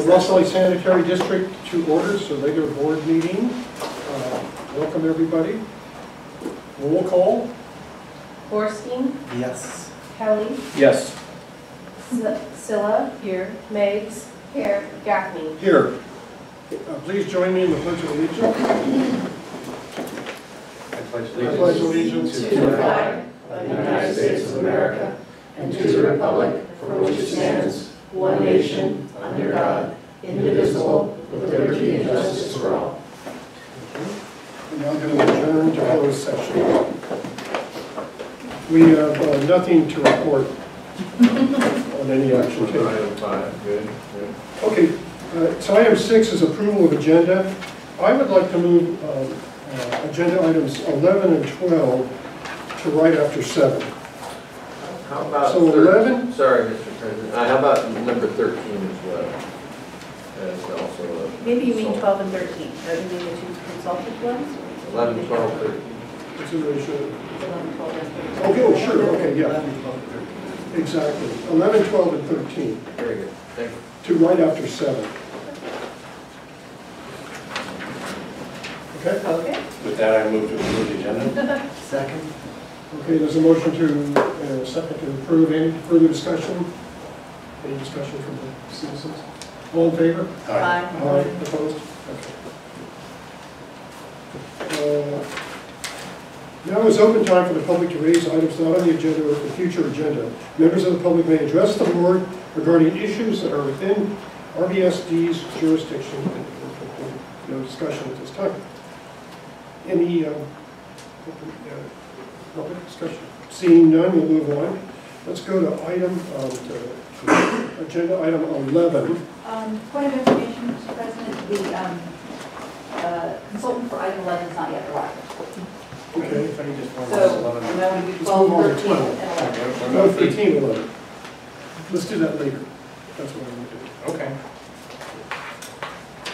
Ross Valley Sanitary District to order, so regular board meeting. Welcome everybody. Roll call. Borstein? Yes. Kelly? Yes. Scylla? Here. Meigs? Here. Gaffney? Here. Please join me in the Pledge of Allegiance. I pledge I pledge allegiance to the flag of the United States of America and to the republic for which it stands, one nation, under God, indivisible, with liberty and justice for all. We're now going to adjourn to closed session. We have nothing to report on any action taken. Item 5, good. Okay, so item 6 is approval of agenda. I would like to move agenda items 11 and 12 to right after 7. How about So 11? Sorry, Mr. President. How about number 13 as well? As also Maybe you mean 12 and 13, rather than the two consulted ones? 11, 12, 13. Consideration. 11, 12, and 13. Okay, oh, sure, okay, yeah. Exactly. 11, 12, and 13 Very good. Thank you. to right after 7. Okay? Okay. With that, I move to approve the agenda. Second. Okay, there's a motion to second to approve. Any further discussion? Any discussion from the citizens? All in favor? Aye. Opposed? Okay. Now is open time for the public to raise items not on the agenda or the future agenda. Members of the public may address the board regarding issues that are within RVSD's jurisdiction. No discussion at this time. Any public discussion? Seeing none, we'll move on. Let's go to agenda item 11. Point of information, Mr. President, the consultant for item 11 is not yet arrived. Okay. So I'm going to do Let's 12, move on to 13, 12. and 11. No, 13, 11. Let's do that later. That's what I'm going to do. Okay.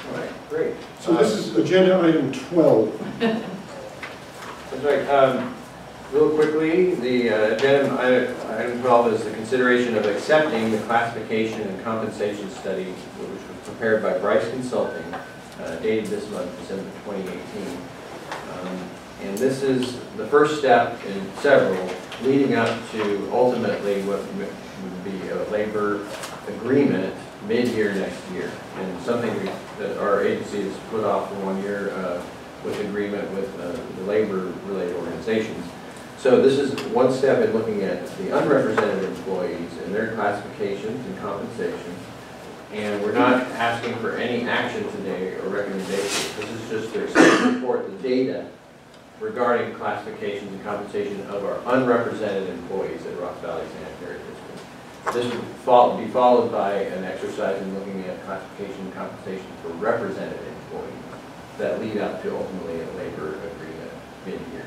All right, great. So this is agenda item 12. That's right. Real quickly, the agenda item 12 is the consideration of accepting the classification and compensation study, which was prepared by Bryce Consulting, dated this month, December 2018. And this is the first step in several leading up to ultimately what would be a labor agreement mid-year next year, and something that our agency has put off for 1 year with agreement with the labor-related organizations. So this is one step in looking at the unrepresented employees and their classifications and compensations. And we're not asking for any action today or recommendations. This is just to report the data regarding classifications and compensation of our unrepresented employees at Ross Valley Sanitary District. This would be followed by an exercise in looking at classification and compensation for represented employees that lead up to ultimately a labor agreement mid-year.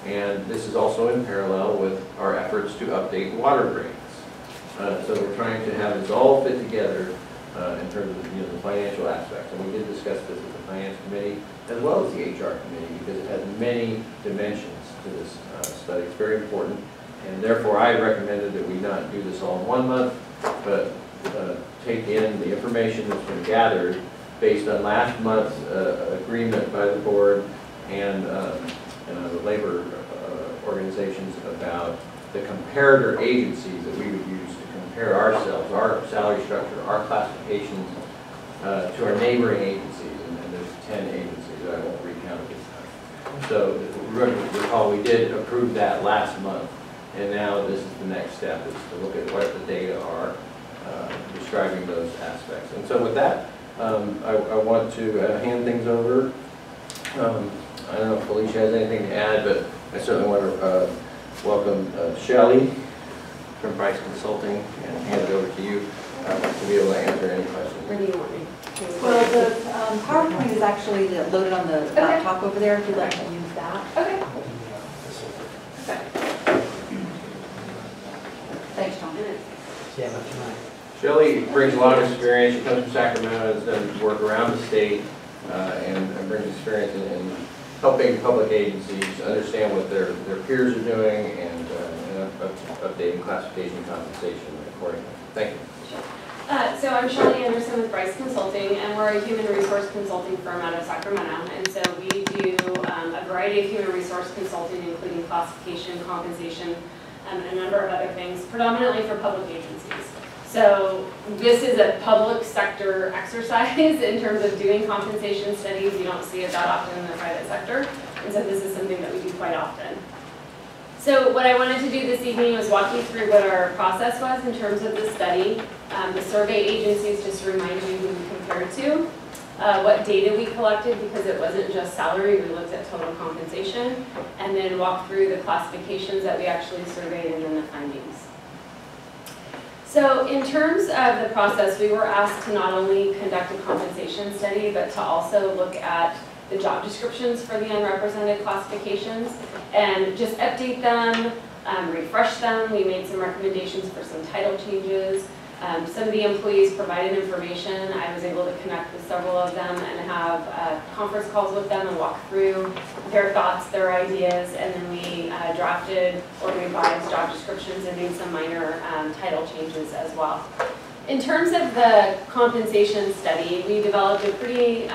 And this is also in parallel with our efforts to update water rates. So we're trying to have this all fit together in terms of the financial aspects. And we did discuss this with the Finance Committee as well as the HR Committee because it has many dimensions to this study. It's very important. And therefore, I recommended that we not do this all in 1 month, but take in the information that's been gathered based on last month's agreement by the board and the labor organizations about the comparator agencies that we would use to compare ourselves, our salary structure, our classifications to our neighboring agencies. And there's 10 agencies that I won't recount at this time. So recall we did approve that last month. And now this is the next step, is to look at what the data are describing those aspects. And so with that, I want to hand things over. I don't know if Felicia has anything to add, but I certainly want to welcome Shelley from Bryce Consulting and hand it over to you to be able to answer any questions. Where do you want me? Well, the PowerPoint is actually loaded on the laptop over there if you'd like to use that. Okay. Thanks, Tom. Yeah, not tonight. Shelley brings a lot of experience. She comes from Sacramento, has done work around the state, and brings experience in helping public agencies understand what their peers are doing and updating classification and compensation accordingly. Thank you. So I'm Shelley Anderson with Bryce Consulting, and we're a human resource consulting firm out of Sacramento. And so we do a variety of human resource consulting, including classification, compensation, and a number of other things, predominantly for public agencies. So this is a public sector exercise in terms of doing compensation studies. You don't see it that often in the private sector. And so this is something that we do quite often. So what I wanted to do this evening was walk you through what our process was in terms of the study, the survey agencies, just to remind you who we compared to, what data we collected, because it wasn't just salary, we looked at total compensation, and then walk through the classifications that we actually surveyed and then the findings. So in terms of the process, we were asked to not only conduct a compensation study, but to also look at the job descriptions for the unrepresented classifications and just update them, refresh them. We made some recommendations for some title changes. Some of the employees provided information. I was able to connect with several of them and have conference calls with them and walk through their thoughts, their ideas, and then we drafted or revised job descriptions and made some minor title changes as well. In terms of the compensation study, we developed a pretty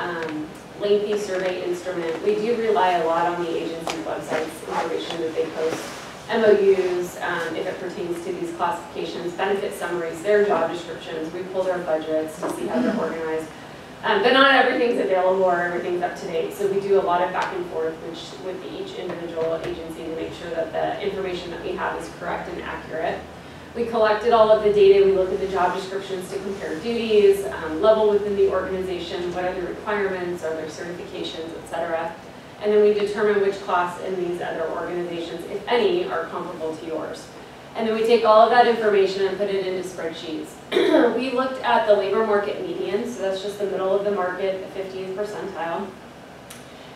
lengthy survey instrument. We do rely a lot on the agency's websites, information that they post, MOUs, if it pertains to these classifications, benefit summaries, their job descriptions. We pull their budgets to see how they're organized. But not everything's available or everything's up to date. So we do a lot of back and forth with each individual agency to make sure that the information that we have is correct and accurate. We collected all of the data. We looked at the job descriptions to compare duties, level within the organization, what are the requirements, are there certifications, etc. And then we determine which class in these other organizations, if any, are comparable to yours. And then we take all of that information and put it into spreadsheets. We looked at the labor market median, so that's just the middle of the market, the 50th percentile.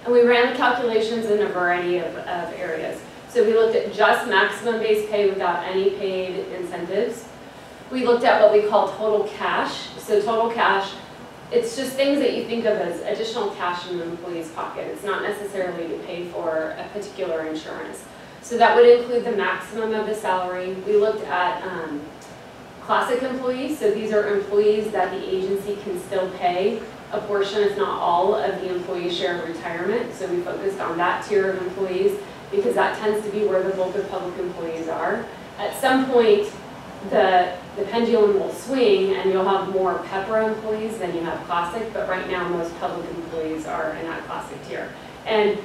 And we ran the calculations in a variety of areas. So we looked at just maximum base pay without any paid incentives. We looked at what we call total cash. So total cash, it's just things that you think of as additional cash in the employee's pocket. It's not necessarily to pay for a particular insurance. So that would include the maximum of the salary. We looked at classic employees. So these are employees that the agency can still pay a portion, if not all, of the employee share of retirement. So we focused on that tier of employees because that tends to be where the bulk of public employees are. At some point, the pendulum will swing and you'll have more PEPRA employees than you have classic, but right now most public employees are in that classic tier. And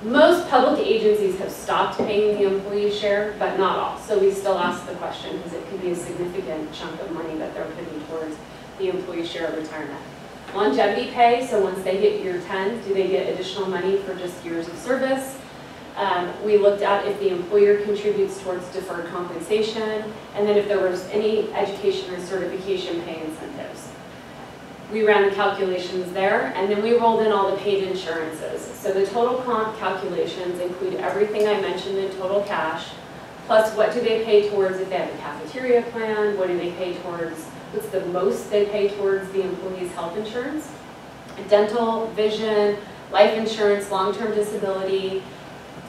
most public agencies have stopped paying the employee share, but not all. So we still ask the question because it could be a significant chunk of money that they're putting towards the employee share of retirement. Longevity pay, so once they hit year 10, do they get additional money for just years of service? We looked at if the employer contributes towards deferred compensation, and then if there was any education or certification pay incentives. We ran the calculations there, and then we rolled in all the paid insurances. So the total comp calculations include everything I mentioned in total cash, plus what do they pay towards if they have a cafeteria plan, what do they pay towards, what's the most they pay towards the employee's health insurance, dental, vision, life insurance, long-term disability,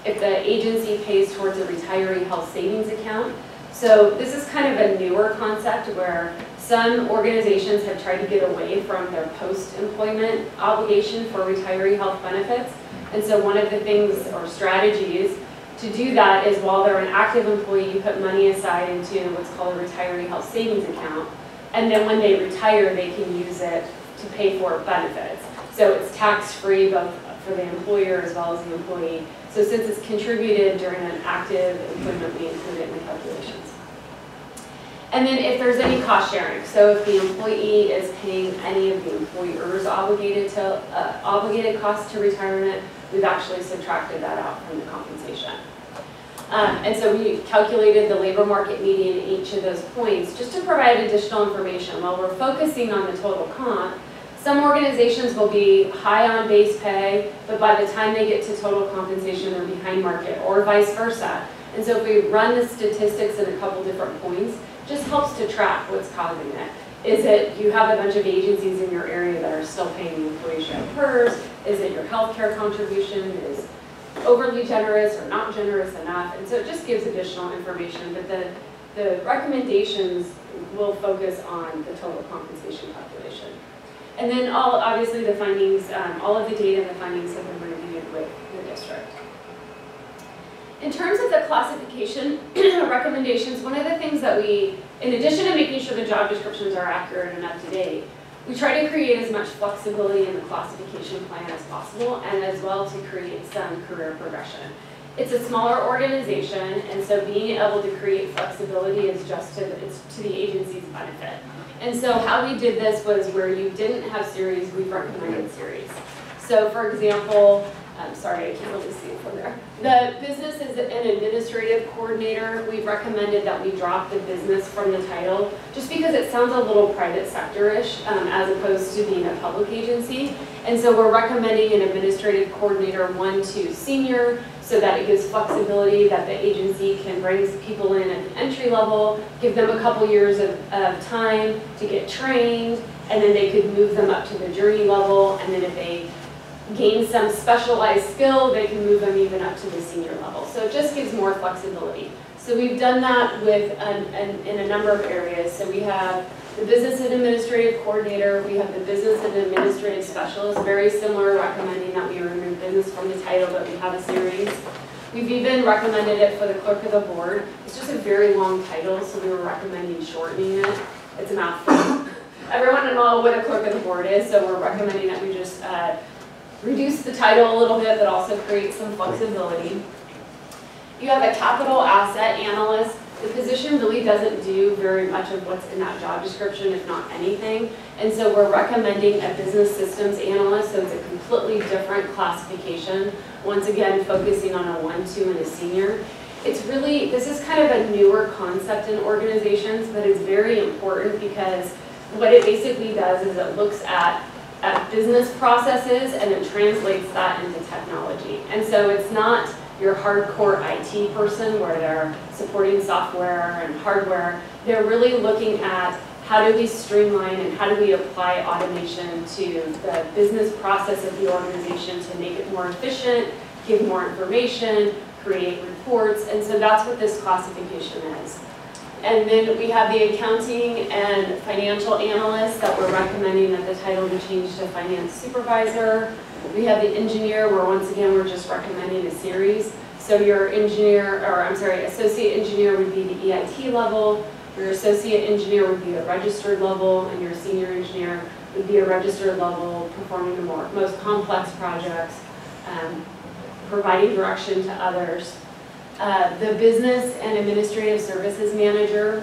if the agency pays towards a retiree health savings account. So this is kind of a newer concept where some organizations have tried to get away from their post-employment obligation for retiree health benefits. And so one of the things or strategies to do that is while they're an active employee, you put money aside into what's called a retiree health savings account. And then when they retire, they can use it to pay for benefits. So it's tax-free both for the employer as well as the employee. So since it's contributed during an active employment, we include it in the calculations. And then if there's any cost sharing, so if the employee is paying any of the employer's obligated costs to retirement, we've actually subtracted that out from the compensation. And so we calculated the labor market median in each of those points just to provide additional information. While we're focusing on the total comp, some organizations will be high on base pay, but by the time they get to total compensation, they're behind market, or vice versa. And so if we run the statistics in a couple different points, it just helps to track what's causing it. Is it you have a bunch of agencies in your area that are still paying the employee share of PERS? Is it your healthcare contribution is overly generous or not generous enough? And so it just gives additional information. But the the recommendations will focus on the total compensation calculation. And then obviously the findings, all of the data and the findings have been reviewed with the district. In terms of the classification recommendations, one of the things that we, in addition to making sure the job descriptions are accurate and up to date, we try to create as much flexibility in the classification plan as possible, and as well to create some career progression. It's a smaller organization, and so being able to create flexibility is just to the agency's benefit. And so how we did this was where you didn't have series, we recommended series. So for example, I'm sorry, I can't really see it from there. The business is an administrative coordinator. We've recommended that we drop the business from the title just because it sounds a little private sector-ish as opposed to being a public agency. And so we're recommending an administrative coordinator 1 to senior so that it gives flexibility that the agency can bring people in at the entry level, give them a couple years of time to get trained, and then they could move them up to the journey level, and then if they gain some specialized skill, they can move them even up to the senior level. So it just gives more flexibility. So we've done that with in a number of areas. So we have the business and administrative coordinator, we have the business and administrative specialist, very similar, recommending that we remove business from the title, but we have a series. We've even recommended it for the clerk of the board. It's just a very long title, so we were recommending shortening it. It's a mouthful. Everyone knows what a clerk of the board is, so we're recommending that we just reduce the title a little bit, but also create some flexibility. You have a capital asset analyst. The position really doesn't do very much of what's in that job description, if not anything. And so we're recommending a business systems analyst, so it's a completely different classification. Once again, focusing on a 1, 2, and a senior. It's really, this is kind of a newer concept in organizations, but it's very important because what it basically does is it looks at business processes and then translates that into technology. And so it's not your hardcore IT person where they're supporting software and hardware. They're really looking at how do we streamline and how do we apply automation to the business process of the organization to make it more efficient, give more information, create reports. And so that's what this classification is. And then we have the accounting and financial analyst that we're recommending that the title be changed to finance supervisor. We have the engineer where once again we're just recommending a series. So your engineer, or I'm sorry, associate engineer would be the EIT level, your associate engineer would be a registered level, and your senior engineer would be a registered level performing the most complex projects, providing direction to others. The business and administrative services manager,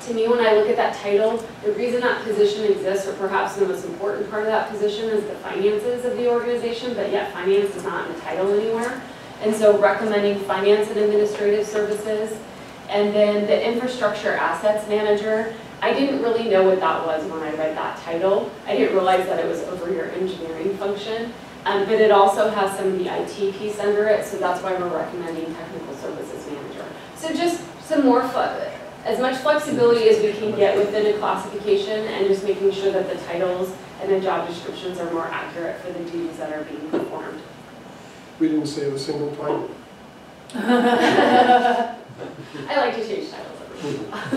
to me when I look at that title, the reason that position exists, or perhaps the most important part of that position, is the finances of the organization, but yet finance is not in the title anywhere. And so recommending finance and administrative services. And then the infrastructure assets manager, I didn't really know what that was when I read that title. I didn't realize that it was over your engineering function. But it also has some of the IT piece under it, so that's why we're recommending technical services manager. So just some more, as much flexibility as we can get within a classification, and just making sure that the titles and the job descriptions are more accurate for the duties that are being performed. We didn't save a single title. I like to change titles every once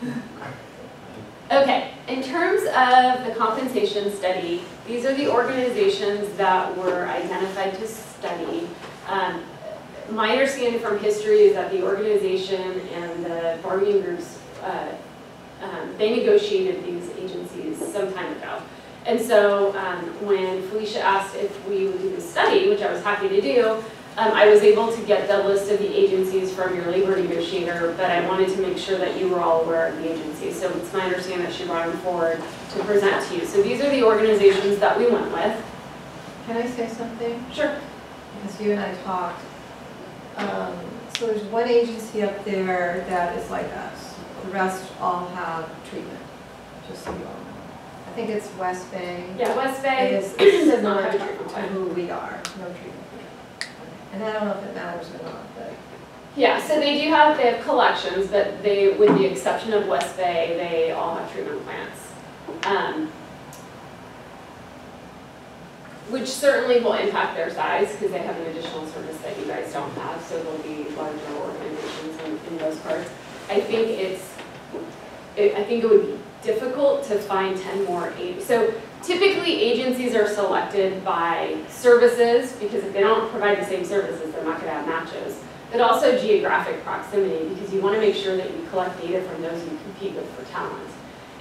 in a while. Okay, in terms of the compensation study, these are the organizations that were identified to study. My understanding from history is that the organization and the bargaining groups, they negotiated these agencies some time ago. And so when Felicia asked if we would do this study, which I was happy to do, I was able to get the list of the agencies from your labor negotiator, but I wanted to make sure that you were all aware of the agencies. So it's my understanding that she brought them forward to present to you. So these are the organizations that we went with. Can I say something? Sure. Because you and I talked. So there's one agency up there that is like us. The rest all have treatment, just so you all know. I think it's West Bay. Yeah, West Bay is does not similar have a to treatment plan. who we are. No treatment. And I don't know if it matters or not, but. Yeah, so they have collections, but they, with the exception of West Bay, they all have treatment plants. Which certainly will impact their size because they have an additional service that you guys don't have, so they'll be larger organizations in in those parts. I think I think it would be difficult to find 10 more. So typically agencies are selected by services, because if they don't provide the same services, they're not going to have matches. But also geographic proximity, because you want to make sure that you collect data from those you compete with for talent.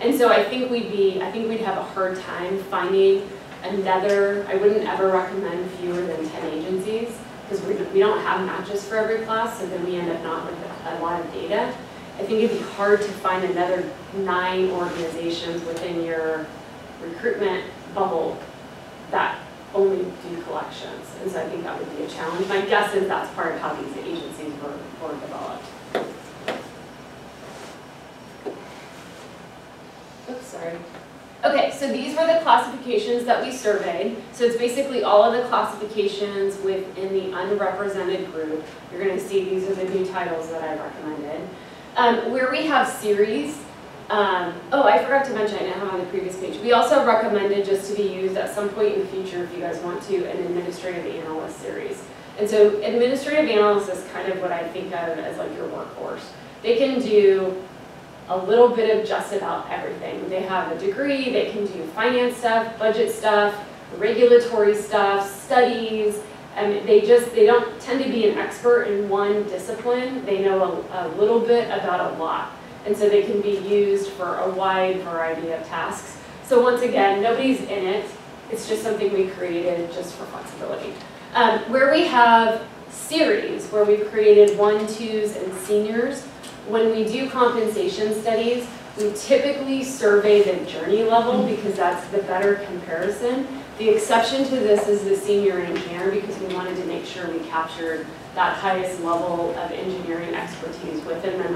And so I think we'd have a hard time finding another. I wouldn't ever recommend fewer than 10 agencies, because we don't have matches for every class, so then we end up not with a lot of data. I think it'd be hard to find another 9 organizations within your recruitment bubble that only do collections. And so I think that would be a challenge. My guess is that's part of how these agencies were developed. Oops, sorry. Okay, so these were the classifications that we surveyed. So it's basically all of the classifications within the unrepresented group. You're going to see these are the new titles that I recommended. Where we have series, oh, I forgot to mention, I didn't have on the previous page. We also recommended, just to be used at some point in the future, if you guys want to, an administrative analyst series. And so administrative analyst is kind of what I think of as like your workhorse. They can do a little bit of just about everything. They have a degree, they can do finance stuff, budget stuff, regulatory stuff, studies. They don't tend to be an expert in one discipline. They know a little bit about a lot. And so they can be used for a wide variety of tasks. So once again, nobody's in it. It's just something we created just for flexibility. Where we have series, where we've created 1, 2s, and seniors, when we do compensation studies, we typically survey the journey level because that's the better comparison. The exception to this is the senior engineer, because we wanted to make sure we captured that highest level of engineering expertise within the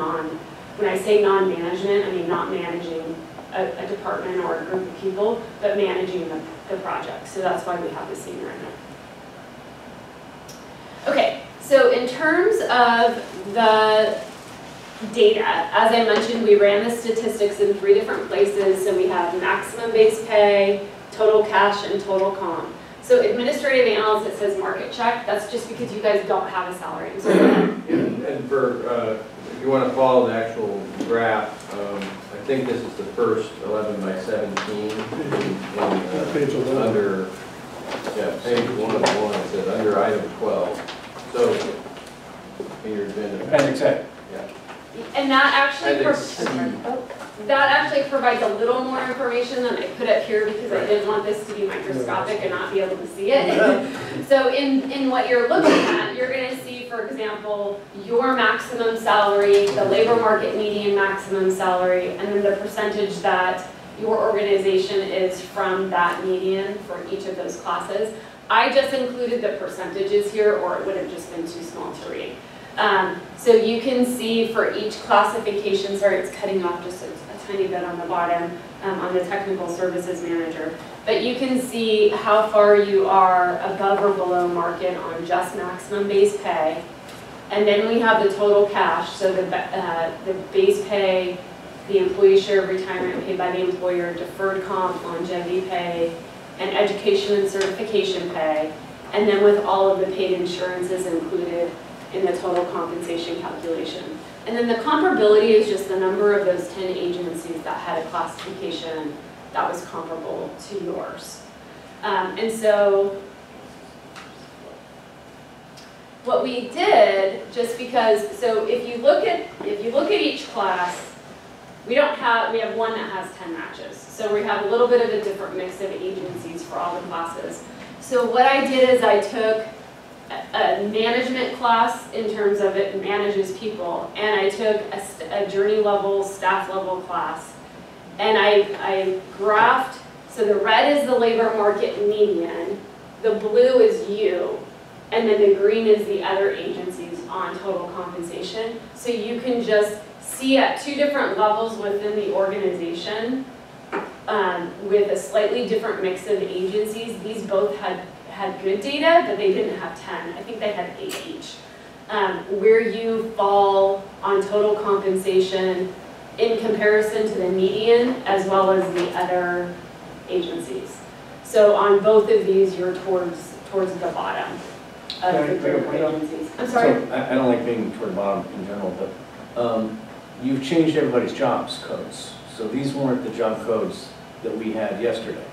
when I say non-management, I mean not managing a department or a group of people, but managing the project. So that's why we have the senior in there. Okay, so in terms of the data, as I mentioned, we ran the statistics in 3 different places. So we have maximum base pay, total cash, and total comp. So administrative analyst, it says market check. That's just because you guys don't have a salary. And for, if you want to follow the actual graph, I think this is the first 11 by 17 Page 11. under, yeah, page 1 of 1, it says under item 12. So, in your agenda. Appendix A. Yeah. And that actually, Appendix C. that actually provides a little more information than I put up here, because I didn't want this to be microscopic and not be able to see it. So in what you're looking at, you're going to see, for example, your maximum salary, the labor market median maximum salary, and then the percentage that your organization is from that median for each of those classes. I just included the percentages here, or it would have just been too small to read. So you can see for each classification, sorry, it's cutting off just a tiny bit on the bottom on the technical services manager, but you can see how far you are above or below market on just maximum base pay. And then we have the total cash, so the base pay, the employee share of retirement paid by the employer, deferred comp, longevity pay, and education and certification pay, and then with all of the paid insurances included in the total compensation calculation. And then the comparability is just the number of those 10 agencies that had a classification that was comparable to yours. And so what we did, just because, so if you look at each class, we have one that has 10 matches. So we have a little bit of a different mix of agencies for all the classes. So what I did is I took a management class in terms of it manages people, and I took a journey level, staff level class, and I graphed, so the red is the labor market median, the blue is you, and then the green is the other agencies on total compensation. So you can just see at 2 different levels within the organization with a slightly different mix of agencies. These both had good data, but they didn't have 10. I think they had 8 each. Where you fall on total compensation in comparison to the median as well as the other agencies. So on both of these, you're towards the bottom of the group of agencies. I'm sorry? So I don't like being toward the bottom in general, but you've changed everybody's jobs codes. So these weren't the job codes that we had yesterday,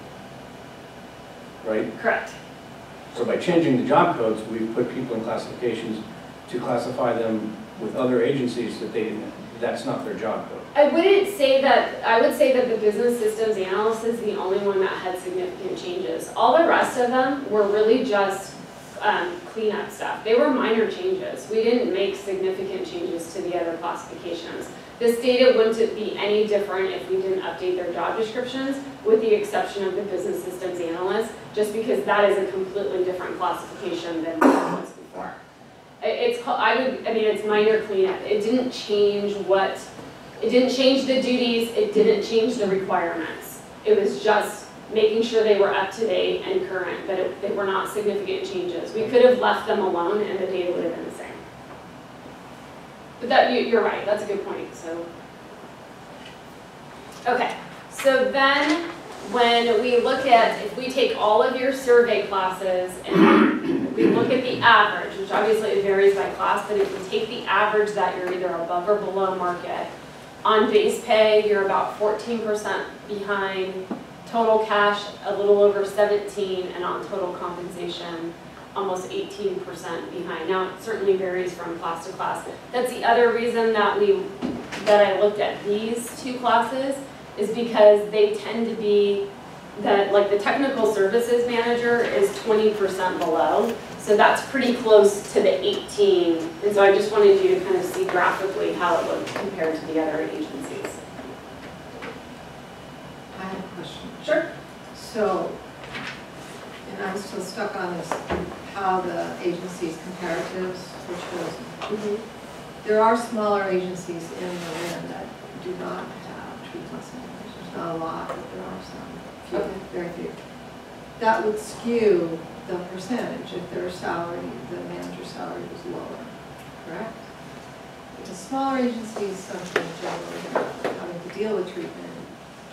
right? Correct. So by changing the job codes, we've put people in classifications to classify them with other agencies that's not their job code. I wouldn't say that, I would say that the business systems analyst is the only one that had significant changes. All the rest of them were really just cleanup stuff. They were minor changes. We didn't make significant changes to the other classifications. This data wouldn't be any different if we didn't update their job descriptions, with the exception of the business systems analyst, just because that is a completely different classification than what it was before. It's called, it's minor cleanup. It didn't change the duties, it didn't change the requirements. It was just making sure they were up to date and current, but they were not significant changes. We could have left them alone and the data would have been the same. But you're right, that's a good point, so. Okay, so then when we look at, if we take all of your survey classes and we look at the average, which obviously it varies by class, but if we take the average that you're either above or below market, on base pay, you're about 14% behind, total cash a little over 17, and on total compensation, almost 18% behind. Now, it certainly varies from class to class. That's the other reason that I looked at these two classes, is because they tend to be like the technical services manager is 20% below. So that's pretty close to the 18. And so I just wanted you to kind of see graphically how it looked compared to the other agencies. I have a question. Sure. So, and I'm still stuck on this, how the agencies' comparatives were chosen. There are smaller agencies in Marin that do not have tree plus centers. There's not a lot, but there are some. Okay. Very few. That would skew the percentage if their salary, the manager's salary was lower, correct? Because smaller agencies sometimes generally having to deal with treatment.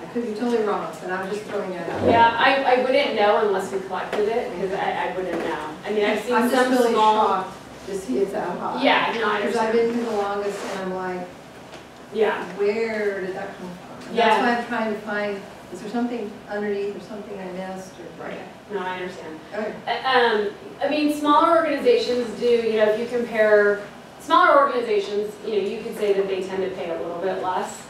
I could be totally wrong, but I'm just throwing it out. Yeah, I wouldn't know unless we collected it, because I wouldn't know. I mean, I've seen I'm just some really small. shocked to see it that high. Yeah, no, I Because I've understand. been here the longest and I'm like, Yeah. where did that come from? And Yeah. that's why I'm trying to find, is there something underneath or something I missed or? Right. No, I understand. Okay. I mean, smaller organizations do, if you compare smaller organizations, you could say that they tend to pay a little bit less.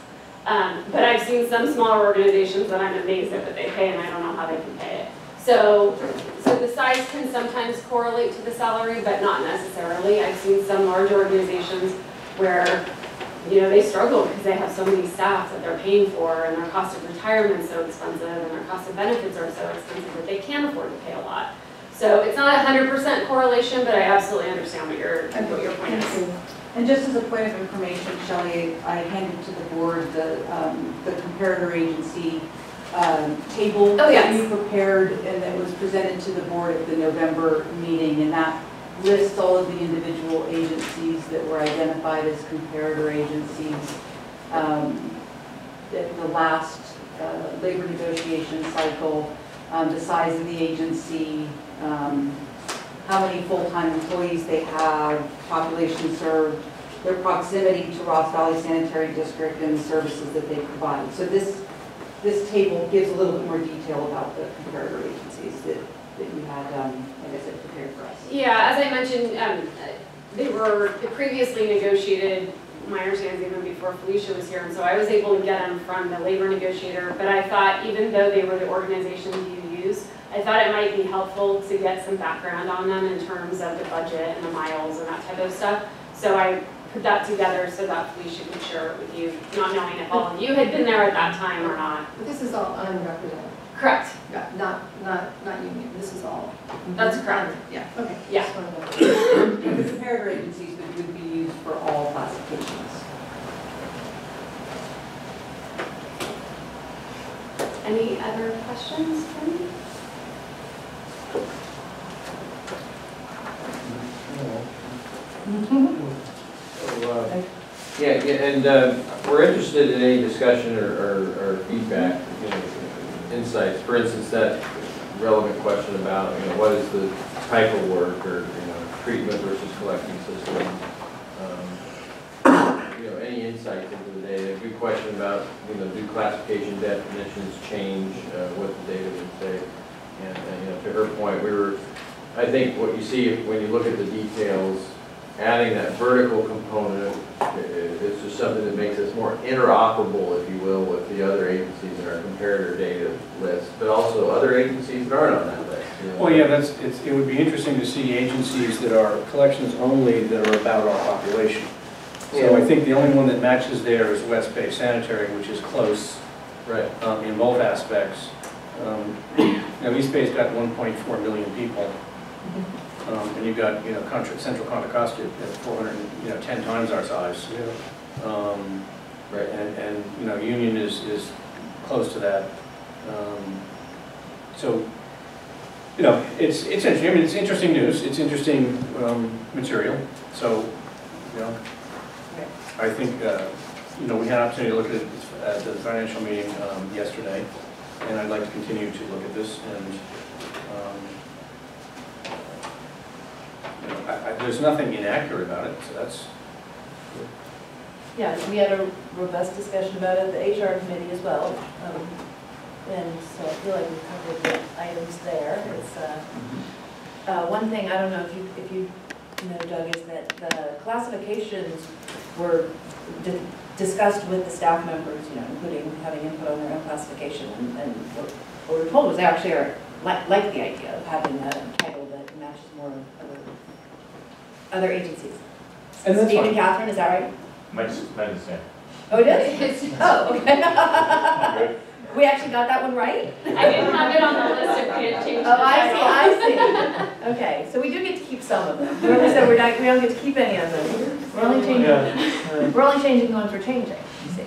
But I've seen some smaller organizations that I'm amazed at what they pay, and I don't know how they can pay it. So the size can sometimes correlate to the salary, but not necessarily. I've seen some large organizations where, they struggle because they have so many staff that they're paying for, and their cost of retirement is so expensive, and their cost of benefits are so expensive that they can't afford to pay a lot. So it's not 100% correlation, but I absolutely understand what your point is. And just as a point of information, Shelley, I handed to the board the comparator agency table Oh, yes. that you prepared and that was presented to the board at the November meeting, and that lists all of the individual agencies that were identified as comparator agencies at the last labor negotiation cycle, the size of the agency, how many full-time employees they have, population served, their proximity to Ross Valley Sanitary District, and the services that they provide. So this table gives a little bit more detail about the comparator agencies that you had, like I said, prepared for us. Yeah, as I mentioned, they previously negotiated, my understanding even before Felicia was here, and so I was able to get them from the labor negotiator, but I thought even though they were the organizations you use, I thought it might be helpful to get some background on them in terms of the budget and the miles and that type of stuff. So I put that together so that Felicia could share it with you, not knowing if all of you had been there at that time or not. But this is all unrepresented, Correct. not union, this is all. That's correct. Yeah, okay. Yeah. Just wanted to- The comparator agencies would be used for all classifications. Any other questions for me? And we're interested in any discussion or feedback, insights. For instance, that relevant question about, what is the type of work or, treatment versus collecting system. any insights into the data. A good question about, do classification definitions change what the data would say? And, to her point, I think what you see when you look at the details, adding that vertical component is just something that makes us more interoperable, if you will, with the other agencies in our comparator data list, but also other agencies that aren't on that list. Well, yeah, it would be interesting to see agencies that are collections only that are about our population. So I think the only one that matches there is West Bay Sanitary, which is close, right, in both aspects. East Bay's got 1.4 million people, and you've got Central Contra Costa at 400, 10 times our size. Yeah. right, And Union is close to that. So it's interesting. I mean, it's interesting news. It's interesting material. So I think we had an opportunity to look at it at the financial meeting yesterday, and I'd like to continue to look at this. And there's nothing inaccurate about it, so that's. Yeah, we had a robust discussion about it at the HR committee as well. And so I feel like we covered the items there. It's one thing, I don't know if you know, Doug, is that the classifications were discussed with the staff members, including having input on their own classification. And what we were told was they actually like the idea of having a title that matches more of other agencies. And that's Steve fine. and Catherine, is that right? Mine's the same. Oh, it is? Oh, okay. We actually got that one right? I didn't have it on the list if we had changed the Oh, title. I see. Okay, so we do get to keep some of them. Whoever said we don't get to keep any of them. We're only changing, we're only changing the ones we're changing, you see.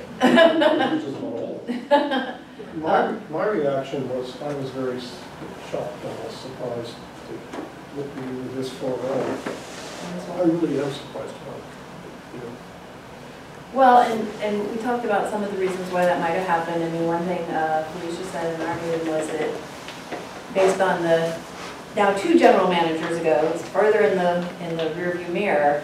My reaction was, I was very shocked, almost surprised to look at this far on. I really am surprised about it. Well, and we talked about some of the reasons why that might have happened. I mean, one thing Felicia said in our meeting was that based on the, now 2 general managers ago, it's further in the rearview mirror,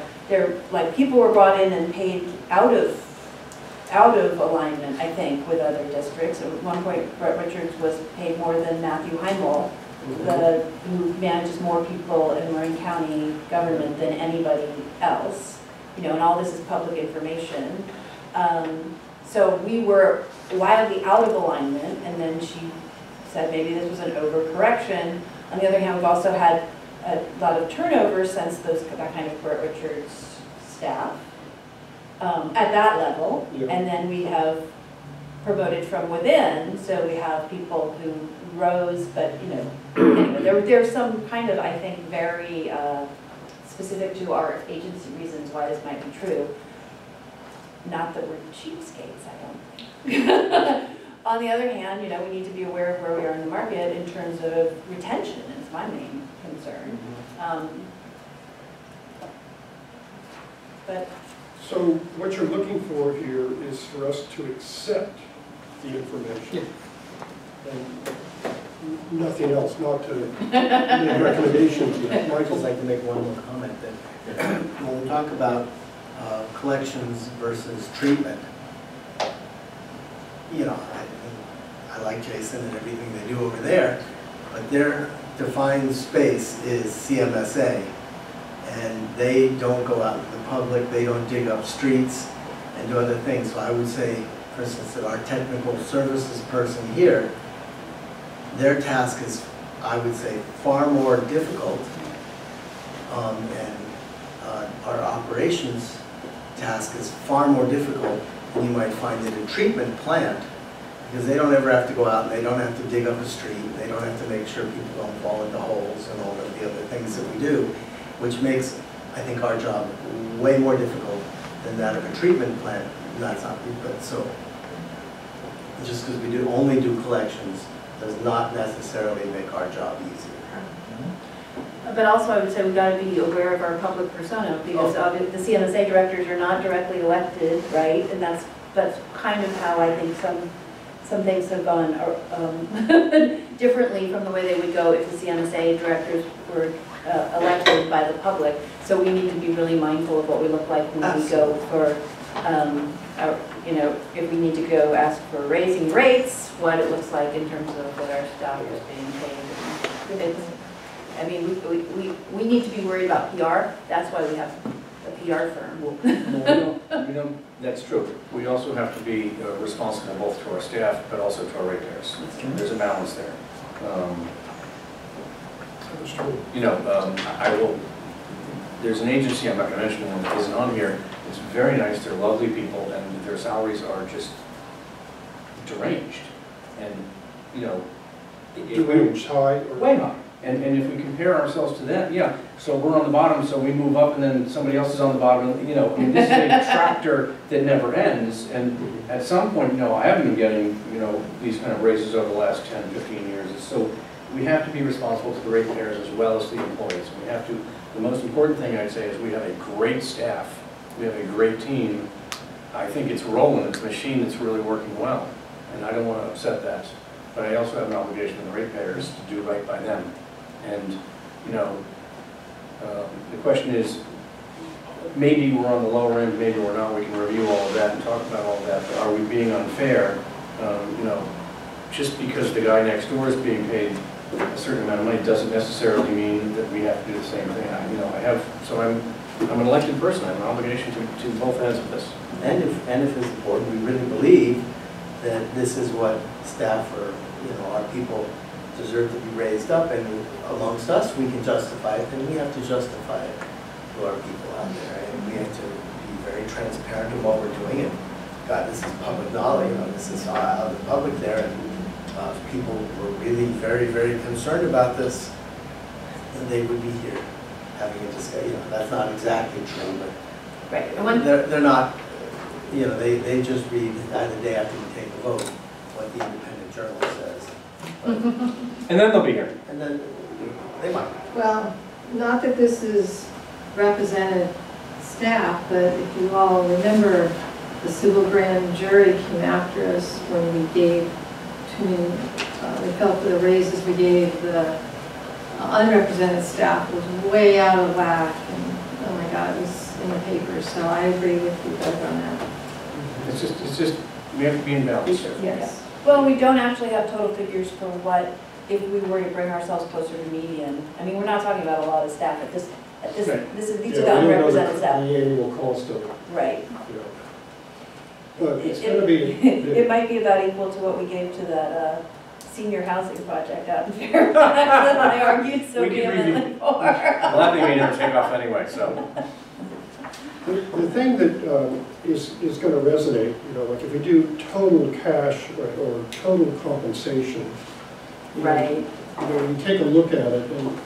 people were brought in and paid out of alignment, I think, with other districts. At one point, Brett Richards was paid more than Matthew Heimel, who manages more people in Marin County government than anybody else. And all this is public information. So we were wildly out of alignment, and then she said maybe this was an overcorrection. On the other hand, we've also had a lot of turnover since that kind of Brett Richards staff at that level. Yeah. And then we have promoted from within, so we have people who rose, but anyway, there's some kind of, I think, very specific to our agency reasons why this might be true. Not that we're cheapskates, I don't think. On the other hand, we need to be aware of where we are in the market in terms of retention is my main concern. But So what you're looking for here is for us to accept the information. And nothing else, not to make recommendations. I'd just like to make one more comment that when we talk about collections versus treatment, I like Jason and everything they do over there, but their defined space is CMSA, and they don't go out to the public, they don't dig up streets and do other things. So I would say, for instance, that our technical services person here, their task is, I would say, far more difficult, and our operations task is far more difficult than you might find in a treatment plant, because they don't ever have to go out and they don't have to dig up a street, they don't have to make sure people don't fall into holes and all of the other things that we do, which makes, I think, our job way more difficult than that of a treatment plant. And that's not, but so, just because we only do collections does not necessarily make our job easier. But also, I would say we've got to be aware of our public persona, because the CMSA directors are not directly elected, right? And that's kind of how I think some things have gone differently from the way they would go if the CMSA directors were elected by the public. So we need to be really mindful of what we look like when we go for You know, if we need to go ask for raising rates, what it looks like in terms of what our staff is being paid. I mean, we need to be worried about PR. That's why we have a PR firm. Well, that's true. We also have to be responsible both to our staff, but also to our ratepayers. There's a balance there. That's true. You know, I will, there's an agency, I'm not going to mention one that isn't on here. It's very nice, they're lovely people, and their salaries are just deranged. And, you know, Deranged, high, or? way high. And if we compare ourselves to them, yeah, so we're on the bottom, so we move up, and then somebody else is on the bottom, you know, I mean, this is a tractor that never ends, and at some point, no, I haven't been getting, you know, these kind of raises over the last 10, 15 years. So we have to be responsible to the ratepayers as well as the employees. We have to, the most important thing I'd say is we have a great staff, we have a great team. I think it's rolling, it's a machine that's really working well, and I don't want to upset that. But I also have an obligation to the ratepayers to do right by them. And, you know, the question is, maybe we're on the lower end, maybe we're not, we can review all of that and talk about all of that, but are we being unfair? You know, just because the guy next door is being paid a certain amount of money doesn't necessarily mean that we have to do the same thing. I'm an elected person, I have an obligation to both ends of this. And if as a board, we really believe that this is what staff or, you know, our people deserve to be raised up, and amongst us, we can justify it, then we have to justify it to our people out there, and we have to be very transparent in what we're doing. And God, this is public knowledge, you know, this is out in the public there, and if people were really very, very concerned about this, then they would be here having a discussion. You know, that's not exactly true, but Right. And when, they're not, you know, they just read the day after we take a vote what the independent journal says. And then they'll be here. And then they might. Well, not that this is represented staff, but if you all remember, the civil grand jury came after us when we gave we felt the raises we gave the unrepresented staff was way out of whack, and oh my God, it was in the papers, so I agree with you both on that. It's just, we have to be in balance. Yes. well, we don't actually have total figures for what, if we were to bring ourselves closer to median. I mean, we're not talking about a lot of staff at this, Right. these are the unrepresented staff. The annual cost of it, Right. you know. But it's going to be. It might be about equal to what we gave to that senior housing project out in Fairfax that I argued so We can vehemently for. Well, that thing may never take off anyway, so. The thing that is going to resonate, you know, like if we do total cash or total compensation, you know, Right. you know, you take a look at it, and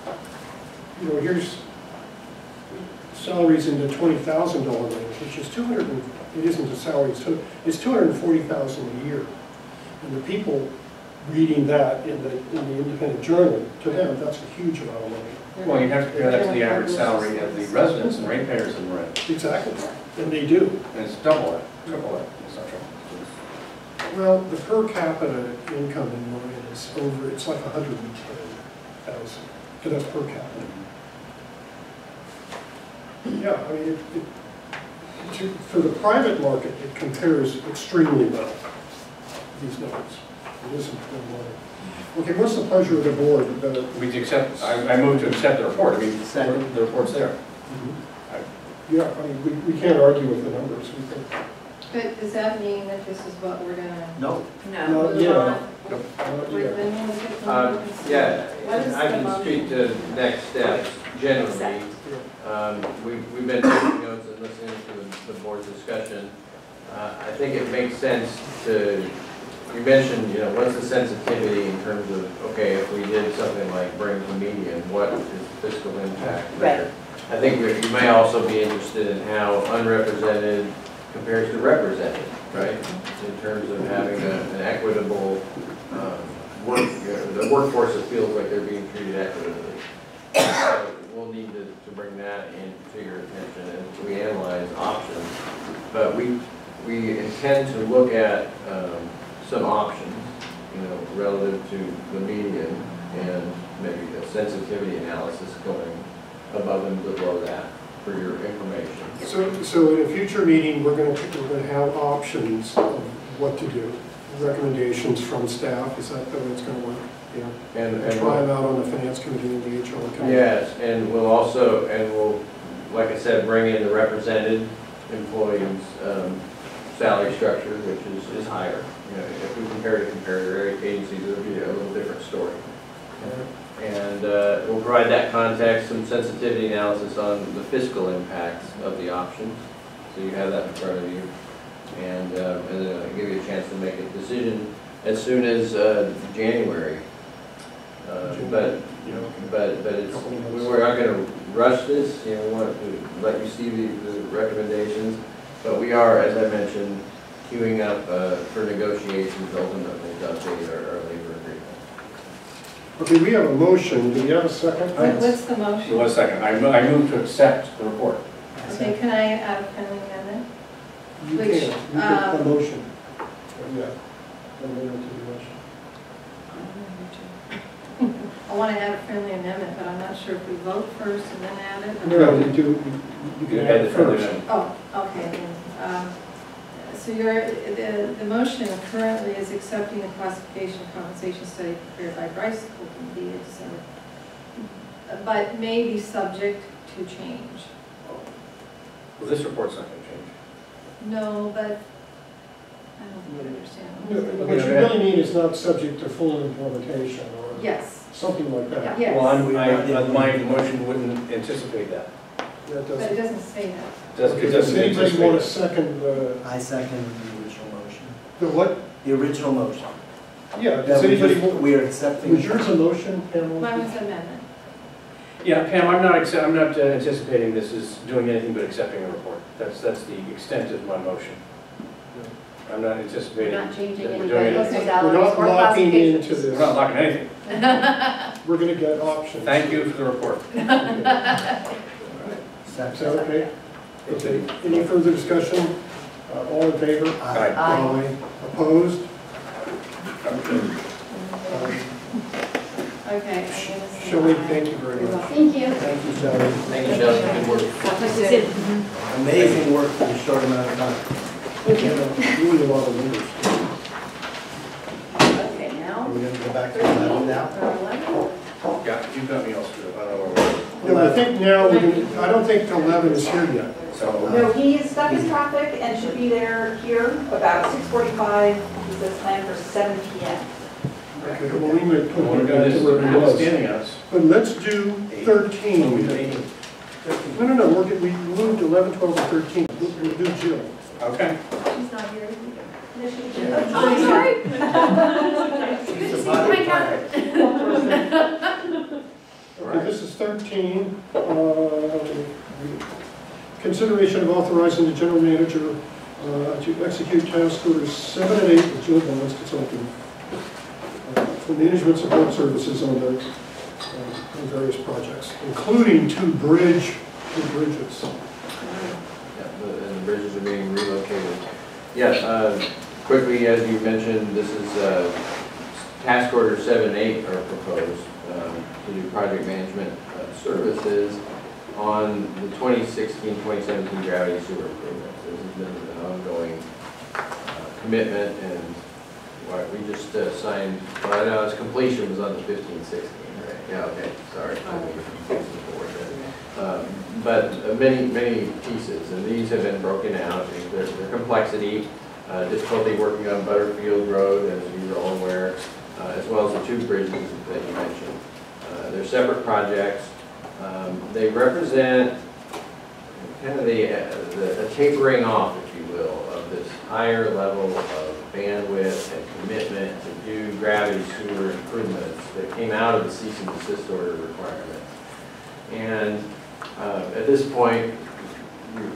you know, here's salaries in the $20,000 range, which is it isn't a salary, it's $240,000 a year, and the people reading that in the independent journal, to them, that's a huge amount of money. Well, you have to compare that to the average salary of the residents and ratepayers in Marin. Exactly, and they do. And it's double that, triple that, it's not triple. Well, the per capita income in Marin is over, it's like 110,000, because that's per capita. Yeah, I mean, for the private market, it compares extremely well, these numbers. It isn't good money. Okay, what's the pleasure of the board? We accept, I move to accept the report, I mean, the report's there. Yeah, I mean, we can't argue with the numbers. We think. But does that mean that this is what we're gonna No. No. Not move yet. on? Not We're yet. then we'll get the- Yeah, What is I the can motion? speak to next steps generally. We've been taking notes and listening to the board's discussion. I think it makes sense to, you mentioned, you know, what's the sensitivity in terms of, okay, if we did something like bring to median, what is the fiscal impact there? I think you may also be interested in how unrepresented compares to represented, right? In terms of having an equitable the workforce that feels like they're being treated equitably. So we'll need to bring that into your attention as we analyze options. But we intend to look at some options, you know, relative to the median and maybe a sensitivity analysis going above and below that. for your information. So in a future meeting, we're going to have options of what to do, recommendations from staff. Is that the way it's going to work? Yeah. And Try them out on the finance committee and the HR committee. yes, and we'll, like I said, bring in the represented employees' salary structure, which is higher. You know, if we compare to comparator agencies, it'll be a little different story. And we'll provide that context, some sensitivity analysis on the fiscal impacts of the options, so you have that in front of you. And then I'll give you a chance to make a decision as soon as January. But it's, we're not going to rush this. You know, we want to let you see the recommendations. But we are, as I mentioned, queuing up for negotiations ultimately to update our labor agreement. Okay, we have a motion. Do we have a second? What's the motion? 1 second, I move to accept the report. Okay, can I add a friendly amendment? You Which, can. You can, a motion. Yeah. Amendment to the motion. I want to add a friendly amendment, but I'm not sure if we vote first and then add it. No, you can add it first. Oh, okay. Then, so the motion currently is accepting the classification compensation study prepared by Bryce, completed December, but may be subject to change. Well, this report's not going to change. No, but I don't really understand. What you really mean is not subject to full implementation or Yes. something like that. Yes. Well, my motion wouldn't anticipate that. That But it doesn't. doesn't say that. It doesn't Anybody anticipate want that. to second I second the original motion. the what? The original motion. Yeah, That does we anybody just- want? We are accepting. Was yours a motion, Pamela? Mine was amendment. Yeah, Pam, I'm not anticipating this is doing anything but accepting a report. That's the extent of my motion. I'm not anticipating. We're not changing that we're doing anybody's anything. We're salaries not or locking into classifications. We're this. not locking anything. We're going to get options. Thank you for the report. Is that okay? Okay. Any further discussion? All in favor? Aye. Aye. Opposed? Okay. I'm gonna say Shelley, aye. thank you very much. Thank you. Thank you, Shelley. Thank you, Shelley. Good work. Amazing work for a short amount of time. Doing a lot of numbers. Okay, now, Are we going to go back to 11 now? Yeah, you've got me all screwed up. I don't know where No, I think now, I don't think 11 is here yet. we're. So, No, he is stuck in traffic and should be here about 6:45. He says planned for 7 p.m. Okay, well, we might I put want it to do back this to where it was. standing us. But let's do 13. No, we moved 11, 12, and 13. We'll do Jill. Okay. she's not here either. I'm sorry. She's a pilot planner. Okay, this is 13. Consideration of authorizing the general manager to execute task orders 7 and 8 with Jill Bonds Consulting for management support services on various projects, including two bridges. Yeah, and the bridges are being relocated. Yes, quickly, as you mentioned, this is task order 7 and 8 are proposed to do project management services on the 2016-2017 gravity sewer improvements. This has been an ongoing commitment, and what we just signed, well, I know its completion was on the 15-16, right? Yeah, okay, sorry. But many pieces, and these have been broken out. Their complexity, difficulty working on Butterfield Road, as you're all aware, as well as the two bridges that you mentioned. They're separate projects. They represent kind of the tapering off, if you will, of this higher level of bandwidth and commitment to do gravity sewer improvements that came out of the cease and desist order requirements. And at this point,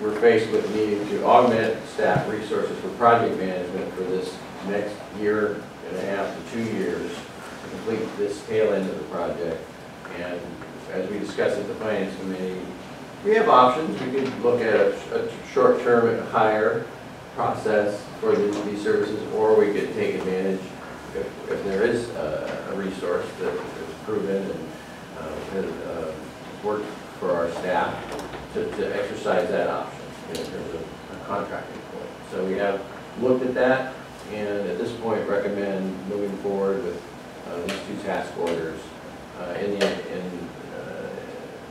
we're faced with needing to augment staff resources for project management for this next year and a half to 2 years to complete this tail end of the project. And as we discussed at the Finance Committee, we have options. We could look at a short-term hire process for these services, or we could take advantage if there is a resource that is proven and has worked for our staff to exercise that option in terms of a contracting point. So we have looked at that, and at this point recommend moving forward with these two task orders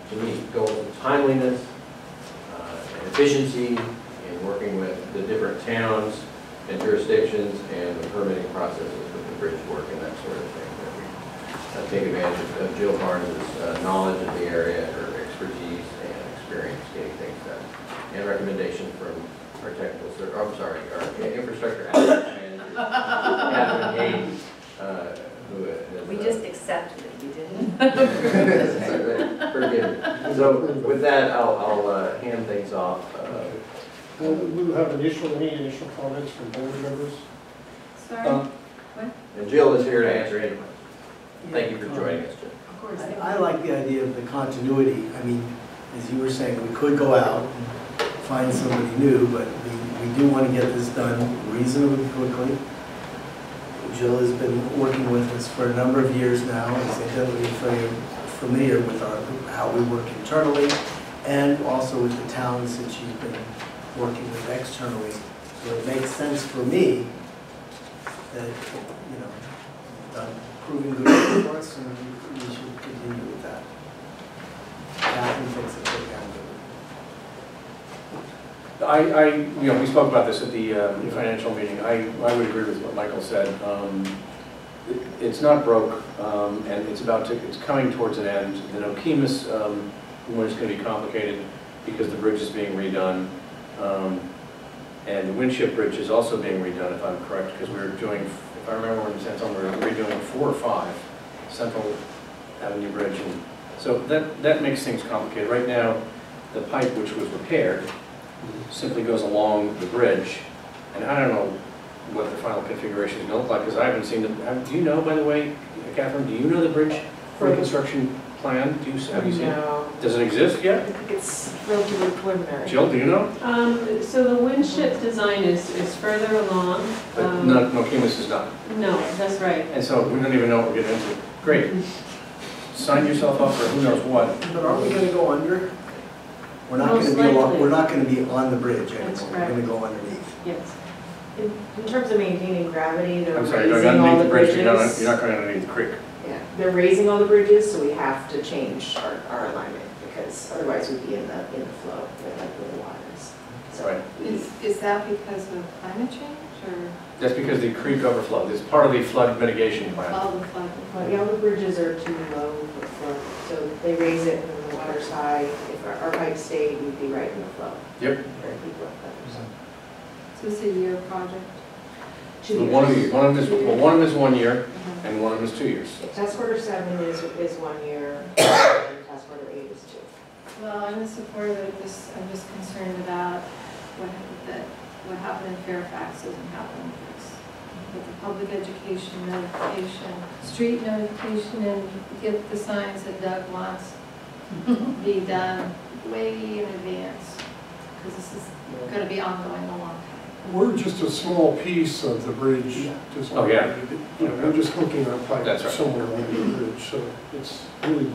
to meet goals of timeliness and efficiency in working with the different towns and jurisdictions and the permitting processes with the bridge work and that sort of thing. That we take advantage of Jill Barnes' knowledge of the area, her expertise and experience getting things done, and recommendations from our our infrastructure asset manager, Catherine Hayden, who is, We just accepted it, you didn't? Forgive me. So with that, I'll hand things off. We'll have any initial comments from board members? Sorry? And Jill is here to answer any questions. Thank you for joining us, Jill. Of course. I like the idea of the continuity. I mean, as you were saying, we could go out and find somebody new, but we do want to get this done reasonably quickly. Jill has been working with us for a number of years now, and is evidently familiar with how we work internally, and also with the towns that she's been working with externally. So it makes sense for me that, done proving good for us, and we should continue with that. Catherine thinks it's okay. We spoke about this at the financial meeting. I would agree with what Michael said. It's not broke, and it's coming towards an end. The Nokomis one is going to be complicated because the bridge is being redone, and the Winship Bridge is also being redone, if I'm correct, because we're doing, if I remember when Sanitary, we're redoing 4 or 5 Central Avenue Bridge, and so that makes things complicated. Right now, the pipe which was repaired simply goes along the bridge, and I don't know what the final configuration is going to look like because I haven't seen it. Do you know, by the way, Catherine, do you know the bridge for the construction plan? Have you seen it? Does it exist yet? I think it's relatively preliminary. Jill, do you know? So the Winship design is further along. But Nokomis is not. No, that's right. And so we don't even know what we're getting into. Great. Sign yourself up for who knows what. But aren't we going to go under? We're not going Most to be likely. we're not going to be on the bridge anymore. That's We're correct. going to go underneath. Yes. In terms of maintaining gravity, they're I'm sorry, you're raising going all underneath the the bridge, bridges. you're not going underneath the creek. Yeah, they're raising all the bridges, so we have to change our alignment because otherwise we'd be in the flow with like little waters. So Right. Is that because of climate change or That's because the creek overflowed. It's part of the flood mitigation plan. all the flood? yeah, all the bridges are too low for flow, so they raise it when the water's high. If our pipes stayed, we'd be right in the flow. Yep. Very deep flow. So it's a year project? So one of them is 1 year, Mhm. and one of them is 2 years. Task order 7 is 1 year, and task order 8 is 2. Well, I'm in support of it, I'm just concerned about what happened in Fairfax doesn't happen in this. With the public education notification, street notification, and get the signs that Doug wants be done way in advance, because this is going to be ongoing a long time. We're just a small piece of the bridge. Just Oh, yeah. We're just hooking our pipe That's right. somewhere under the bridge, so it's really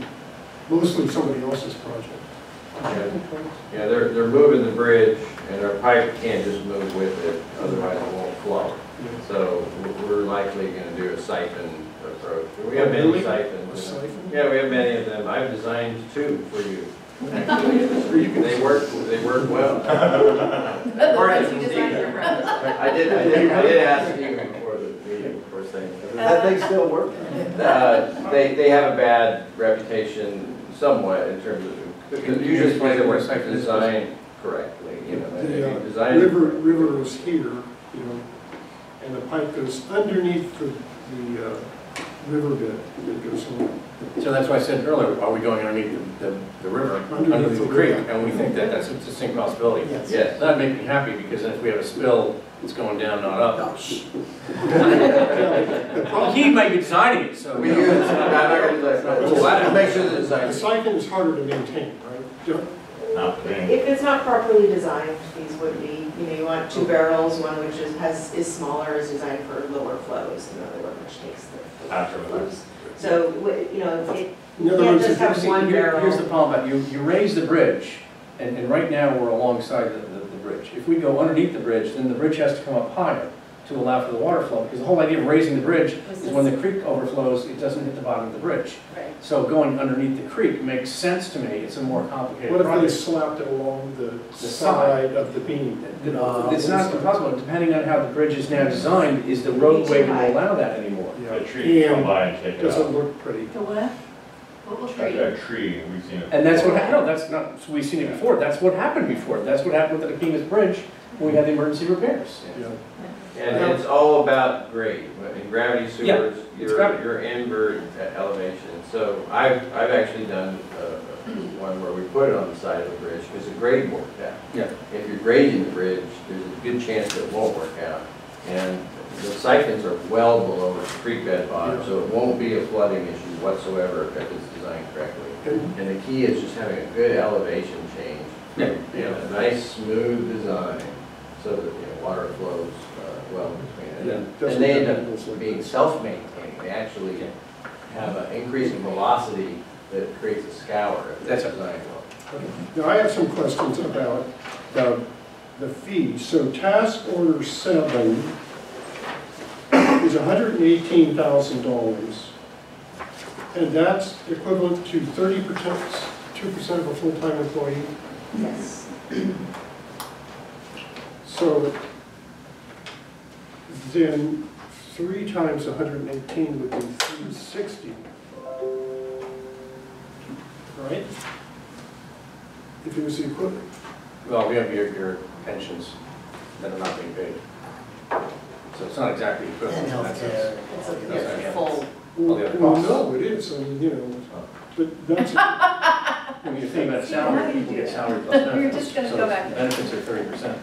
mostly somebody else's project. Yeah, they're moving the bridge, and our pipe can't just move with it, otherwise it won't flow. So we're likely going to do a siphon approach. We have many Really? siphons. A siphon? Yeah, we have many of them. I've designed 2 for you. Actually, they work well. According to Steve. I did ask Steve before the meeting, of course, that they still work. They have a bad reputation somewhat in terms of, because usually they were designed correctly, The design. river is here, and the pipe goes underneath the riverbed that goes home. So that's why I said earlier, are we going underneath the river, underneath the creek? And we think that that's a distinct possibility. Yes. Yes. That'd make me happy, because then if we have a spill, it's going down, not up. No, shh. The problem- He might be designing it, so. We use, I'm not going to do that. We'll make sure the The design. siphon is harder to maintain, right? Not today. If it's not properly designed, these would be, you want two barrels, one which is smaller, is designed for lower flows, another one which takes the After flows. So, it In other can't words, just have one barrel. Here's the problem, about you raise the bridge, and right now we're alongside the bridge. If we go underneath the bridge, then the bridge has to come up higher to allow for the water flow, because the whole idea of raising the bridge is when the creek overflows, it doesn't hit the bottom of the bridge. Right. So going underneath the creek makes sense to me, it's a more complicated What if they project. slapped it along the side. side of the beam? It's not impossible, depending on how the bridge is now designed, is the roadway going to allow that anymore? Yeah. The tree come And by and take it doesn't out. look pretty. The what? What will trade? That tree, we've seen it. And that's what, no, that's not, so we've seen it before, that's what happened before, that's what happened with the Nakimas Bridge when we had the emergency repairs. Yeah. And it's all about grade. In gravity sewers, it's gravity. you're invert elevation. So I've actually done one where we put it on the side of the bridge because the grade worked out. Yeah. If you're grading the bridge, there's a good chance that it won't work out. And the siphons are well below the creek bed bottom, so it won't be a flooding issue whatsoever if it's designed correctly. And the key is just having a good elevation change. A nice smooth design so that water flows well between it. And they end up being self-maintaining. They actually have an increasing velocity that creates a scour if it's designed well. Okay. Now, I have some questions about the fee. So task order 7 is $118,000, and that's equivalent to 2% of a full-time employee. Yes. So then 3 times 118 would be 360, right? If it was the equivalent. Well, we have your pensions that are not being paid. So it's not exactly equivalent. And in that sense. healthcare. It's a full. Well, no, it is, I mean, but that's, When you're thinking about salary, How do you people do get that? salary plus benefits. You're just gonna So go back to- benefits are 30%.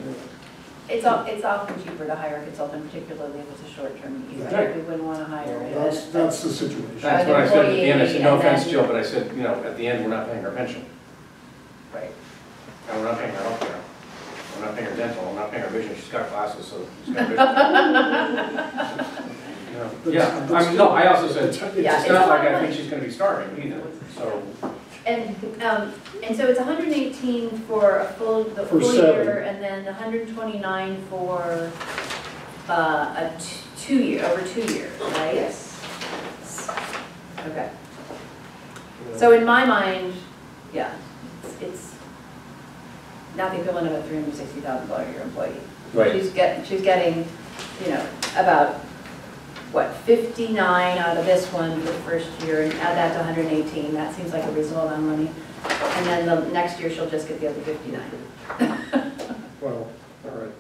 It's often cheaper to hire a consultant, particularly if it's a short-term use. Right. We wouldn't want to hire it. that's the situation. That's what I said at the end, I said, no employee, and offense, then- Jill, but I said, at the end, we're not paying her pension. Right. And we're not paying her healthcare. We're not paying her dental, we're not paying her vision, she's got glasses, so she's got vision. Yeah, I mean, no, I also said, it's Yeah, not like I think she's gonna be starving either, so. And so it's 118 for the For full 7. year, and then 129 for a 2 year, over 2 years, right? Yes. Okay. So in my mind, yeah, it's not the equivalent of a $360,000 a year employee. Right. She's getting, about, what, 59 out of this one for the first year, and add that to 118, that seems like a reasonable amount of money. And then the next year, she'll just get the other 59. Well, all right.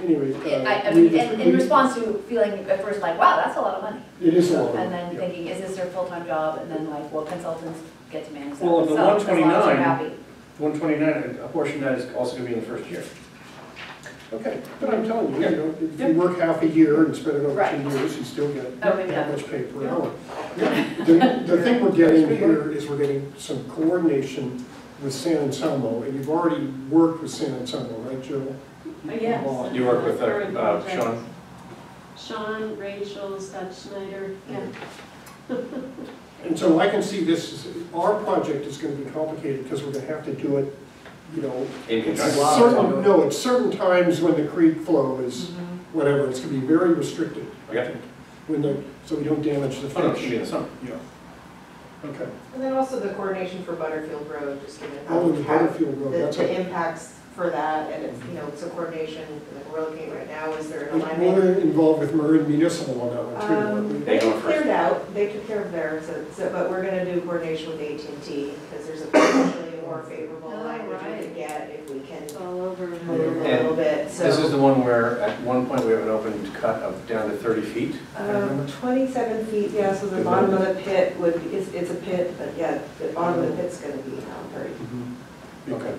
Anyway. I mean, in response to feeling at first like, wow, that's a lot of money. It is a lot of And money, then yeah. thinking, is this their full-time job? And then like, well, consultants get to manage that Well, if the themselves, as long as they're 129 happy. 129, a portion of that is also gonna be in the first year. Okay, but I'm telling you, if you work half a year and spread it over Right. 2 years, you still get Oh, maybe that not. much pay per hour. The thing we're getting here is we're getting some coordination with San Anselmo, and you've already worked with San Anselmo, right, Jill? Yes. You work with Sean? Sean, Rachel, Scott Schneider, yeah. And so I can see this, our project is going to be complicated because we're going to have to do it, In it's conjunction. at certain times when the creek flow is whatever, it's going to be very restricted. Okay. So we don't damage the Oh, no, it should be fish. in the summer. Yeah. Okay. And then also the coordination for Butterfield Road, just given Oh, the how Butterfield Road, that's the a, impacts for that, and it's, it's a coordination, like we're looking at right now, is there an we're alignment? involved with Marin Municipal on that one too. aren't we? They They go first. cleared out, they took care of theirs, but we're gonna do coordination with AT&T, because there's a potentially more favorable Oh, alignment we right. can get if we can All over. move a little bit, so. This is the one where at one point we have an open cut of down to 30 feet. 27 feet, yeah, so the bottom of the pit would, it's a pit, but yeah, the bottom of the pit's gonna be 30. Mhm. Okay.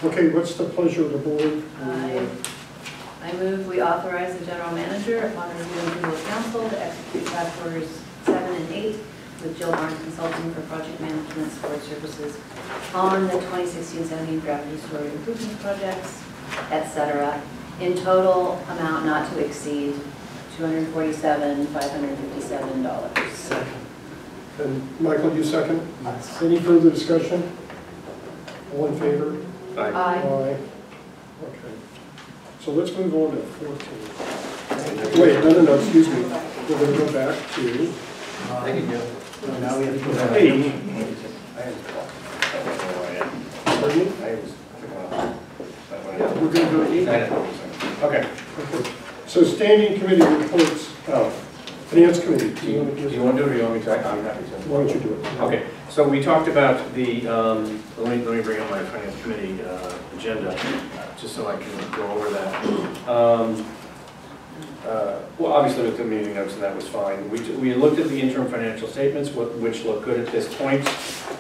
Okay, what's the pleasure of the board? I move we authorize the general manager, upon review and approval of council, to execute task orders 7 and 8 with Jill Barnes Consulting for project management support services on the 2016-17 gravity storage improvement projects, etc. In total amount not to exceed $247,557. Second. And Michael, you second? Any further discussion? All in favor? Aye. Okay. So let's move on to 14. Wait, no, excuse me. We're going to go back to Thank you, Joe. Now we have to go back. 8. Pardon me? We're going to go to 8. Okay. Okay. So standing committee reports. Finance committee. Do you want to do it or you want me to? I'm happy to. Why don't you do it? Okay, so we talked about the, let me bring up my finance committee agenda, just so I can go over that. Well, obviously with the meeting notes and that was fine. We looked at the interim financial statements, which look good at this point.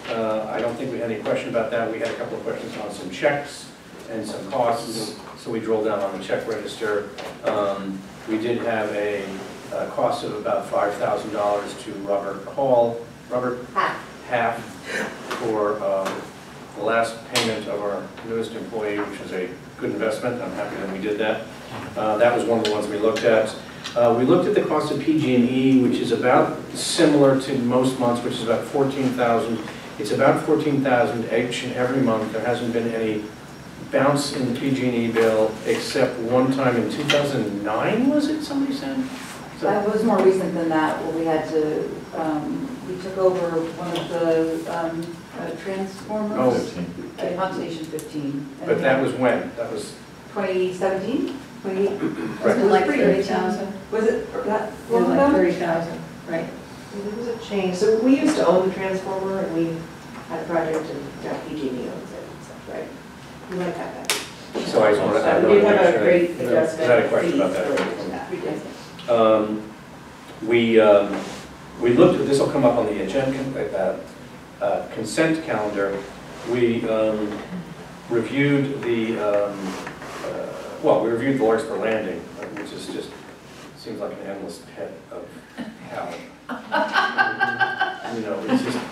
I don't think we had any question about that. We had a couple of questions on some checks and some costs, so we drilled down on the check register. We did have a cost of about $5,000 to Robert Hall. Robert? Half for the last payment of our newest employee, which was a good investment. I'm happy that we did that. That was one of the ones we looked at. We looked at the cost of PG&E, which is about similar to most months, which is about $14,000. It's about $14,000 each and every month. There hasn't been any bounce in the PG&E bill except one time in 2009, was it, somebody said? That was more recent than that, where we had to, we took over one of the transformers. At pump station 15. But that was when? That was 2017? 20? Was it like 30,000? Was it that It was long like ago? 30,000, right. There was a change, so we used to own the transformer, and we had a project, and now PG&E owns it, and stuff, right? We might have that. So I just wanted to We did have a great Is adjustment. that a question about that? We did. We looked at, this will come up on the agenda, consent calendar. We reviewed the, we reviewed the Larkspur Landing, which is just, seems like an endless pit of hell. You know,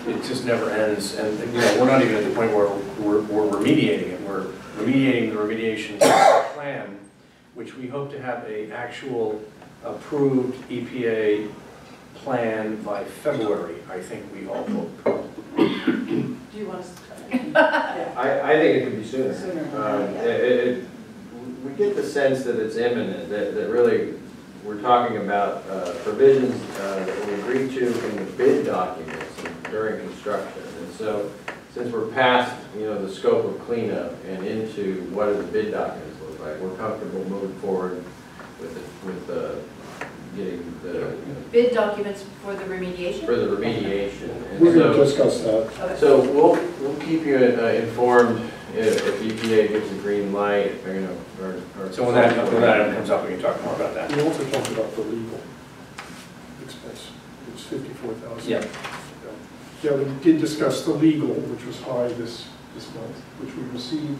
it just never ends, and you know, we're not even at the point where we're remediating it. We're remediating the remediation plan, which we hope to have a actual approved EPA plan by February, I think we all hope. Do you want us to? I think it could be sooner. Sooner. We get the sense that it's imminent, that really we're talking about provisions that we agreed to in the bid documents during construction. And so since we're past, the scope of cleanup and into what do the bid documents look like, we're comfortable moving forward with getting the Bid documents for the remediation? for the remediation. And We're going so- to discuss that. Okay. So we'll keep you informed if EPA gives a green light, or. So when that item comes up, we can talk more about that. We also talked about the legal expense. It's $54,000. Yeah. Yeah, we did discuss the legal, which was high this month, which we received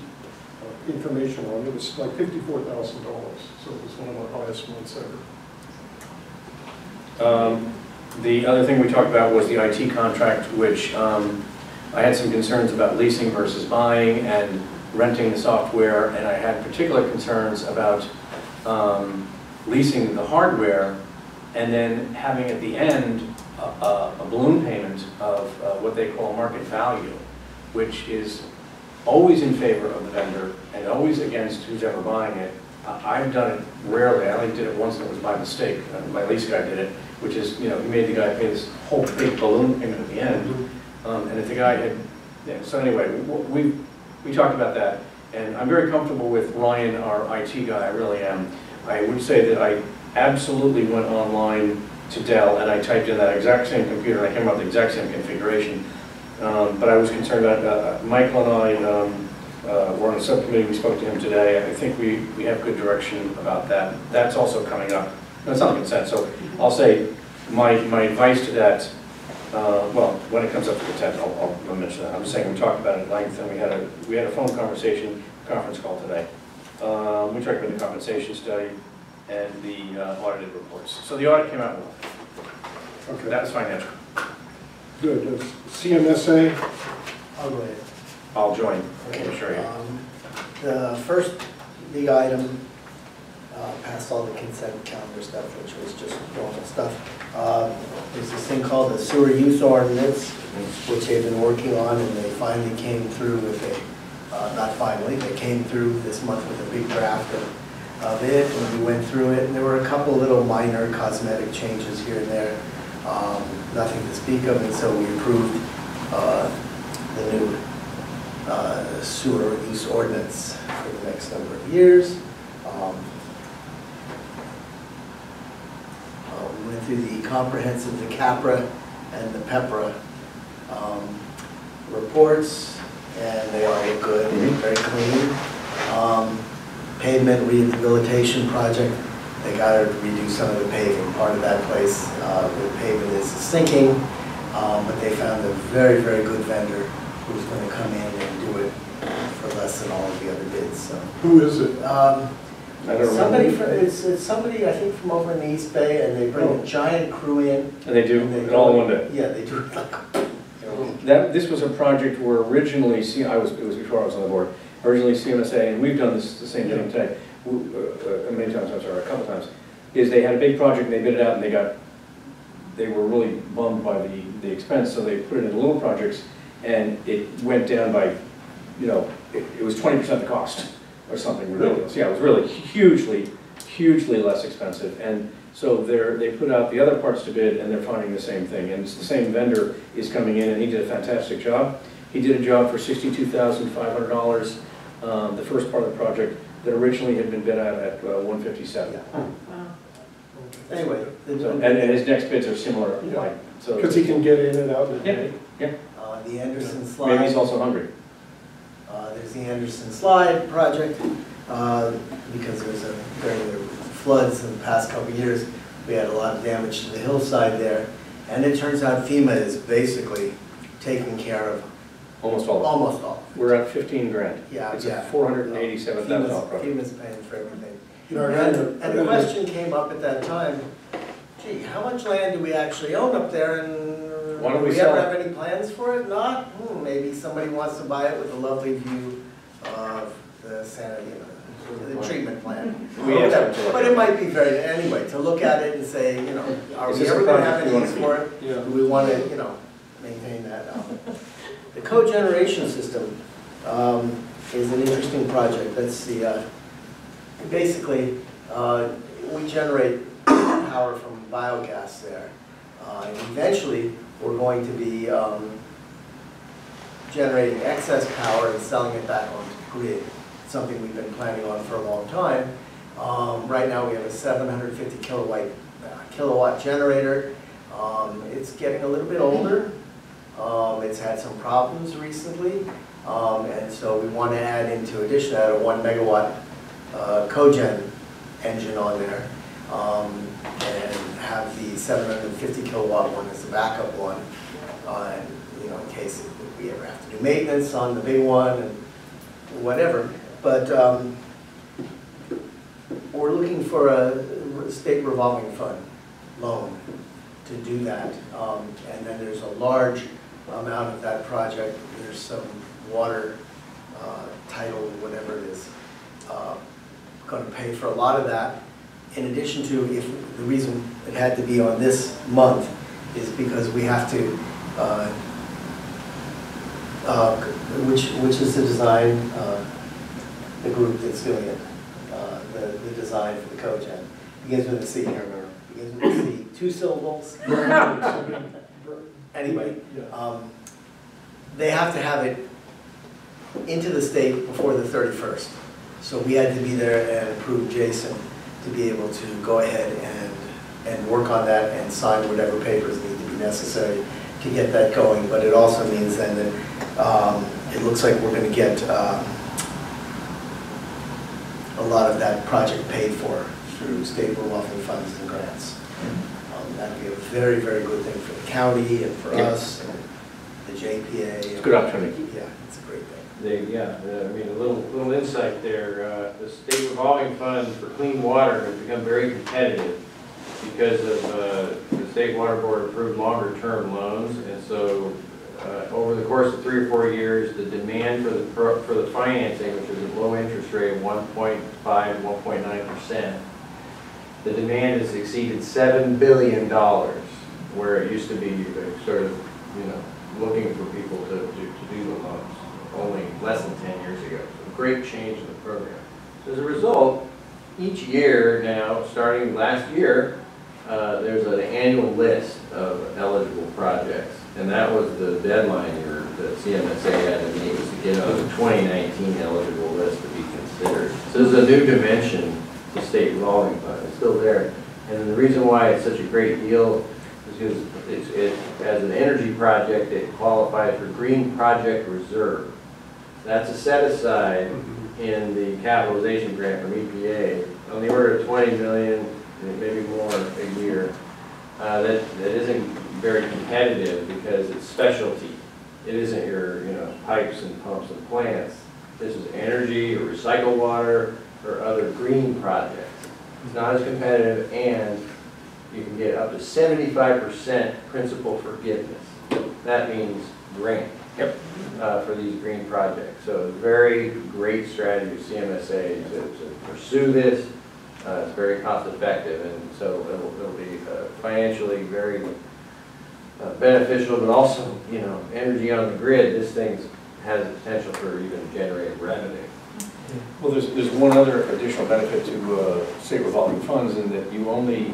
information on. It was like $54,000, so it was one of our highest months ever. The other thing we talked about was the IT contract, which I had some concerns about leasing versus buying and renting the software, and I had particular concerns about leasing the hardware and then having at the end a balloon payment of what they call market value, which is always in favor of the vendor and always against who's ever buying it. I've done it rarely. I only did it once, and it was by mistake. My lease guy did it, which is, he made the guy pay this whole big balloon payment at the end. And if the guy had, so anyway, we talked about that. And I'm very comfortable with Ryan, our IT guy, I really am. I would say that I absolutely went online to Dell and I typed in that exact same computer and I came up with the exact same configuration. But I was concerned about, Michael and I were on a subcommittee, we spoke to him today. I think we have good direction about that. That's also coming up. No, it's not a consent, so I'll say my advice to that, when it comes up to consent, I'll mention that. I'm just saying we talked about it at length, and we had a phone conversation, conference call today. We talked about the compensation study and the audited reports. So the audit came out well. Okay. That was financial. Good. CMSA, I'll go ahead. I'll join. Okay. Sure. The first big item, past all the consent calendar stuff, which was just normal stuff, is this thing called the sewer use ordinance, which they've been working on, and they finally came through with not finally, they came through this month with a big draft of it, and we went through it, and there were a couple little minor cosmetic changes here and there, nothing to speak of, and so we approved the new sewer use ordinance for the next number of years. We went through the comprehensive, the CAPRA and the PEPRA reports, and they all look good, very clean. Pavement rehabilitation project, they got to redo some of the paving. Part of that place, the pavement is sinking, but they found a very, very good vendor who's going to come in and do it for less than all of the other bids. So, who is it? I don't somebody remember. it's somebody I think from over in the East Bay, and they bring a giant crew in. And they do it all in one day. Yeah, they do it like. This was a project where originally, it was before I was on the board, originally CMSA, and we've done this the same thing today, many times, I'm sorry, a couple times, is they had a big project and they bid it out and they were really bummed by the expense, so they put it in little projects and it went down by, it was 20% the cost or something ridiculous. Yeah, it was really hugely less expensive. And so they put out the other parts to bid and they're finding the same thing. And it's the same vendor is coming in and he did a fantastic job. He did a job for $62,500, the first part of the project that originally had been bid out at $157. Yeah. Wow. Anyway, And his next bids are similar. Yeah. So Because he can get in and out in a day. the Anderson slide. Maybe he's also hungry. There's the Anderson slide project, because during the floods in the past couple of years, we had a lot of damage to the hillside there. And it turns out FEMA is basically taking care of Almost all. almost all. We're at 15 grand. Yeah, It's yeah. a $487,000 project. FEMA's paying for everything. You know, And the question came up at that time, gee, how much land do we actually own up there, and Why don't we do we sell ever it? have any plans for it? Not? Maybe somebody wants to buy it with a lovely view of the the treatment plant. We have Whatever. to look But at it might be very, anyway, to look at it and say, are Is we this a ever going to have project any we use wanna for it? Yeah. Do we want to, maintain that? The cogeneration system is an interesting project. That's basically, we generate power from biogas there. And eventually, we're going to be generating excess power and selling it back on the grid, something we've been planning on for a long time. Right now, we have a 750 kilowatt generator. It's getting a little bit older. It's had some problems recently, and so we want to add into addition to that a 1 megawatt cogen engine on there, and have the 750 kilowatt one as the backup one, in case we ever have to do maintenance on the big one and whatever. But we're looking for a state revolving fund loan to do that, and then there's a large amount of that project. There's some water title, whatever it is, going to pay for a lot of that. In addition to, the reason it had to be on this month is because we have to, which is the design, the group that's doing it, the design for the cogen. Begins with a C, I remember. Begins with a C, 2 syllables. Anyway, they have to have it into the state before the 31st. So we had to be there and approve Jason to be able to go ahead and work on that and sign whatever papers need to be necessary to get that going. But it also means then that it looks like we're going to get a lot of that project paid for through state revolving funds and grants. That'd be a very, very good thing for the county and for us and the JPA. It's a good opportunity. Yeah, it's a great thing. A little insight there. The state revolving fund for clean water has become very competitive because of the State Water Board approved longer-term loans, and so over the course of 3 or 4 years, the demand for the financing, which is a low interest rate of 1.5, 1.9%, the demand has exceeded $7 billion, where it used to be sort of, looking for people to do the loans, only less than 10 years ago. So great change in the program. So as a result, each year now, starting last year, there's an annual list of eligible projects. And that was the deadline that CMSA had to meet, was to get on the 2019 eligible list to be considered. So there's a new dimension to state revolving fund. It's still there. And the reason why it's such a great deal is because as an energy project, it qualifies for Green Project Reserve. That's a set aside in the capitalization grant from EPA on the order of 20 million, maybe more a year. That isn't very competitive because it's specialty. It isn't your pipes and pumps and plants. This is energy or recycled water or other green projects. It's not as competitive, and you can get up to 75% principal forgiveness. That means grant for these green projects. So very great strategy of CMSA to pursue this. It's very cost effective, and so it'll be financially very beneficial, but also, energy on the grid, this thing has the potential for even generating revenue. Well, there's one other additional benefit to state revolving funds, in that you only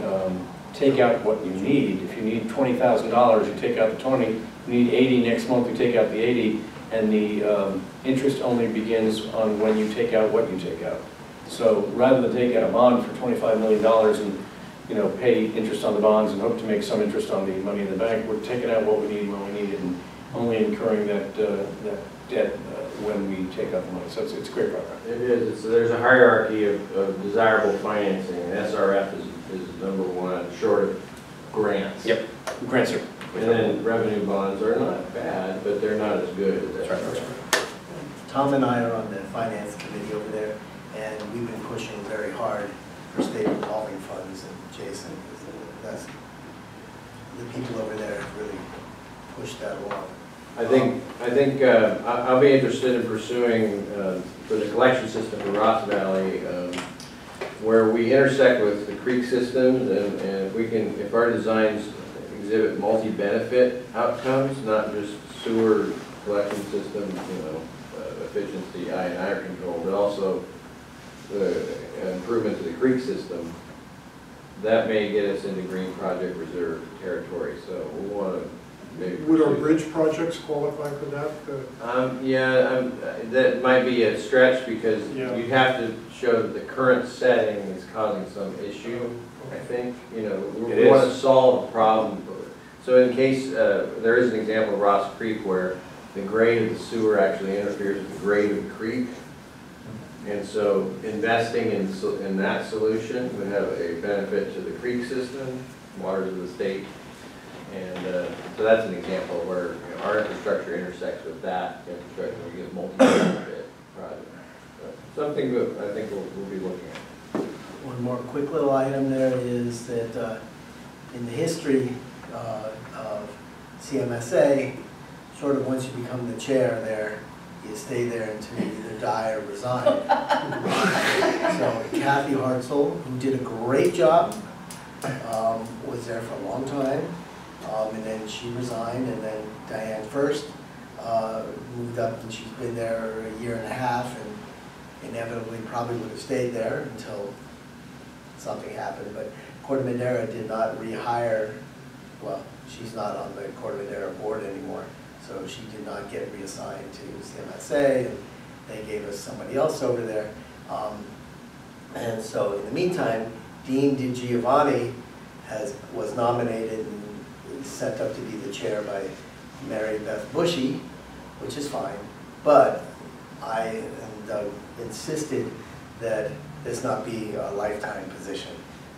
take out what you need. If you need $20,000, you take out the 20. You need 80 next month, you take out the 80, and the interest only begins on when you take out what you take out. So rather than take out a bond for $25 million and pay interest on the bonds and hope to make some interest on the money in the bank, we're taking out what we need when we need it, and only incurring that debt when we take out the money. So it's a great program. It is. There's a hierarchy of desirable financing, and SRF is number one, short of grants. Yep, grants are. And then revenue bonds are not bad, but they're not as good as SRF. Tom and I are on the finance committee over there, and we've been pushing very hard for state revolving funds, and Jason, that's, the people over there have really pushed that along. I think I'll be interested in pursuing for the collection system for Ross Valley, where we intersect with the creek systems, and if our designs exhibit multi-benefit outcomes, not just sewer collection system, efficiency, I&I control, but also the improvement to the creek system, that may get us into Green Project Reserve territory. So we want to maybe. Would our bridge projects qualify for that? That might be a stretch, because Yeah. you have to show that the current setting is causing some issue. I think we want to solve a problem. So in case there is an example of Ross Creek where the grade of the sewer actually interferes with the grade of the creek. And so investing in that solution would have a benefit to the creek system, waters of the state. And so that's an example where our infrastructure intersects with that infrastructure. We get multi-benefit project. Something that I think we'll be looking at. One more quick little item there is that in the history of CMSA, sort of once you become the chair there, you stay there until you either die or resign. So Kathy Hartzell, who did a great job, was there for a long time, and then she resigned, and then Diane first moved up, and she's been there a year and a half, and inevitably probably would have stayed there until something happened. But Corte Madera did not rehire, well, she's not on the Corte Madera board anymore, so she did not get reassigned to CMSA, and they gave us somebody else over there. And so in the meantime, Dean DiGiovanni was nominated and sent up to be the chair by Mary Beth Bushy, which is fine, but I and Doug insisted that this not be a lifetime position,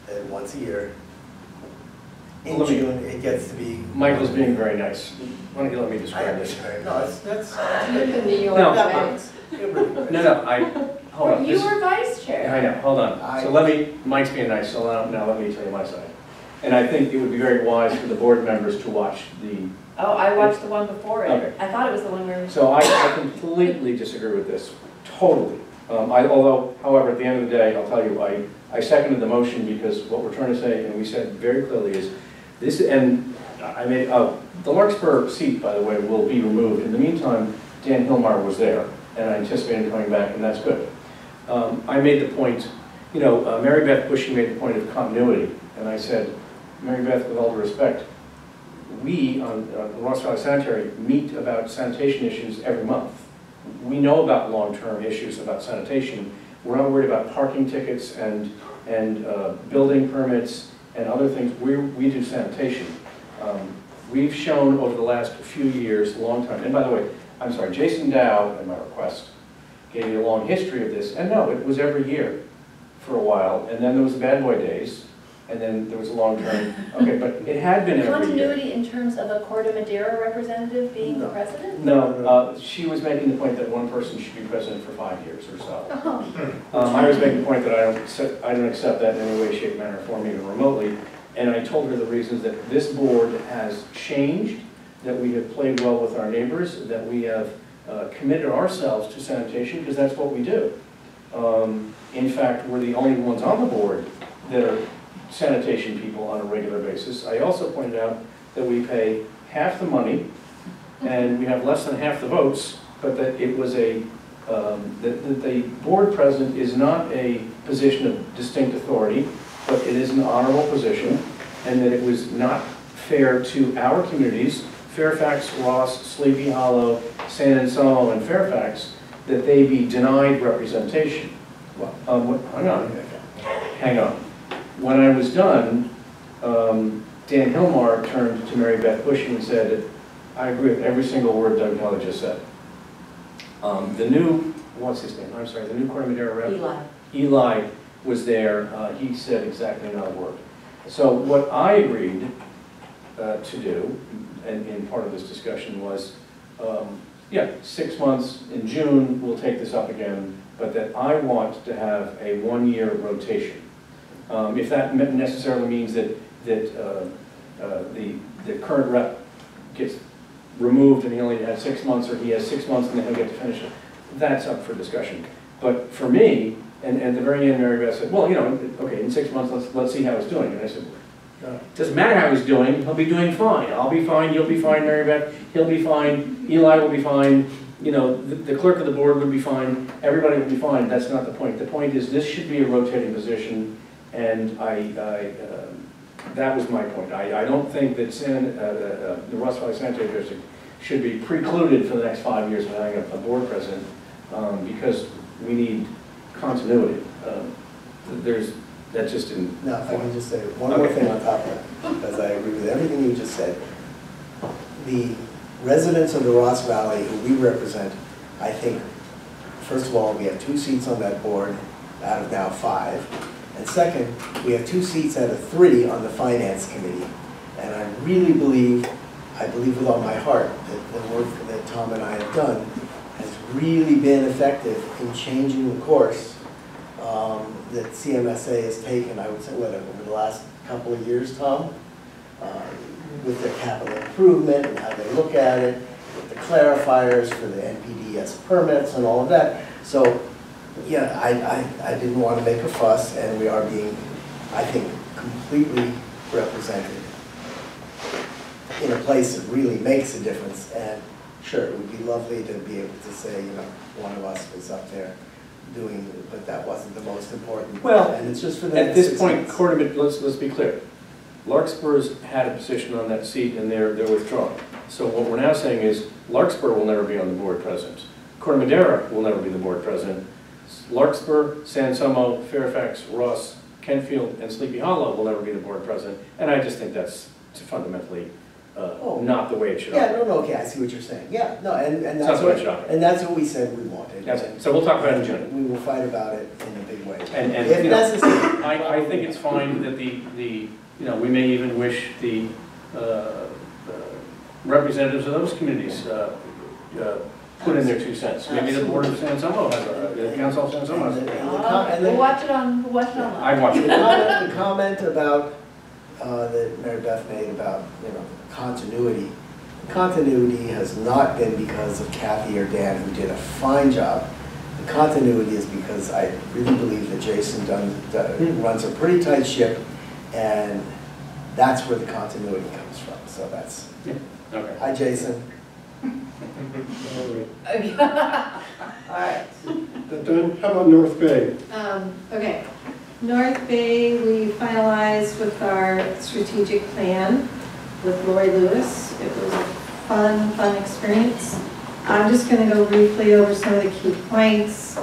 that once a year, in June, it gets to be. Michael's being very nice. Why don't you let me describe this? No, that's. In New York, No. right? No, hold on. You were vice chair. I know, hold on. So Mike's being nice, so now let me tell you my side. And I think it would be very wise for the board members to watch the, Oh, I watched the one before it. Okay. I thought it was the one where. so I completely disagree with this, totally. Although, however, at the end of the day, I'll tell you, I seconded the motion because what we're trying to say, and we said very clearly, is this, and I made, the Larkspur seat, by the way, will be removed. In the meantime, Dan Hilmar was there, and I anticipate him coming back, and that's good. I made the point, you know, Mary Beth Bushy made the point of continuity, and I said, Mary Beth, with all due respect, we on Ross Valley Sanitary meet about sanitation issues every month. We know about long-term issues about sanitation. We're not worried about parking tickets and building permits and other things. We do sanitation. We've shown over the last few years, a long time, and by the way, I'm sorry, Jason Dow, at my request, gave me a long history of this, and no, it was every year for a while, and then there was the bad boy days, and then there was a long term, okay, but it had been every year. Continuity in terms of a Corte Madera representative being the president? No, she was making the point that one person should be president for 5 years or so. Oh. I was making the point that I don't accept that in any way, shape, manner, form, even remotely, and I told her the reasons that this board has changed, that we have played well with our neighbors, that we have committed ourselves to sanitation, because that's what we do. In fact, we're the only ones on the board that are sanitation people on a regular basis. I also pointed out that we pay half the money, and we have less than half the votes, but that it was that the board president is not a position of distinct authority, but it is an honorable position, and that it was not fair to our communities, Fairfax, Ross, Sleepy Hollow, San Anselmo, and Fairfax, that they be denied representation. Hang on. When I was done, Dan Hilmar turned to Mary Beth Bushy and said, I agree with every single word Doug Kelly just said. The new, what's his name? I'm sorry, the new Corte Madera rep? Eli was there. He said exactly not a word. So what I agreed to do, and in part of this discussion was, 6 months in June, we'll take this up again, but that I want to have a 1-year rotation. If that necessarily means that the current rep gets removed and he only had 6 months, or he has 6 months and then he'll get to finish it, that's up for discussion. But for me, and at the very end, Mary Beth said, well, you know, okay, in 6 months, let's see how he's doing. And I said, doesn't matter how he's doing, he'll be doing fine. I'll be fine, you'll be fine, Mary Beth, he'll be fine, Eli will be fine, you know, the clerk of the board would be fine, everybody would be fine. That's not the point. The point is this should be a rotating position, and that was my point. I don't think that the Ross Valley Sanitary District should be precluded for the next 5 years from having a board president, because we need continuity. That's just in... Now, if I can just say one more thing on top of that, because I agree with everything you just said. The residents of the Ross Valley who we represent, I think, first of all, we have 2 seats on that board out of now 5. And second, we have 2 seats out of 3 on the Finance Committee. And I really believe, with all my heart, that the work that Tom and I have done has really been effective in changing the course that CMSA has taken, I would say, over the last couple of years, Tom, with their capital improvement and how they look at it, with the clarifiers for the NPDES permits and all of that. So, yeah, I didn't want to make a fuss, and we are being, I think, completely represented in a place that really makes a difference. And sure, it would be lovely to be able to say, you know, one of us was up there doing, but that wasn't the most important. Well, and it's just for the at next this 6 point, months. let's be clear. Larkspur's had a position on that seat, and they're withdrawing. So what we're now saying is Larkspur will never be on the board president. Corte Madera will never be the board president. Larkspur, San Anselmo, Fairfax, Ross, Kentfield, and Sleepy Hollow will never be the board president. And I just think that's fundamentally not the way it should operate. Yeah, no, okay, I see what you're saying. Yeah, no, and that's what we said we wanted. So we'll talk about it in June. We will fight about it in a big way. And if you know, necessary. I think it's fine that you know, we may even wish the representatives of those communities put in their 2 cents. Maybe the board of San Anselmo has the council of San Anselmo has We'll watch it online. I watch it. The comment about that Mary Beth made about, continuity. Continuity has not been because of Kathy or Dan, who did a fine job. The continuity is because I really believe that Jason runs a pretty tight ship, and that's where the continuity comes from. So that's, Okay. hi Jason. All right. All right. That done? How about North Bay? Okay. North Bay, we finalized with our strategic plan with Lori Lewis. It was a fun experience. I'm just going to go briefly over some of the key points.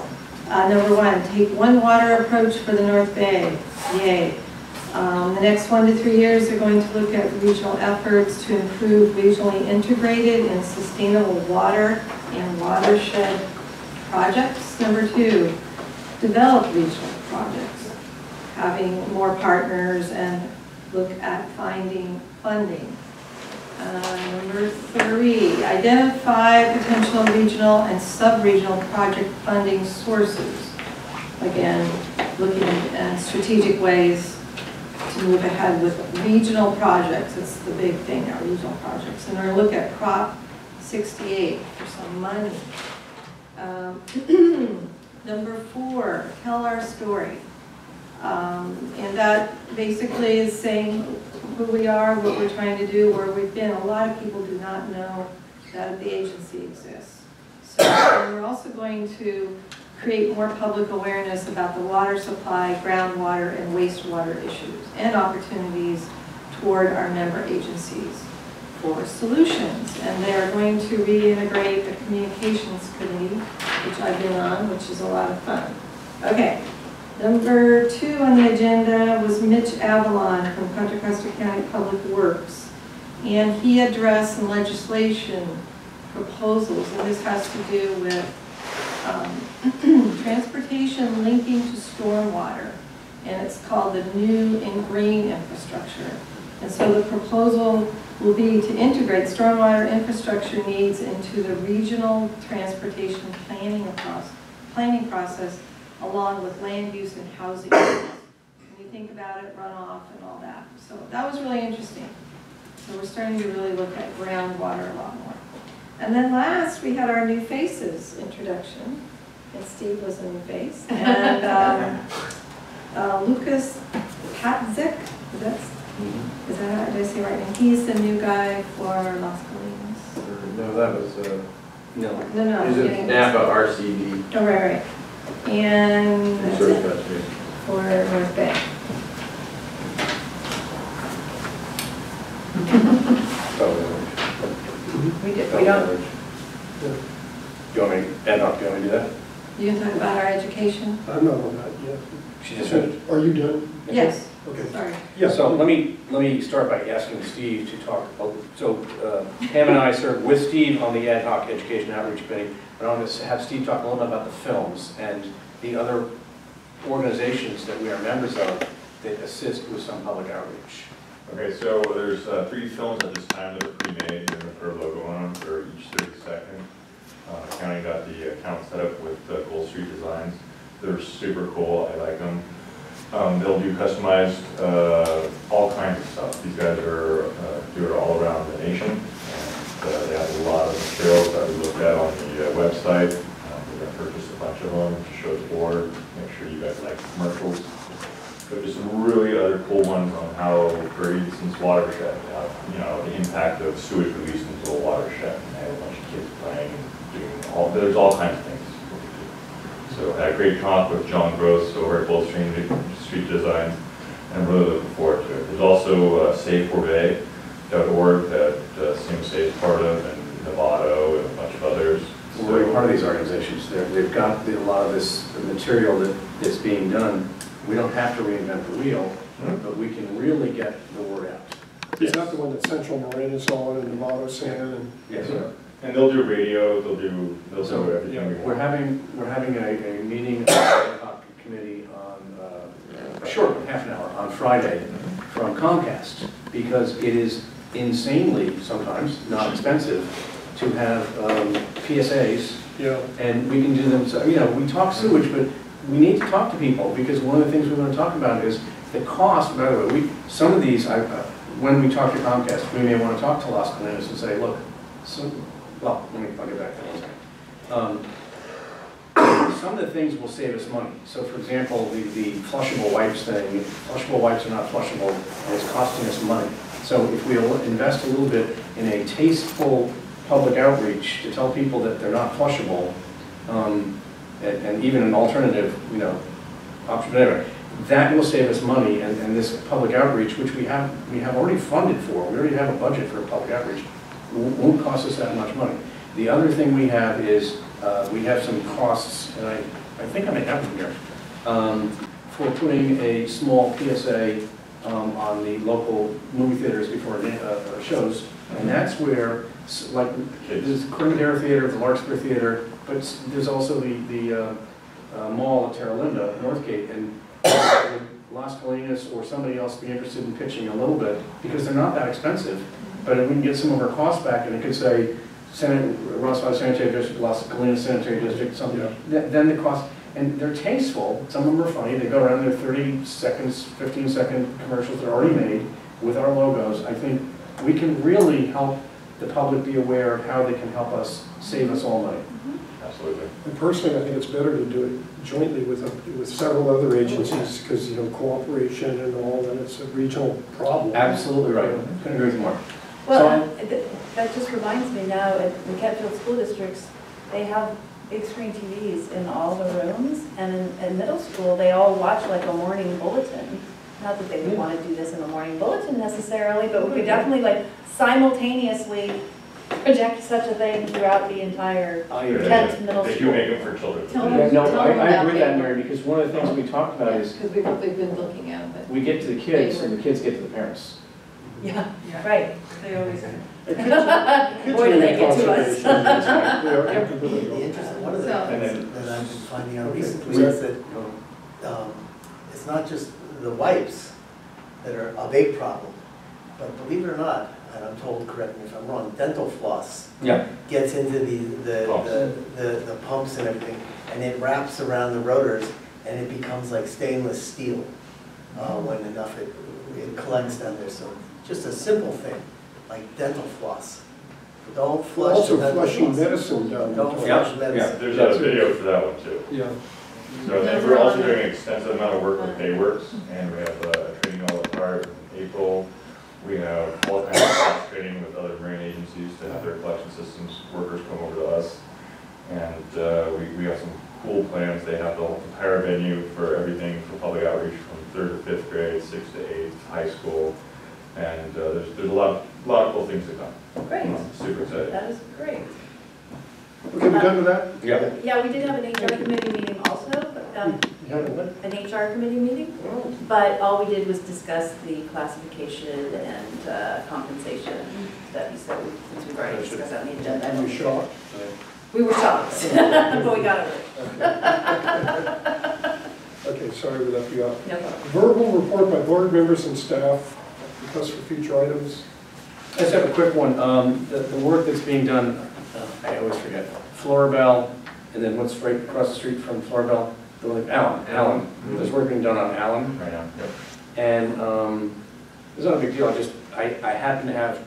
Number one, take one water approach for the North Bay. Yay. The next 1 to 3 years are going to look at regional efforts to improve regionally integrated and sustainable water and watershed projects. Number two, develop regional projects, having more partners and look at finding funding. Number three, identify potential regional and sub-regional project funding sources. Again, looking at strategic ways to move ahead with regional projects. It's the big thing, our regional projects. And we're going to look at Prop 68 for some money. Number four, tell our story. And that basically is saying who we are, what we're trying to do, where we've been. A lot of people do not know that the agency exists. So we're also going to create more public awareness about the water supply, groundwater, and wastewater issues and opportunities toward our member agencies for solutions. And they are going to reintegrate the communications committee, which I've been on, which is a lot of fun. Okay. Number two on the agenda was Mitch Avalon from Contra Costa County Public Works. And he addressed some legislation proposals, and this has to do with transportation linking to stormwater. And it's called the New and Green Infrastructure. And so the proposal will be to integrate stormwater infrastructure needs into the regional transportation planning process, along with land use and housing. When you think about it, runoff and all that. So that was really interesting. So we're starting to really look at groundwater a lot more. And then last, we had our new faces introduction. And Steve was a new face. And Lucas Patzik, is that how, did I say right now? He's the new guy for Las Colinas. No, that was, No. is it Napa RCD? Oh, right. And that's it for North Bay. We don't. Do you want me, Ed, do you want me to do that? You can talk about our education? I'm not on that yet. She just finished. Are you done? Yes. Okay. Sorry. Yeah. So let me start by asking Steve to talk. So Pam and I serve with Steve on the ad hoc education outreach committee, but I want to have Steve talk a little bit about the films and the other organizations that we are members of that assist with some public outreach. Okay, so there's 3 films at this time that are pre-made. They're going to put a logo on them for each 32nd. The county got the account set up with Gold Street Designs. They're super cool. I like them. They'll do customized, all kinds of stuff. These guys are do it all around the nation. And they have a lot of materials that we looked at on the website. We're going to purchase a bunch of them to show the board. Make sure you guys like commercials. But just some really other cool ones on how for Edison's watershed, the impact of sewage released into a watershed. And they have a bunch of kids playing and doing there's all kinds of things. So I had a great talk with John Gross over at Gold Street Designs, and I'm really looking forward to it. There's also SaveForBay.org that CMSA is part of, and Novato and a bunch of others. So we're part of these organizations. They've got a lot of this material that's being done. We don't have to reinvent the wheel, but we can really get the word out. Is that the one that Central Marin is on and Novato San? And yes, sir. And they'll do radio. They'll do everything. Yeah. We We're having a meeting of the ad hoc committee on short, half an hour on Friday from Comcast, because it is insanely sometimes not expensive to have PSAs. Yeah. And we can do them. So we talk sewage, but we need to talk to people, because one of the things we're going to talk about is The cost, by the way, some of these, when we talk to Comcast, we may want to talk to Las Colinas and say, look, I'll get back to that in a second. Some of the things will save us money. So for example, the flushable wipes thing, flushable wipes are not flushable, and it's costing us money. So if we invest a little bit in a tasteful public outreach to tell people that they're not flushable, and even an alternative, option, whatever, that will save us money, and this public outreach, which we have already funded for, we already have a budget for public outreach, won't cost us that much money. The other thing we have is, we have some costs, and I think I may have them here, for putting a small PSA on the local movie theaters before shows, and that's where, like, there's the Cornadera Theater, the Larkspur Theater, but there's also the mall at Terra Linda, Northgate, and Las Colinas or somebody else be interested in pitching a little bit, because they're not that expensive, but if we can get some of our costs back, and it could say, Ross Valley Sanitary District, Las Colinas Sanitary District, something, then the cost, and they're tasteful, some of them are funny, they go around, they're 30 seconds, 15-second commercials that are already made with our logos. I think we can really help the public be aware of how they can help us save us all money. Absolutely. And personally, I think it's better to do it jointly with several other agencies, because, cooperation and all, and it's a regional problem. Absolutely right. Couldn't agree with you more. Well, that just reminds me now, at the Kentfield School Districts, they have big screen TVs in all the rooms, and in middle school, they all watch like a morning bulletin. Not that they would want to do this in the morning bulletin necessarily, but we could definitely like simultaneously project such a thing throughout the entire Kent middle They do school. make them for children. I agree with that, Mary, because one of the things we talked about is Because they've been looking at it. we get to the kids and the kids get to the parents. Yeah, right. They always. Boy, Boy, do they get to us. The interesting, one of the So- things that I've been finding out recently is that it's not just the wipes that are a big problem, but believe it or not, and I'm told, correct me if I'm wrong, dental floss Yeah. gets into the pumps and everything, and it wraps around the rotors, and it becomes like stainless steel when enough it collects down there. So just a simple thing, like dental floss. Don't flush Also the dental flushing floss. medicine down. Don't Yeah. flush medicine. There's a video for that one too. Yeah. So, and we're also doing an extensive amount of work with Bayworks, and we have a training all apart in April. We have all kinds of training with other marine agencies to have their collection systems workers come over to us. And we have some cool plans. They have the entire venue for everything for public outreach from 3rd to 5th grade, 6th to 8th, high school. And there's a lot of cool things to come. Great, Super excited. that is great. Okay, we done with that? Yeah. Yeah, we did have an HR committee meeting also, You had what? an HR committee meeting, Oh, but all we did was discuss the classification and compensation study, so since we've already discussed that on the agenda. I don't you think- shocked? We were shocked, but we got over it. Okay, sorry we left you out. No problem. Verbal report by board members and staff, requests for future items. I just have a quick one. The work that's being done, I always forget, Floribel, and then what's right across the street from Floribel? Allen. There's work being done on Allen. Right now. Yep. And it's not a big deal, I happen to have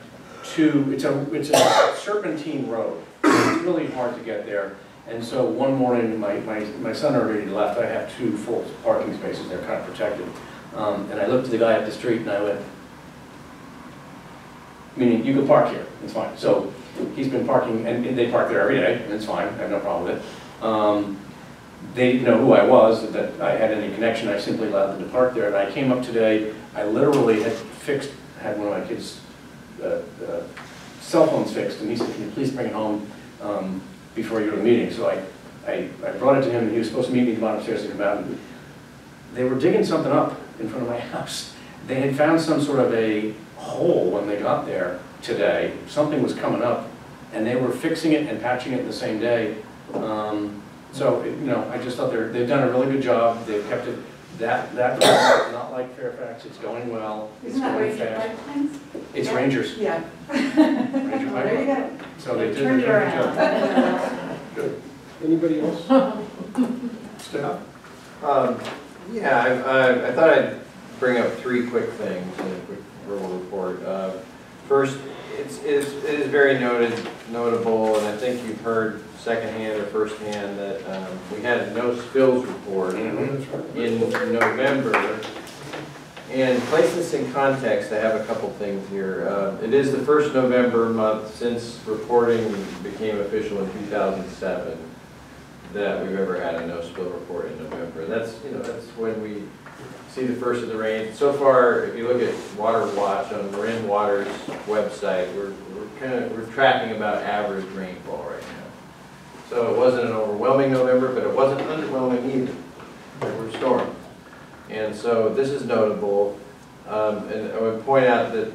two, it's a serpentine road. It's really hard to get there. And so one morning, my son already left, I have 2 full parking spaces, they're kind of protected. And I looked at the guy up the street and I went, meaning you can park here, it's fine. So he's been parking, and they park there every day, and it's fine, I have no problem with it. They didn't know who I was, that I had any connection, I simply allowed them to park there. And I came up today, I literally had one of my kids' cell phones fixed, and he said, can you please bring it home before you go to the meeting? So I brought it to him, and he was supposed to meet me down upstairs in the mountain. They were digging something up in front of my house. They had found some sort of a hole when they got there today. Something was coming up, and they were fixing it and patching it the same day. So, I just thought they've done a really good job. They've kept it, that is not like Fairfax, it's going well. Isn't that It's Ranger going fast. Pipe Lines? It's Rangers. Yeah. Ranger Well, there you Pipeline. go. So they did a Turned it good job. around. Good. Anybody else? Staff? Yeah, I thought I'd bring up three quick things in a quick verbal report. First, it is very notable, and I think you've heard secondhand or firsthand that we had a no spills report in November. And to place this in context, I have a couple things here. It is the first November month since reporting became official in 2007 that we've ever had a no spill report in November. And that's when we see the first of the rain. So far, if you look at Water Watch on Marin Water's website, we're tracking about average rainfall right now. So it wasn't an overwhelming November, but it wasn't underwhelming either. There were storms. And so this is notable. And I would point out that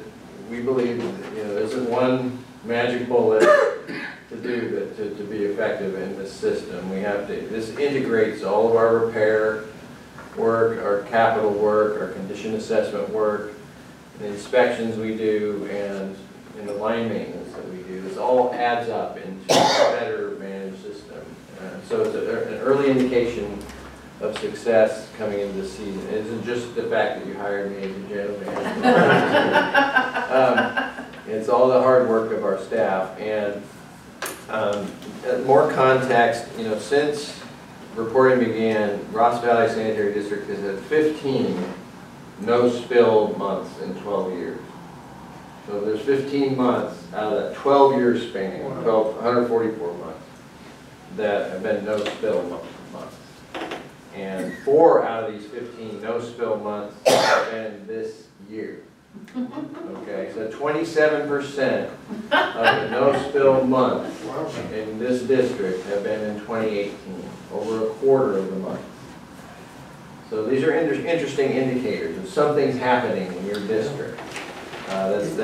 we believe that, there isn't one magic bullet to do to be effective in this system. This integrates all of our repair work, our capital work, our condition assessment work, the inspections we do, and the line maintenance that we do. This all adds up into a better managed system. So it's an early indication of success coming into this season. It isn't just the fact that you hired me as a general manager. It's all the hard work of our staff. And more context, since reporting began, Ross Valley Sanitary District has had 15 no-spill months in 12 years. So there's 15 months out of that 12-year span, 144 months, that have been no-spill months. And 4 out of these 15 no-spill months have been this year. Okay, so 27% of the no-spill months in this district have been in 2018, over a quarter of the month. So these are interesting indicators of something's happening in your district. Just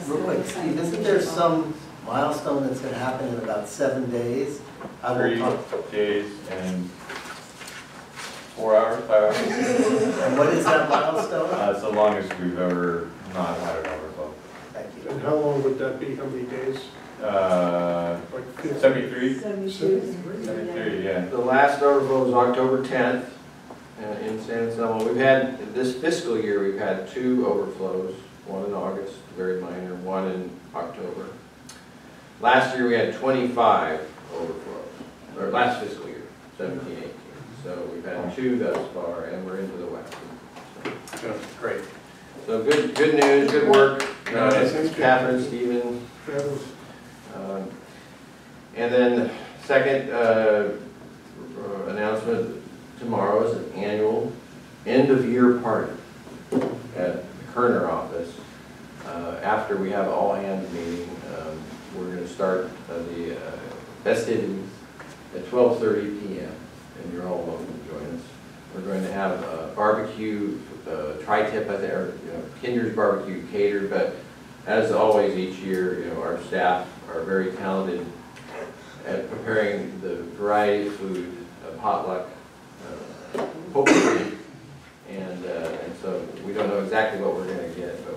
real quick, Steve, isn't there some milestone that's going to happen in about 7 days? 3 days and 4 hours, 5 hours. And what is that milestone? It's the longest we've ever not had an overflow. Thank you. And how long would that be? How many days? Like 50? 73? 73? 73, yeah. The last overflow was October 10th in San Anselmo. We've had, this fiscal year, we've had 2 overflows, one in August, very minor, one in October. Last year we had 25 overflows, or last fiscal year, 17-18. So we've had 2 thus far, and we're into the west. So, Great. so good news, good work, Thanks, Catherine, Stephen. And then second announcement tomorrow is an annual end-of-year party at the Kerner office. After we have all hands meeting, we're going to start the festivities at 12:30 p.m. and you're all welcome to join us. We're going to have a barbecue, tri-tip, or Kinder's barbecue catered, but as always each year, our staff are very talented at preparing the variety of food, potluck, hopefully, and so we don't know exactly what we're going to get, but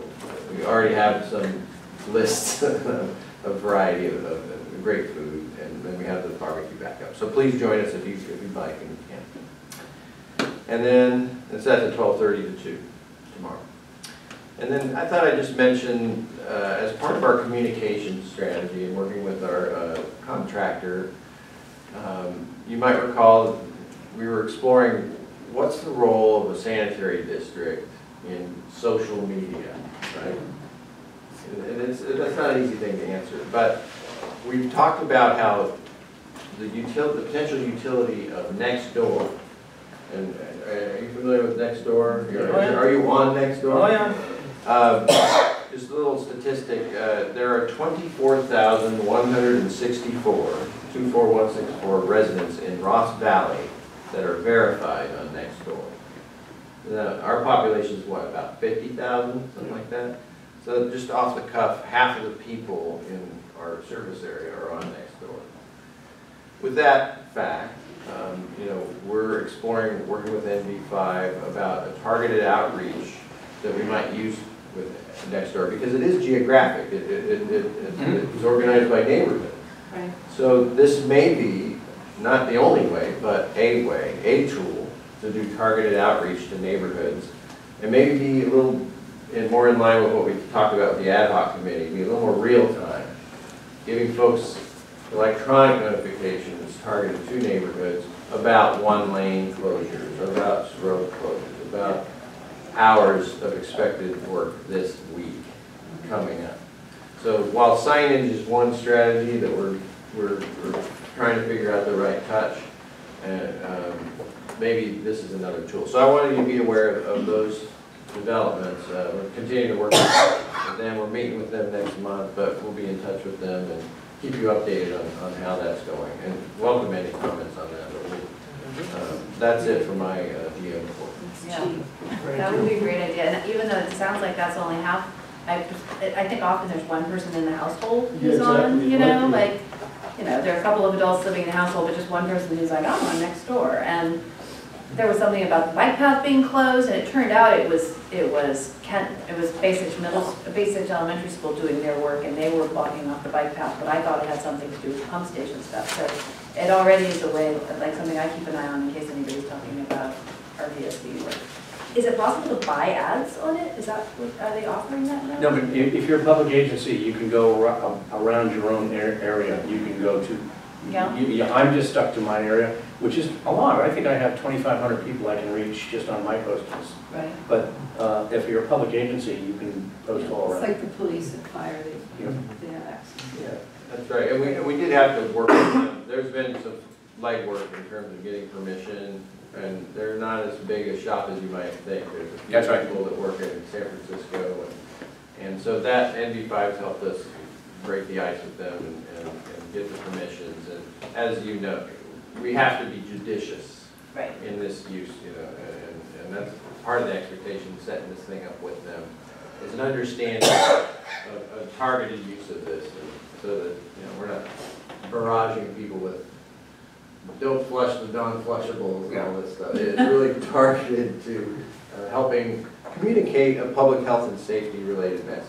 we already have some lists of variety of great food, and then we have the barbecue backup. So please join us if you'd like and you can. And then it's at 12:30 to 2 tomorrow. And then I thought I'd just mention, as part of our communication strategy and working with our contractor, you might recall we were exploring what's the role of a sanitary district in social media, right? And that's not an easy thing to answer, but we've talked about how the potential utility of Nextdoor. And are you familiar with Nextdoor? Are you on Nextdoor? Oh, yeah. Just a little statistic, there are 24,164 residents in Ross Valley that are verified on Nextdoor. Now, our population is what, about 50,000, something like that? So just off the cuff, half of the people in our service area are on Nextdoor. With that fact, we're exploring, working with NV5 about a targeted outreach that we might use with Nextdoor, because it is geographic. It's organized by neighborhood. Right. So this may be not the only way, but a way, a tool to do targeted outreach to neighborhoods and maybe be a little more in line with what we talked about with the ad hoc committee, be a little more real time, giving folks electronic notifications targeted to neighborhoods about one-lane closures, about road closures, about hours of expected work this week coming up. So while signage is one strategy that we're trying to figure out the right touch, and maybe this is another tool. So I wanted you to be aware of those developments. We're continuing to work with them. We're meeting with them next month, but we'll be in touch with them and keep you updated on how that's going. And welcome any comments on that. But that's it for my DM report. Yeah, that would be a great idea, and even though it sounds like that's only half, I think often there's one person in the household who's on, you know, like, you know, there are a couple of adults living in the household, but just one person who's like, oh, I'm next door, and there was something about the bike path being closed, and it turned out it was Basic Elementary School doing their work, and they were blocking off the bike path, but I thought it had something to do with pump station stuff, so it already is a way, like something I keep an eye on in case anybody's talking about RVSD work. Is it possible to buy ads on it? Is that, are they offering that now? No, but if you're a public agency, you can go around your own area. You can go to, Yeah. I'm just stuck to my area, which is a lot. I think I have 2,500 people I can reach just on my postings. Right. But if you're a public agency, you can post all around. It's like the police and fire, they have access. Yeah, that's right. And we did have to work with them. There's been some legwork in terms of getting permission, and they're not as big a shop as you might think. There's a few That's right. people that work in San Francisco, and so that NV5's helped us break the ice with them and get the permissions. And as you know, we have to be judicious Right. in this use, you know, and that's part of the expectation, setting this thing up with them, is an understanding of targeted use of this, and so that, you know, we're not barraging people with don't flush the non-flushables and all this stuff. It's really targeted to helping communicate a public health and safety related message,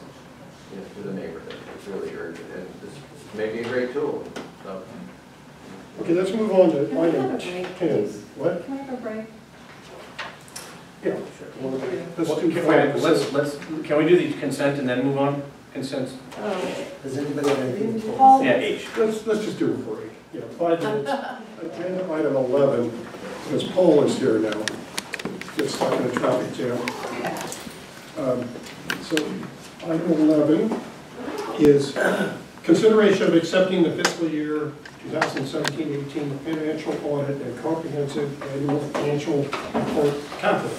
you know, to the neighborhood. It's really urgent, and this may be a great tool. So. Okay, let's move on to Can we have a item break, 10. please? What? Can we have a break? Yeah, Well, let's do can we do the consent and then move on? Consent? Does anybody have anything? Paul? Yeah, H. Let's just do a break. Yeah, 5 minutes. Agenda item 11, because Paul is here now. Get stuck in a traffic jam. So item 11 is consideration of accepting the fiscal year 2017-18 financial audit and comprehensive annual financial report capital.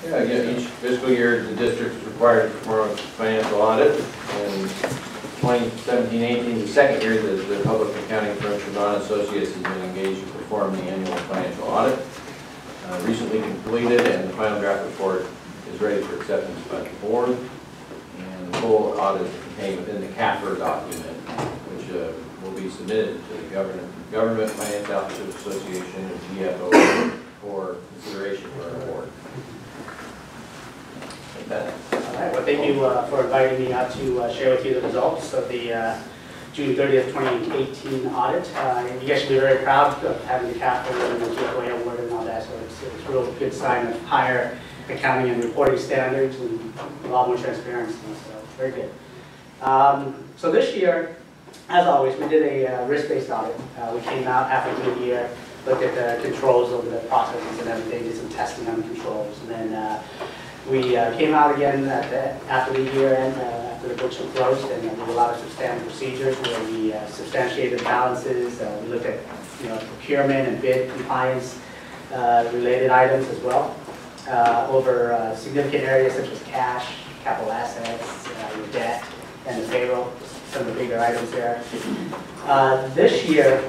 Yeah, again, each fiscal year, the district is required to perform a financial audit, and 2017-18, the second year that the public accounting firm Chabon Associates has been engaged to perform the annual financial audit. Recently completed, and the final draft report is ready for acceptance by the board. And the full audit is contained within the CAFR document, which will be submitted to the Government Finance Officers Association and GFO for consideration for our board. All right, well, thank you for inviting me out to share with you the results of the June 30th, 2018 audit. You guys should be very proud of having the CAFR and the GFOA award and all that, so it's a real good sign of higher accounting and reporting standards and a lot more transparency, so very good. So this year, as always, we did a risk-based audit. We came out halfway through the year, looked at the controls over the processes and everything, did some testing on the controls, and then we came out again after the year end, after the books were closed, and we did a lot of substantive procedures where we substantiated balances. We looked at, procurement and bid compliance related items as well, over significant areas such as cash, capital assets, your debt, and the payroll, some of the bigger items there. This year,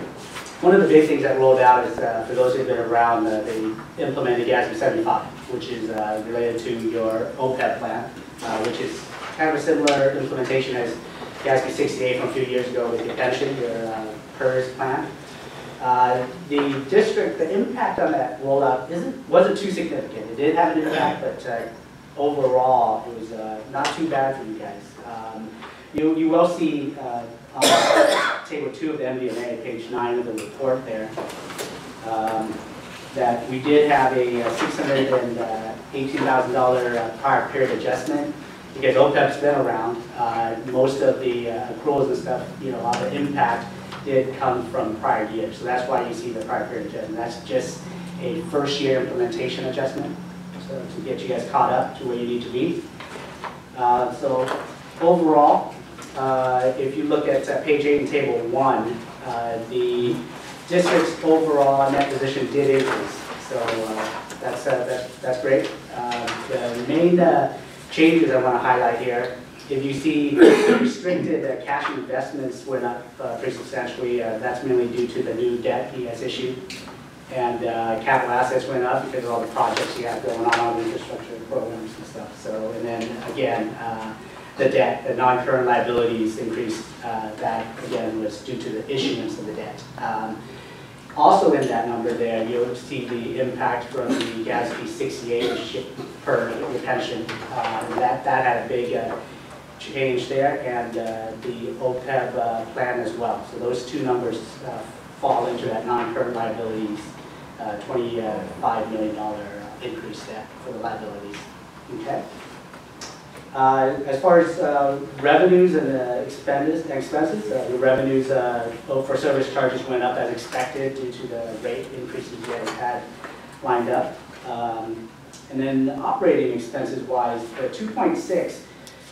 one of the big things that rolled out is, for those who've been around, they implemented GASB 75, which is related to your OPEB plan, which is kind of a similar implementation as GASB 68 from a few years ago with your pension, your PERS plan. The district, the impact on that rollout wasn't too significant. It did have an impact, but overall, it was not too bad for you guys. You will see on table 2 of the MD&A, page 9 of the report there, that we did have a $618,000 prior period adjustment because OPEB's been around. Most of the accruals and stuff, a lot of the impact did come from prior years. So that's why you see the prior period adjustment. That's just a first year implementation adjustment. So to get you guys caught up to where you need to be. So overall, if you look at page 8 in table 1, the district's overall net position did increase. So that's great. The main changes I want to highlight here, if you see the restricted cash investments went up pretty substantially, that's mainly due to the new debt he has issued. And capital assets went up because of all the projects you have going on the infrastructure programs and stuff. So, and then again, the debt, the non-current liabilities increased. That again was due to the issuance of the debt. Also in that number there, you'll see the impact from the GASB 68 per your pension. That had a big change there, and the OPEB plan as well. So those two numbers fall into that non-current liabilities, $25 million increase there for the liabilities. Okay. As far as revenues and expenses, the revenues for service charges went up as expected due to the rate increases you guys had lined up. And then operating expenses wise, the 2.6,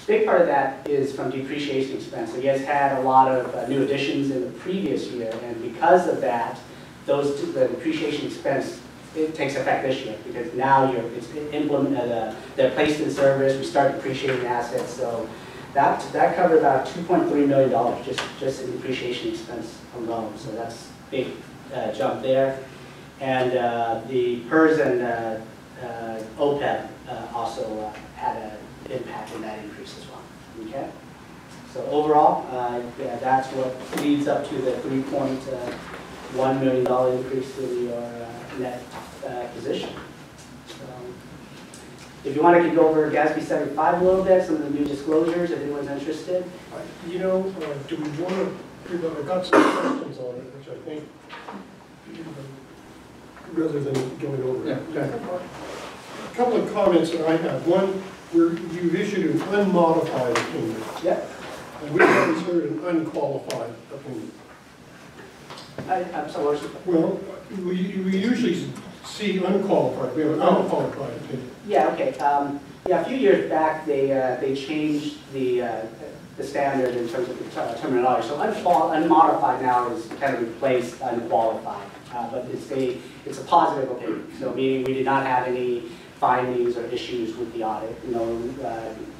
big part of that is from depreciation expense. So you guys had a lot of new additions in the previous year, and because of that, the depreciation expense, it takes effect this year because now it's implemented, they're placed in service, we start depreciating assets. So that covered about $2.3 million just in depreciation expense alone. So that's a big jump there. And the PERS and OPEB also had an impact in that increase as well. Okay. So overall, yeah, that's what leads up to the $3.1 million increase to your net position. So, if you want, I could go over GASB 75 a little bit, some of the new disclosures, if anyone's interested. Do we want to, I've got some questions on it, which I think, rather than going over it. Yeah. A couple of comments that I have. One, where you've issued an unmodified opinion. Yeah. And we've always heard an unqualified opinion. I'm sorry. Well, we usually see unqualified. We have an unqualified opinion. Yeah, okay. Yeah, a few years back, they changed the standard in terms of the terminology. So unmodified now is kind of replaced unqualified, but it's a positive opinion. So meaning we did not have any findings or issues with the audit,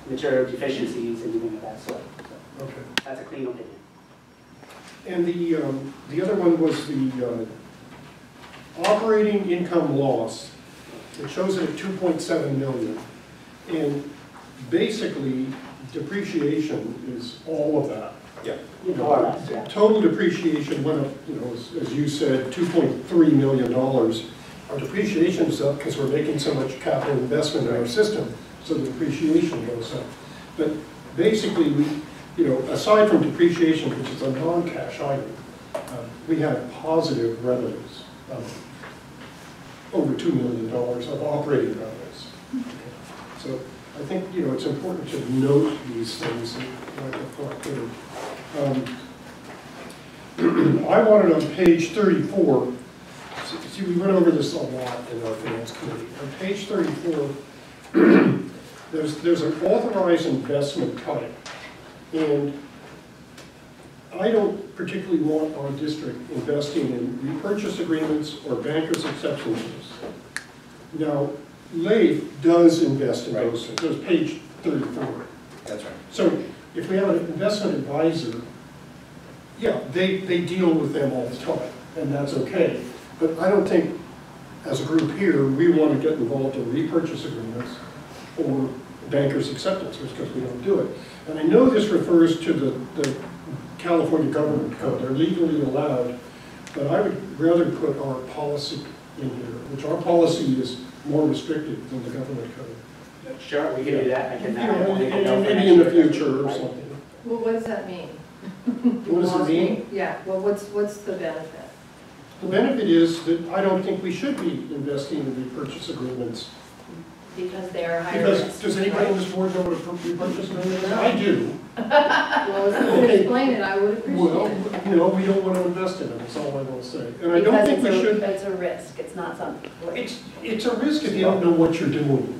material deficiencies, anything of that sort. So Okay. that's a clean opinion. And the other one was the operating income loss. It shows it at 2.7 million. And basically, depreciation is all of that. Yeah. More or less, yeah. Total depreciation went up, as you said, $2.3 million. Our depreciation is up because we're making so much capital investment in our system, so the depreciation goes up. But basically, aside from depreciation, which is a non-cash item, we have positive revenues, over $2 million of operating revenues. So I think, it's important to note these things like the collector. I wanted on page 34, see, we went over this a lot in our finance committee. On page 34, there's an authorized investment type. And I don't particularly want our district investing in repurchase agreements or bankers' acceptances. Now, LAIF does invest in those things. There's page 34. That's right. So if we have an investment advisor, yeah, they deal with them all the time, and that's okay. But I don't think, as a group here, we want to get involved in repurchase agreements or bankers' acceptances because we don't do it. And I know this refers to the California Government Code. They're legally allowed, but I would rather put our policy in here, which our policy is more restrictive than the Government Code. Sure, we can do that. I can. Maybe in the future or something. Well, what does that mean? What does it mean? Yeah, well, what's the benefit? The benefit is that I don't think we should be investing in repurchase agreements. Because they are higher Because, risk. does anybody on this board know what a repurchase agreement is? I do. Well, if you could explain it, I would Well, appreciate it. you know, we don't want to invest in them, that's all I want to say. And I don't Because think we should, it's a risk, it's not something. it's a risk if you don't know what you're doing.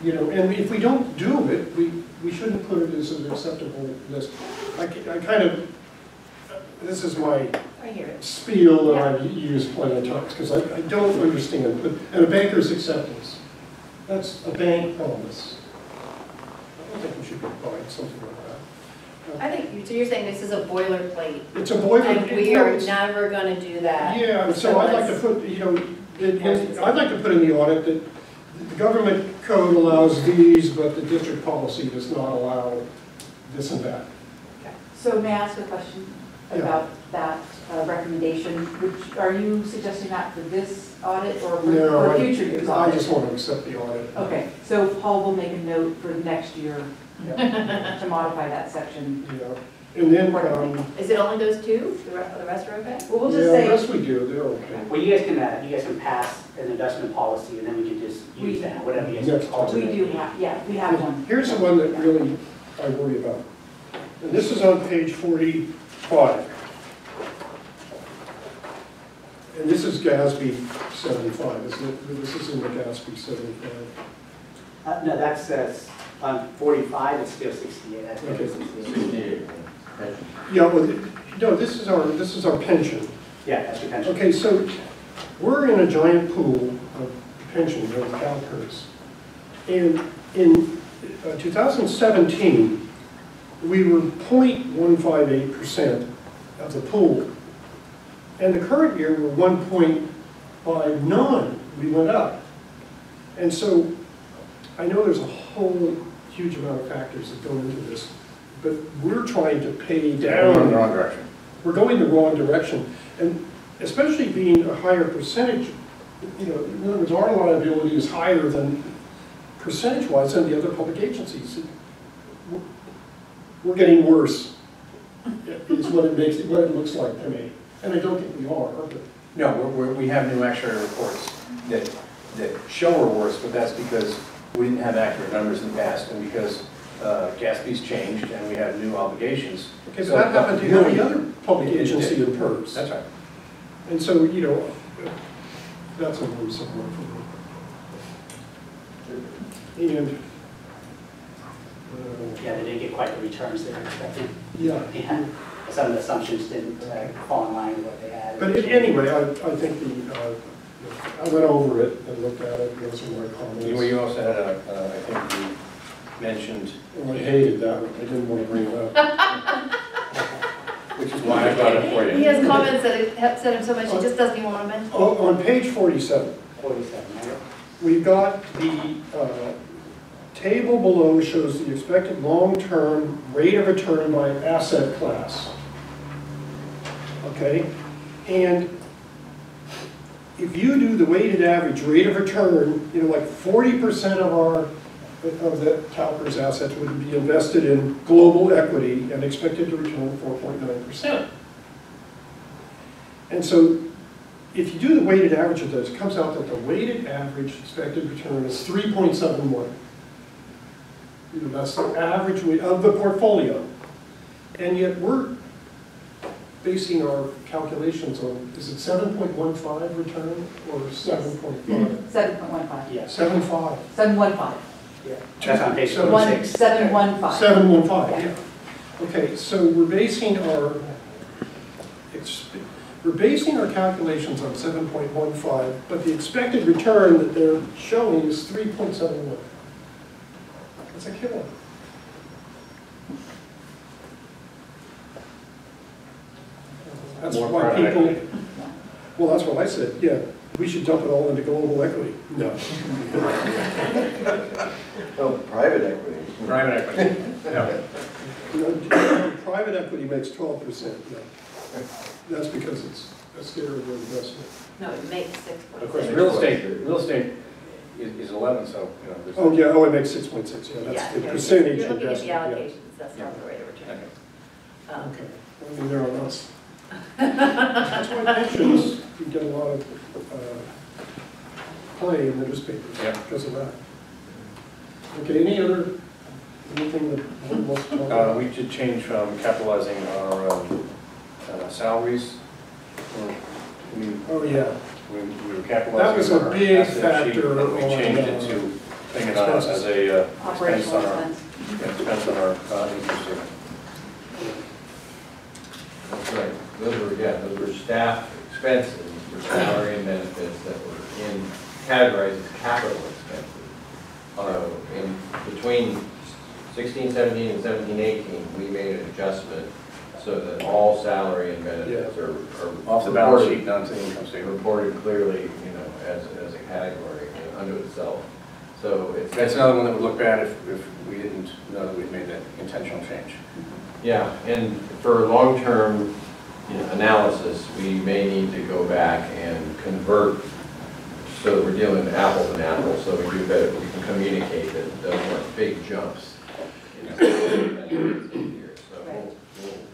You know, and if we don't do it, we shouldn't put it as an acceptable list. I kind of, this is my I hear it. spiel that I've used plenty of times, because I don't understand, but, and a banker's acceptance, that's a bank promise. I don't think we should be buying something like that. I think, so you're saying this is a boilerplate, It's a boilerplate. and we are never gonna do that. Yeah, so I'd like to put, you know, I'd like to put in the audit that the government code allows these, but the district policy does not allow this and that. So may I ask a question Yeah. about that recommendation? Are you suggesting that for this audit or No, for future years' I audit? just want to accept the audit. Okay, so Paul will make a note for next year Yeah, to modify that section. yeah. And then, Is it only those two? The rest are okay? Well, we'll yeah, just the say, rest we do, they're okay. Well, you guys can pass an investment policy, and then we can just use that, whatever you Next guys call we it. do have, yeah, we have one. Here's the one that really I worry about. And this is on page 45. And this is GASB 75, isn't it? This is in the GASB 75. No, that's on 45, it's still 68. That's still Okay. 68. Yeah, well, no, this is our pension. Yeah, that's your pension. Okay, so we're in a giant pool of pension with CalPERS. And in 2017, we were 0.158% of the pool. And the current year, we're 1.59, we went up. And so I know there's a whole huge amount of factors that go into this, but we're trying to pay down. Going in the wrong direction. We're going the wrong direction. And especially being a higher percentage, you know, in other words, our liability is higher than percentage-wise than the other public agencies. We're getting worse, is what it looks like to me. And I don't think we are, but. No, we have new actuary reports that show we're worse, but that's because we didn't have accurate numbers in the past, and because GASB's changed and we have new obligations. Okay, but that happened to every other public agency in PERS. That's right. And so, you know, that's a worrisome one for me. And, Yeah, they didn't get quite the returns they were expecting. yeah. Yeah, some of the assumptions didn't fall in line with what they had. But anyway, I think I went over it and looked at it, gave some more comments. You also had I think you mentioned, Oh, I hated that one, I didn't want to bring it up. which is why I brought it for He you. has comments that have upset him so much, he just doesn't even want to mention. On page 47, 47, right? we've got the table below shows the expected long-term rate of return by asset class. Okay? And if you do the weighted average rate of return, you know, like 40% of the CalPERS assets would be invested in global equity and expected to return 4.9%. And so if you do the weighted average of those, it comes out that the weighted average expected return is 3.71. You know, that's the average of the portfolio. And yet we're basing our calculations on, is it 7.15 return or 7.5? 7.15. Yes. 7.5. 715. Yeah. That's on page So- 46. 715. 7.15, Yeah. yeah. Okay, so we're basing our calculations on 7.15, but the expected return that they're showing is 3.71. That's a killer. That's More why private people, equity. well, that's what I said, yeah, we should dump it all into global equity. No. Oh, private equity. Private equity. Yeah. You know, private equity makes 12%, no. That's because it's a scary investment. No, it makes 6.6. Of course, real estate is 11, so, you know. there's- Oh, yeah, it makes 6.6, yeah, Yeah, that's the you're percentage looking at the investment, yeah. allocations, that's not the rate of return. Okay. Okay, I mean, they're on us. That's why pensions we get a lot of play in the newspapers Yeah. because of that. Okay, anything that one wants to talk about? We should change from capitalizing our salaries. Oh, yeah. We were That capitalizing was a our big asset sheet, factor but we on, changed it to paying it on as a expense Operational on our, expense. expense on our income statement. That's right. Those were staff expenses, for salary and benefits that were categorized as capital expenses. In between 16, 17, and 17, 18, we made an adjustment so that all salary and benefits are Off the balance reported- sheet, not to the income statement. reported clearly, as a category unto itself. So That's another one that would look bad if we didn't know that we'd made that intentional change. Yeah, and for long-term analysis, we may need to go back and convert so that we're dealing apples and apples, so we do better, we can communicate that those weren't big jumps. So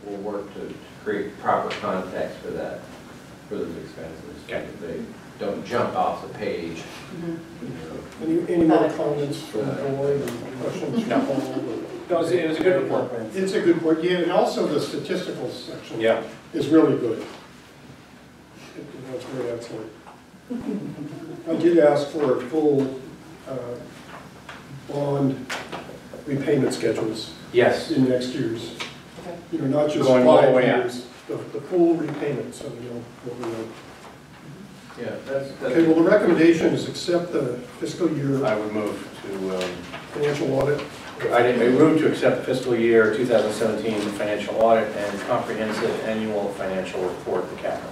we'll work to create proper context for that, for those expenses. Okay. They don't jump off the page. Any more comments from the board and questions from Paul? No, it was a good report. It's a good report, yeah, and also the statistical section Yeah. is really good. That's very excellent. I did ask for a full bond repayment schedules Yes. in next year's. Not just Going all the 5 way out. years, the full repayment, so you know what we know. Yeah, that's. Okay, well, the recommendation is accept the fiscal year I would move to, financial audit. I move to accept the fiscal year 2017 financial audit and comprehensive annual financial report, the capital.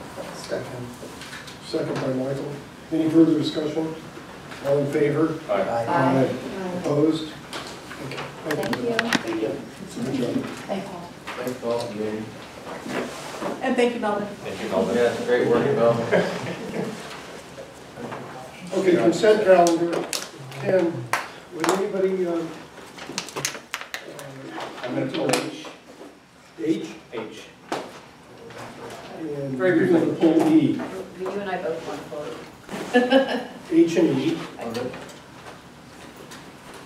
Second by Michael. Any further discussion? All in favor? Aye. Opposed? Okay. Thank you. Thank you. Good job. Thanks, Paul. Thanks, Paul. And thank you, Melvin. Thank you, Melvin. Yeah, it's great work, Bill. Okay, consent calendar. Ken, would anybody, I'm going to pull H. H? H. And Very you're going to pull E. You and I both want to vote. H and E.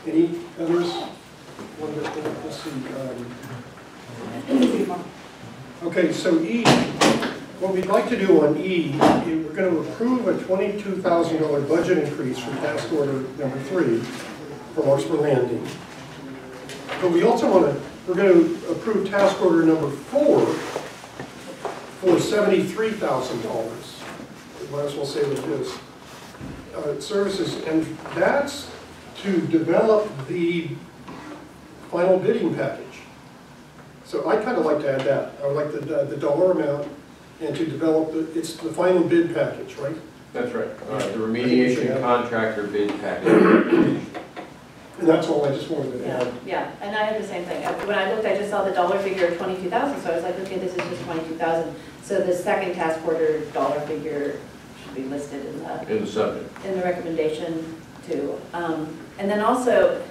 Any others? Let's see. Okay, so E, what we'd like to do on E, we're going to approve a $22,000 budget increase for task order number 3 for Larkspur Landing. But we also we're going to approve task order number 4 for $73,000. Might as well say what it is. Services, and that's to develop the final bidding package. So I'd kind of like to add that. I would like the dollar amount and to develop it's the final bid package, right? That's right. The remediation contractor bid package. And that's all I just wanted to add. Yeah, and I had the same thing. When I looked, I just saw the dollar figure of 22,000, so I was like, okay, this is just 22,000. So the second task order dollar figure should be listed In the subject. in the recommendation too. And then also,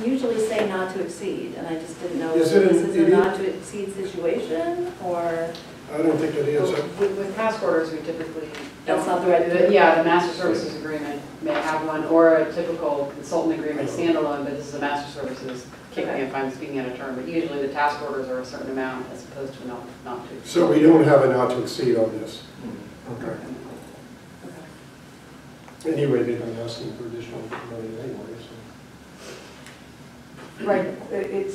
you usually say not to exceed, and I just didn't know if Is this it is a not to exceed situation, or I don't think it is. With task orders, we typically that's not the right. Yeah, the master services agreement may have one, or a typical consultant agreement standalone, but this is a master services kick me if I'm speaking out of turn. But usually the task orders are a certain amount as opposed to not to. So we don't have a not to exceed on this. Okay. Anyway, they've been asking for additional money anyway, so. Right, it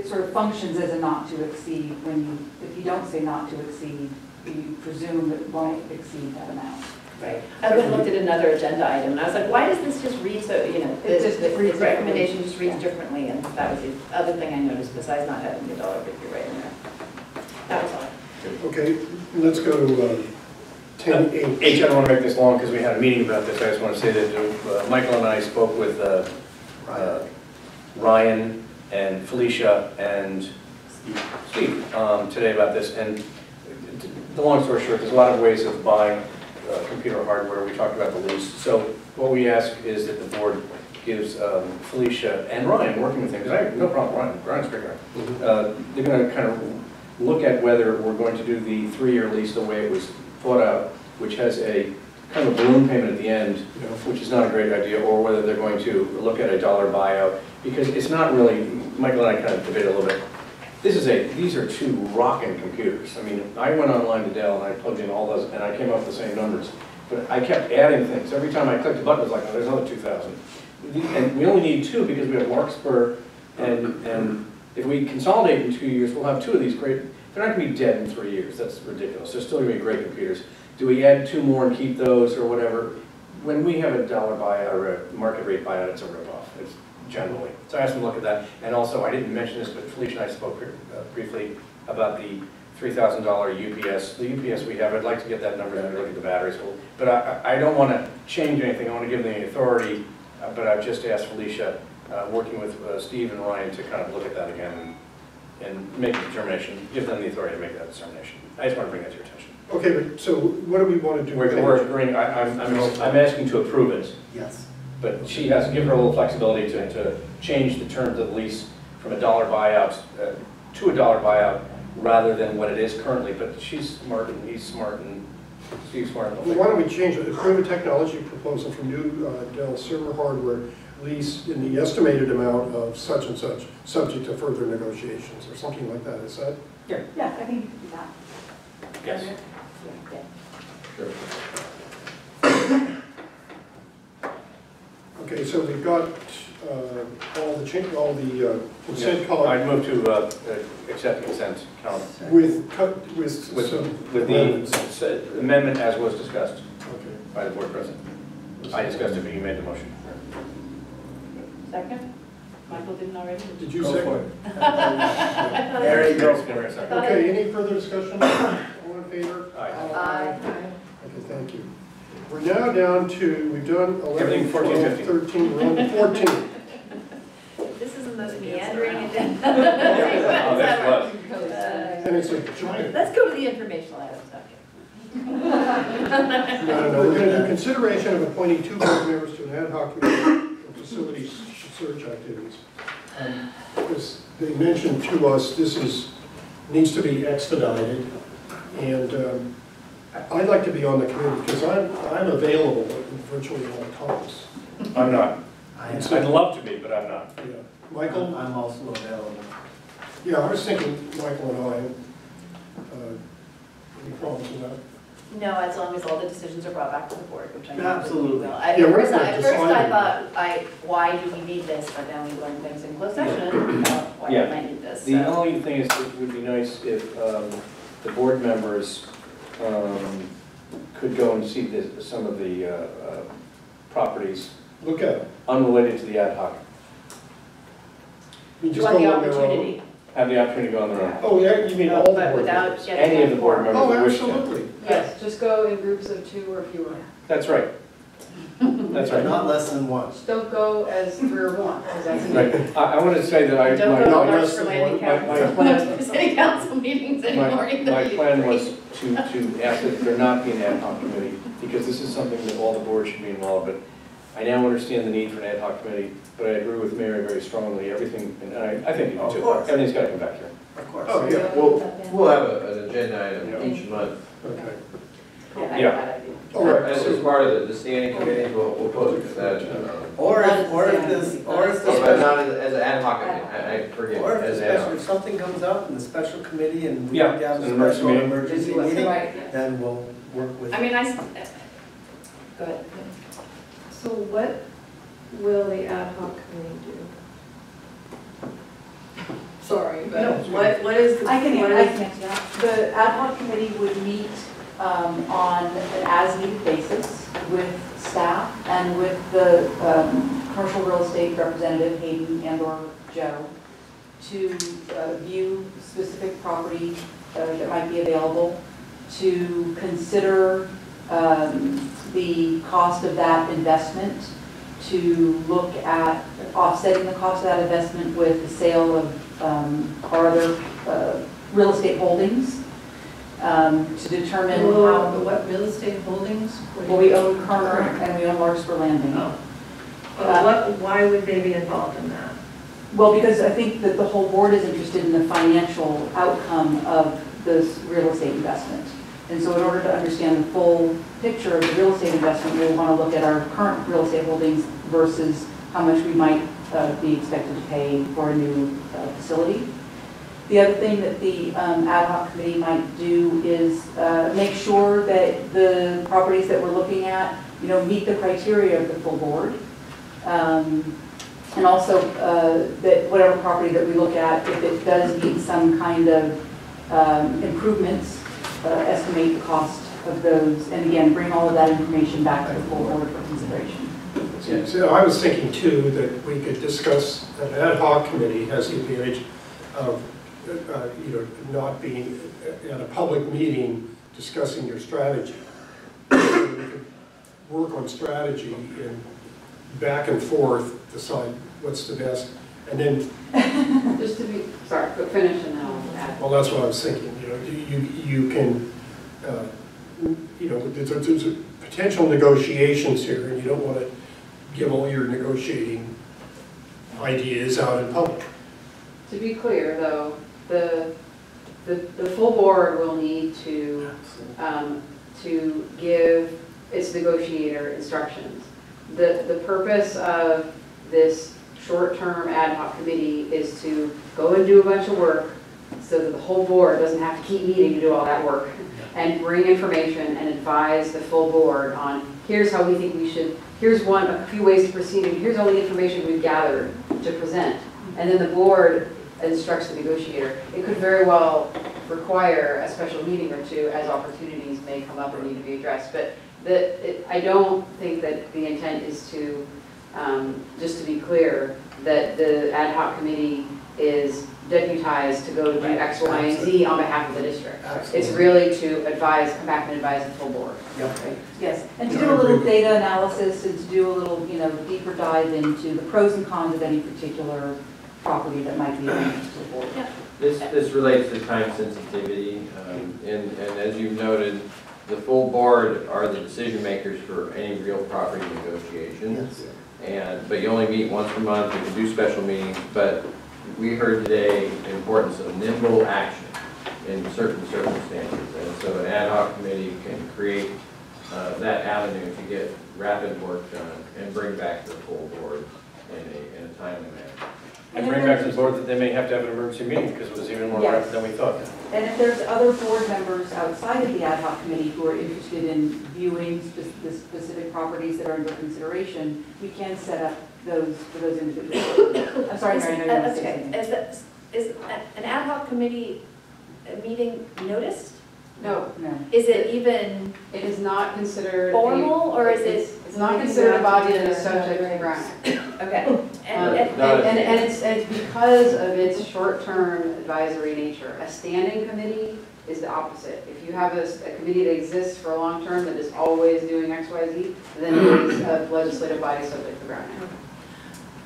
sort of functions as a not to exceed when if you don't say not to exceed, you presume that it won't exceed that amount. Right. I went and looked at another agenda item, and I was like, why does this just read so, the recommendation just reads differently, and that was the other thing I noticed, besides not having the dollar figure right in there. That was all. Okay, let's go to 10H. H, I don't want to make this long because we had a meeting about this. I just want to say that Michael and I spoke with Ryan and Felicia and Steve today about this. And the long story short, there's a lot of ways of buying computer hardware. We talked about the lease. So what we ask is that the board gives Felicia and Ryan, working with him, because I have no problem with Ryan. Ryan's a great guy. They're going to kind of look at whether we're going to do the 3-year lease the way it was thought out, which has a kind of a balloon payment at the end, which is not a great idea, or whether they're going to look at a dollar buyout, because it's not really, Michael and I kind of debated a little bit. These are two rocking computers. I mean, I went online to Dell and I plugged in all those, and I came up with the same numbers. But I kept adding things. Every time I clicked a button, it was like, oh, there's another 2,000. And we only need two because we have Larkspur, and if we consolidate in 2 years, we'll have two of these great. They're not going to be dead in 3 years. That's ridiculous. They're still going to be great computers. Do we add two more and keep those or whatever? When we have a dollar buyout or a market rate buyout, it's a ripoff. It's generally. So I asked them to look at that. And also, I didn't mention this, but Felicia and I spoke briefly about the $3,000 UPS. The UPS we have, I'd like to get that number and look at the batteries. But I don't want to change anything. I want to give them the authority. But I've just asked Felicia, working with Steve and Ryan, to kind of look at that again and make a determination, give them the authority to make that determination. I just want to bring that to your attention. Okay, but so what do we want to do? We're agreeing, I'm asking to approve it. Yes. But she has to give her a little flexibility to change the terms of the lease from a dollar buyout to a dollar buyout rather than what it is currently. But she's smart and he's smart and Steve's smart. Well, why don't we change it? Approve a technology proposal for new Dell server hardware lease in the estimated amount of such and such, subject to further negotiations or something like that. Is that? Yeah. Yeah, I think you can do that. Yes. Yeah. Sure. Okay, so we've got all the consent column I'd move to accept the consent column with the amendment as was discussed Okay. by the board president. I discussed it, but you made the motion. Second? Michael didn't already? Did you Go second? for it. There you go. Okay, any further discussion? All in favor? Aye. Aye. Okay, thank you. We're now down to, we've done 11, Everything 14, 14, 12, 13, we're on to 14. This isn't the meandering agenda. Oh, that's And it's a giant. Let's go to the informational items, okay. No, we're going to do consideration of appointing 2 board members to an ad hoc committee for facilities search activities. Because they mentioned to us this needs to be expedited, and I'd like to be on the committee because I'm available virtually all times. I'm not. I'd I'd love to be, but I'm not. Yeah. Michael? I'm also available. Yeah, I was thinking Michael and I. Any problems with that? No, as long as all the decisions are brought back to the board, which I know that we Absolutely. will. Yeah, we're At gonna first decide I on thought, why do we need this? But then we learned things in closed session about why we Yeah. might need this. The so. only thing is, it would be nice if the board members could go and see some of the properties Look at it. unrelated to the ad hoc. You Do just you want the go on their own. opportunity? Have the opportunity to go on their own. Oh, yeah, you mean all the But board without members? getting. Any of the board members Oh, who wish to. absolutely. Yes, just go in groups of 2 or fewer. That's right. That's right. Not less than one. Just don't go as 3 or more, because that's. Right. I want to say that I, Don't my, go not to less March for than landing one. council, city council meetings anymore either. my plan was to ask that there not be an ad hoc committee, because this is something that all the boards should be involved in. I now understand the need for an ad hoc committee, but I agree with Mary very strongly. Everything, and I think you do Of too. course. Everything's got to come back here. Of course. Oh, yeah. We'll have an agenda item each month. Okay. Yeah. All right. As part of the standing committees, we'll post it to that. Or if this, But not as an ad hoc, I forget, or if as the ad special, hoc. if something comes up in the special committee and we Yeah, need to have an a emergency special meeting. emergency Right. meeting, then we'll work with. I mean, go ahead. So what will the ad hoc committee do? Sorry, but what is the? I can what answer is- that. The ad hoc committee would meet on an as-needed basis with staff and with the commercial real estate representative, Hayden and/or Joe, to view specific property that might be available, to consider the cost of that investment, to look at offsetting the cost of that investment with the sale of our other real estate holdings, to determine how. What real estate holdings? Well, we own Kerner and we own Larkspur Landing. Why would they be involved in that? Well, because I think that the whole board is interested in the financial outcome of this real estate investment. And so in order to understand the full picture of the real estate investment, we want to look at our current real estate holdings versus how much we might be expected to pay for a new facility. The other thing that the ad hoc committee might do is make sure that the properties that we're looking at, meet the criteria of the full board. And also that whatever property that we look at, if it does need some kind of improvements, estimate the cost of those, and again, bring all of that information back to the full board for consideration. So I was thinking too that we could discuss, an ad hoc committee has the advantage of not being at a public meeting discussing your strategy. So we could work on strategy and back and forth, decide what's the best, and then. Just to be, sorry, but finish and then I'll add. Well, that's what I was thinking. You can, there's potential negotiations here, and you don't want to give all your negotiating ideas out in public. To be clear, though, the full board will need to give its negotiator instructions. The purpose of this short-term ad hoc committee is to go and do a bunch of work so that the whole board doesn't have to keep meeting to do all that work, and bring information and advise the full board on here's how we think we should, here's a few ways to proceed, and here's all the information we've gathered to present. And then the board instructs the negotiator. It could very well require a special meeting or two as opportunities may come up and need to be addressed. But I don't think that the intent is to, just to be clear, that the ad hoc committee is deputized to go do X, Y, and Z on behalf of the district. Absolutely. It's really to advise, come back and advise the full board. Yep. Right? Yes, and to do a little data analysis and to do a little, deeper dive into the pros and cons of any particular property that might be of interest to the board. Yeah. This relates to time sensitivity, and as you've noted, the full board are the decision makers for any real property negotiations. Yes. But you only meet once per month. You can do special meetings, but we heard today the importance of nimble action in certain circumstances, and so an ad hoc committee can create that avenue to get rapid work done and bring back to the full board in a timely manner. And bring back to the board that they may have to have an emergency meeting because it was even more rapid than we thought. And if there's other board members outside of the ad hoc committee who are interested in viewing the specific properties that are under consideration, we can set up those for those individuals. I'm sorry, Mary, I know you want to say something. Is an ad hoc committee meeting noticed? No. No. Is it even It is not considered formal, or is it? It's not considered a body that is subject to ground. Okay. And it's because of its short-term advisory nature. A standing committee is the opposite. If you have a committee that exists for a long term that is always doing X, Y, Z, then it is a legislative body subject to ground.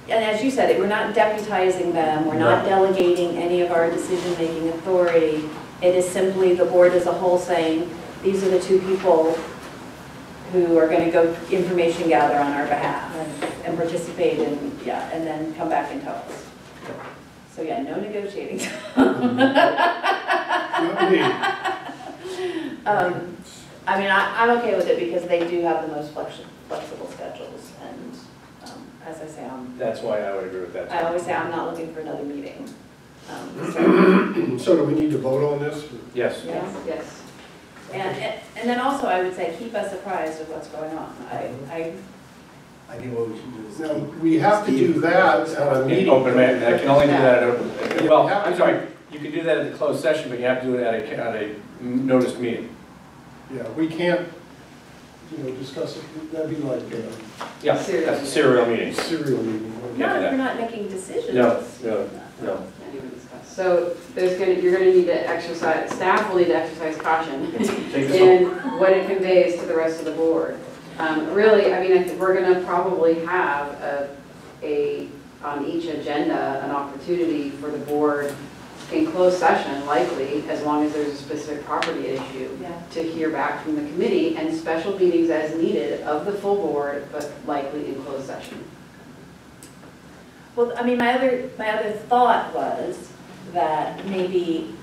And as you said, we're not deputizing them, we're not delegating any of our decision-making authority. It is simply the board as a whole saying, these are the two people who are going to go information gather on our behalf and participate in, and then come back and tell us. So no negotiating. I mean, I'm okay with it because they do have the most flexible schedules, and as I say, That's why I would agree with that. I always say I'm not looking for another meeting. So do we need to vote on this? Yes. Yes. And then also I would say keep us apprised of what's going on. I think what we should do is. Now, we have to do that at a meeting. Open, I can only do that at open. Well, I'm sorry, you can do that at the closed session, but you have to do it at a noticed meeting. Yeah, we can't, discuss it. That'd be like Yeah, that's a serial meeting. a serial meeting. Not if we're not making decisions. No. So you're going to need to exercise, staff will need to exercise caution Take this in what it conveys to the rest of the board. Really, I mean, I think we're going to probably have on each agenda an opportunity for the board in closed session, likely, as long as there's a specific property issue, to hear back from the committee, and special meetings as needed of the full board, but likely in closed session. Well, I mean, my other thought was that maybe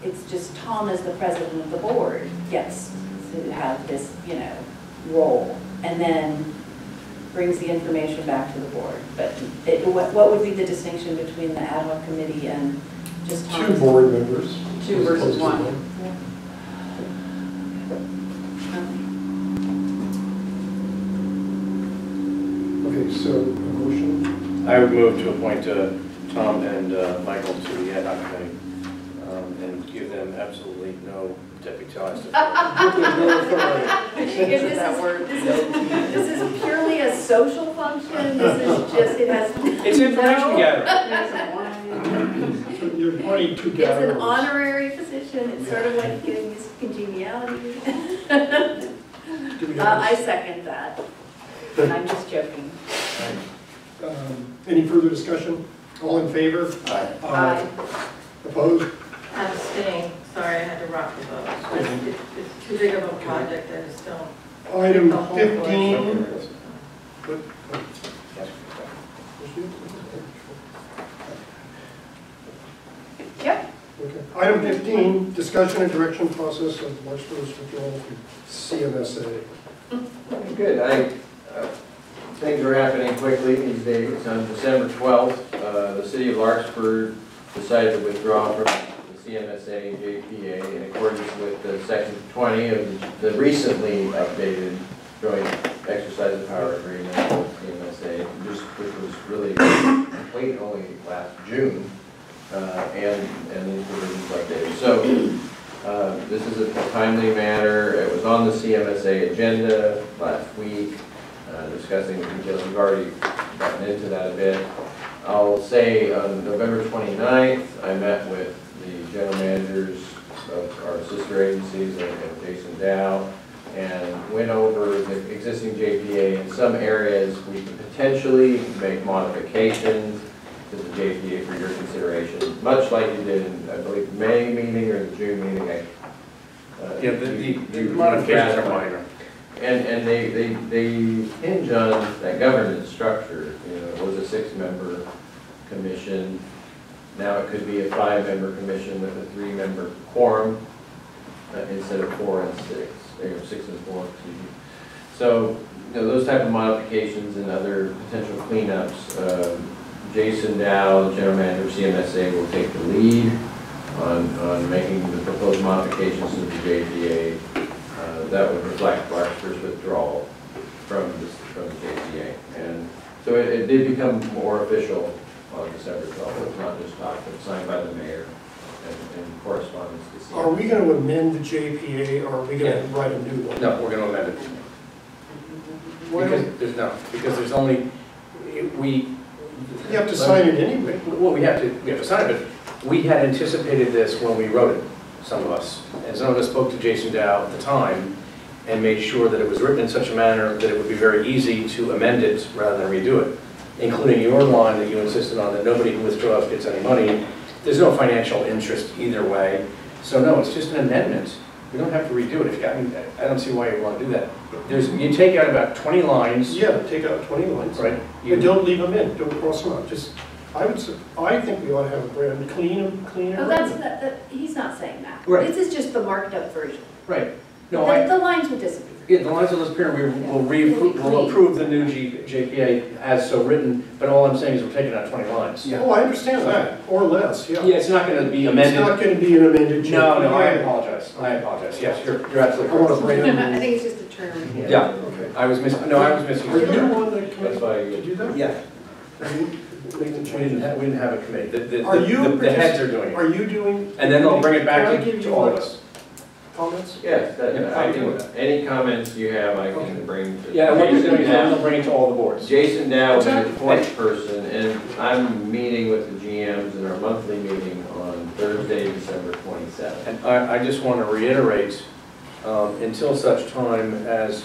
it's just Tom as the president of the board gets to have this, you know, role, and then brings the information back to the board. But what would be the distinction between the ad hoc committee and just Tom? 2 board members. 2 versus 1. Okay, so a motion. I would move to appoint Tom and Michael to the ad hoc committee and give them absolutely no deputized authority. This is purely a social function, this is just, it has. It's information gathering. So you're appointing 2 It's gatherers. an honorary position, it's sort of like getting this congeniality. Do we have I second that, and I'm just joking. any further discussion? All in favor? Aye. Opposed? Abstain, sorry, I had to rock the boat. It's too big of a project, I just don't. Item The whole 15. Yep. Okay. Item 15, discussion and direction process of Larkspur's withdrawal from CMSA. Good. Things are happening quickly these days. On December 12th, the city of Larkspur decided to withdraw from the CMSA and JPA in accordance with Section 20 of the recently updated joint exercise of power agreement with CMSA, which was really complete only last June, and these provisions updated. So this is a timely matter. It was on the CMSA agenda last week, discussing the details. We've already gotten into that a bit. I'll say on November 29th, I met with the general managers of our sister agencies and Jason Dow, and went over the existing JPA. In some areas, we could potentially make modifications to the JPA for your consideration, much like you did in, I believe, May meeting or the June meeting. Yeah, the modifications are minor. And they hinge on that governance structure. You know, it was a 6-member commission. Now it could be a 5-member commission with a 3-member quorum instead of 4 and 6. Or 6 and 4, excuse me. So, you know, those type of modifications and other potential cleanups, Jason Dow, the general manager of CMSA, will take the lead on making the proposed modifications to the JPA. That would reflect Larkspur's withdrawal from the JPA. And so it did become more official on December 12th. It's not just talk, but signed by the mayor and correspondence to CMSA. Are we going to amend the JPA, or are we going to write a new one? No, we're going to amend it. Because there's only, we. You have to sign it anyway. Well, we have to sign it, but we had anticipated this when we wrote it, some of us. And some of us spoke to Jason Dow at the time and made sure that it was written in such a manner that it would be very easy to amend it rather than redo it, including your line that you insisted on, that nobody who withdraws gets any money. There's no financial interest either way. So no, it's just an amendment. We don't have to redo it. I don't see why you want to do that. You take out about 20 lines. Yeah, take out 20 lines. Right. And don't leave them in, don't cross them out. Just, I think we ought to have a brand cleaner. Oh, that, he's not saying that. Right. This is just the marked up version. Right. No, The lines would disappear. Yeah, the lines will disappear. We'll approve the new JPA as so written, but all I'm saying is we're taking out 20 lines. Yeah. Oh, I understand that, or less, yeah. Yeah, it's not going to be amended. It's not going to be an amended JPA. No, I apologize. Yes, you're absolutely I want a correct. brand I new. think it's just a term. Yeah, Okay. I was missing. Are you on the That's committee why to do that? Yeah. Are you making We changes? didn't have a committee. Are you The heads are doing it. Are you doing? And then they'll bring it back Can I give to you all of what- us. Comments? Yes, Yeah, I can, any comments you have, I can bring to. Yeah, and what you're doing is Jason they'll bring it to all the boards. Jason Dow is the Exactly. point person, and I'm meeting with the GMs in our monthly meeting on Thursday, December 27th. And I just want to reiterate, until such time as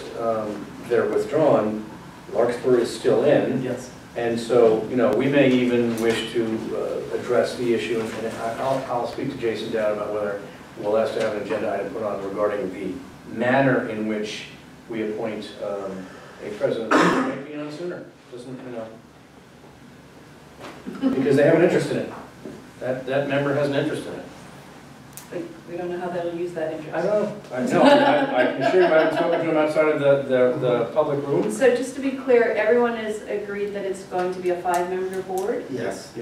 they're withdrawn, Larkspur is still in. Yes. And so, you know, we may even wish to address the issue, and I'll speak to Jason Dow about whether we'll ask to have an agenda item put on regarding the manner in which we appoint a president. It might be on sooner, doesn't, you know, because they have an interest in it. That member has an interest in it. But we don't know how they'll use that interest. I don't know. I can assure you, I haven't spoken to them outside of the public room. So just to be clear, everyone is agreed that it's going to be a 5-member board? Yes.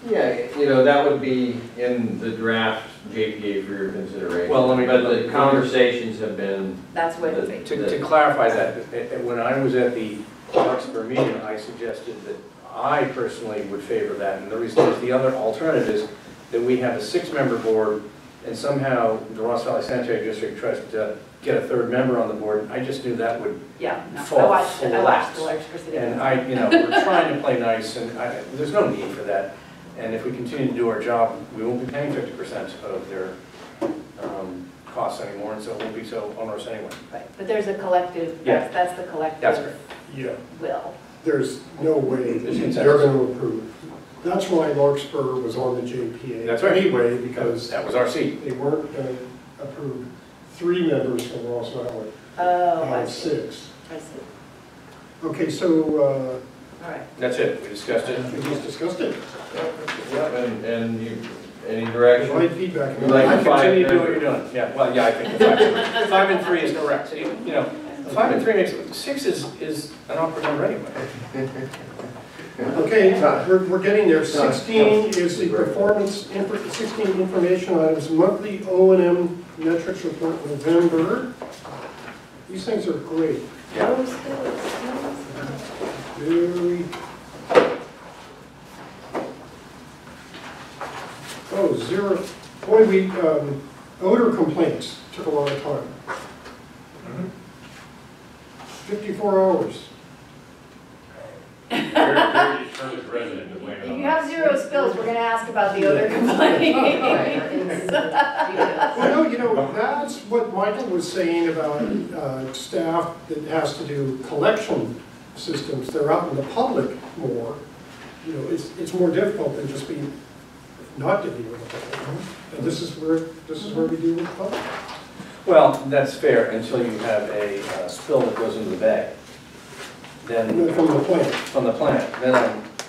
Yeah, you know, that would be in the draft JPA for your consideration. Well, let me- But the conversations have been, That's what it is. To clarify that, when I was at the Larkspur meeting, I suggested that I personally would favor that. And the reason is the other alternative is that we have a 6-member board and somehow the Ross Valley Sanitary District tries to get a 3rd member on the board. I just knew that would Yeah, no, fall I watched the flat. Larkspur City. And we're trying to play nice, and there's no need for that. And if we continue to do our job, we won't be paying 50% of their costs anymore, and so it won't be so onerous anyway. Right, but there's a collective, Yeah. that's the collective That's great. Yeah, will. there's no way There's that consensus. they're going to approve. That's why Larkspur was on the JPA. That's right. Anyway, because That was our seat. they weren't going to approve 3 members from Ross Valley Oh, out I of see. 6. I see. Okay, so All right. That's it, we discussed it. we just discussed it. yeah, and you, any direction? Provide feedback. We'd like I to find continue to do what members. you're doing. Yeah, well, yeah, I think the 5 and 3 is correct. 5 and 3 makes, 6 is an awkward number anyway. Okay, we're getting there. 16 is the performance, 16 information items, monthly O&M metrics report November. These things are great. Very. Oh, 0. Boy, odor complaints took a long time. 54 hours. Very determined resident to blame it If on you have us. 0 spills, we're gonna ask about the other complaints. Well, no, that's what Michael was saying about staff that has to do collection systems. They're out in the public more. It's more difficult than just being, not to be with the public. And this is where we do with the public. Well, that's fair until you have a spill that goes into the bag. Then From the plant. from the plant,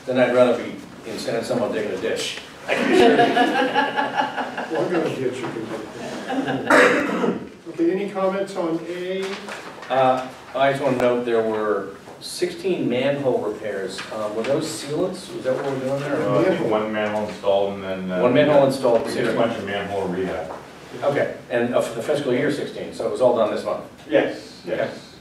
then I'd rather be instead of someone digging a ditch. Well, I'm gonna get you. Okay, any comments on A? I just want to note there were 16 manhole repairs. Were those sealants? Was that what we're doing there? One manhole installed and then. One manhole installed. We did a bunch of manhole rehab. Okay, and of the fiscal year 16, so it was all done this month. Yes, yes.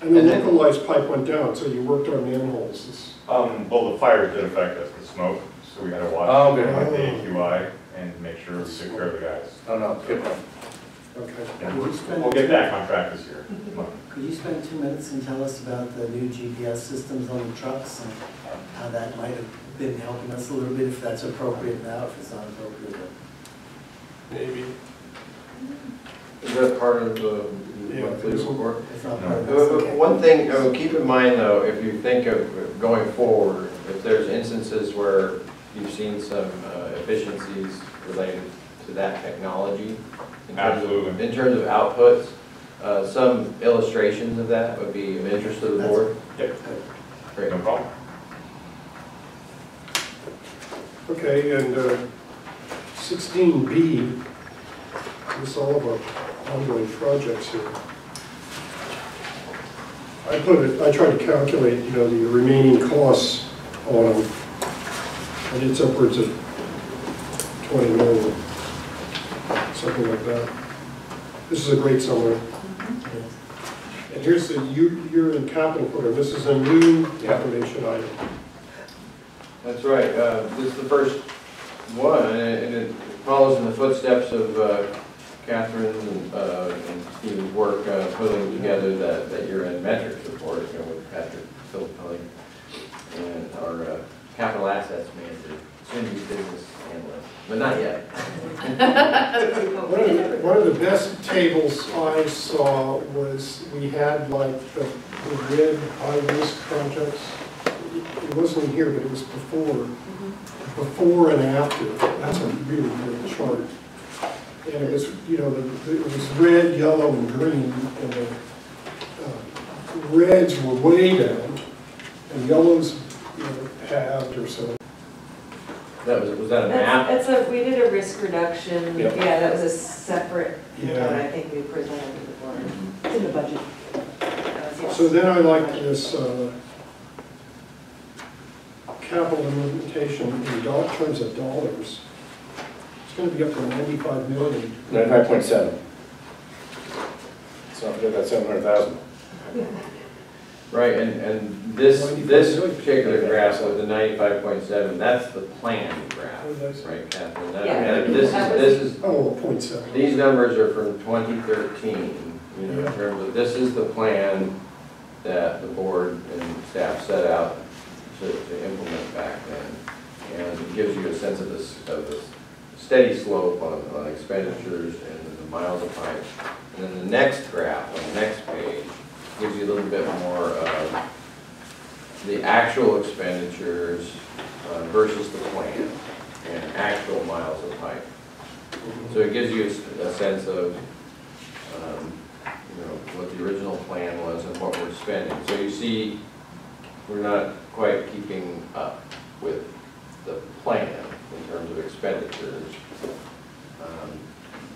And the localized pipe went down, so you worked on manholes. Well, the fire did affect us, the smoke, so we had to watch Oh, good. the AQI and make sure we took care of the guys. Oh, no, good one. Okay. And we'll get back on track this year. Could you spend 2 minutes and tell us about the new GPS systems on the trucks and how that might have been helping us a little bit, if that's appropriate now, if it's not appropriate? Maybe. Is that part of the Yeah, monthly it's- report? If not part of this, okay. One thing, keep in mind though, if you think of going forward, if there's instances where you've seen some efficiencies related to that technology, Absolutely. in terms of outputs, some illustrations of that would be of interest to the board. Yep, Great. no problem. Okay, and 16B, this is all of our ongoing projects here. I tried to calculate, the remaining costs on them, and it's upwards of 20 million, something like that. This is a great summary. And here's you're in capital program. This is a new information item. That's right. This is the first one, and it follows in the footsteps of Catherine and Steve's work putting together that year-end metrics report, with Patrick Philippelli and our capital assets manager, soon to be business analyst, but not yet. One of the best tables I saw was we had like the red high-risk projects. It wasn't here, but it was before and after. That's a really great chart. And it was, it was red, yellow, and green, and the reds were way down, and yellows, halved or so. Was that a map? We did a risk reduction, Yep. yeah, that was a separate, Yeah. I think we presented to the board. It's in the budget. That was, yes. So then I like this capital implementation in terms of dollars. It's going to be up to 95 million. 95.7. So that's 700,000. Right, and this particular graph with the 95.7, that's the planned graph, right, Catherine? Yeah. This is, Oh, 0.7. these numbers are from 2013, you know, in terms of, this is the plan that the board and staff set out to implement back then. And it gives you a sense of this steady slope on expenditures and the miles of pipe. And then the next graph on the next page gives you a little bit more of the actual expenditures versus the plan and actual miles of pipe. So it gives you a sense of what the original plan was and what we're spending. So you see, we're not quite keeping up with the plan in terms of expenditures.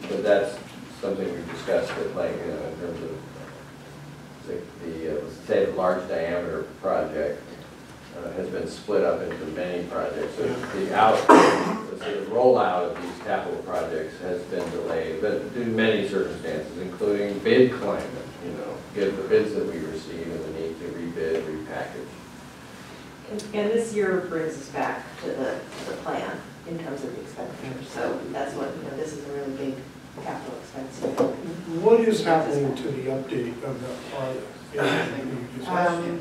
But that's something we've discussed at length, in terms of let's say the large diameter project has been split up into many projects. So the rollout of these capital projects has been delayed, but due to many circumstances, including bid climate, given the bids that we receive and the need to rebid, repackage. And this year brings us back to the plan in terms of the expenditure. So that's what, this is a really big capital expense. What is happening to the update of that project?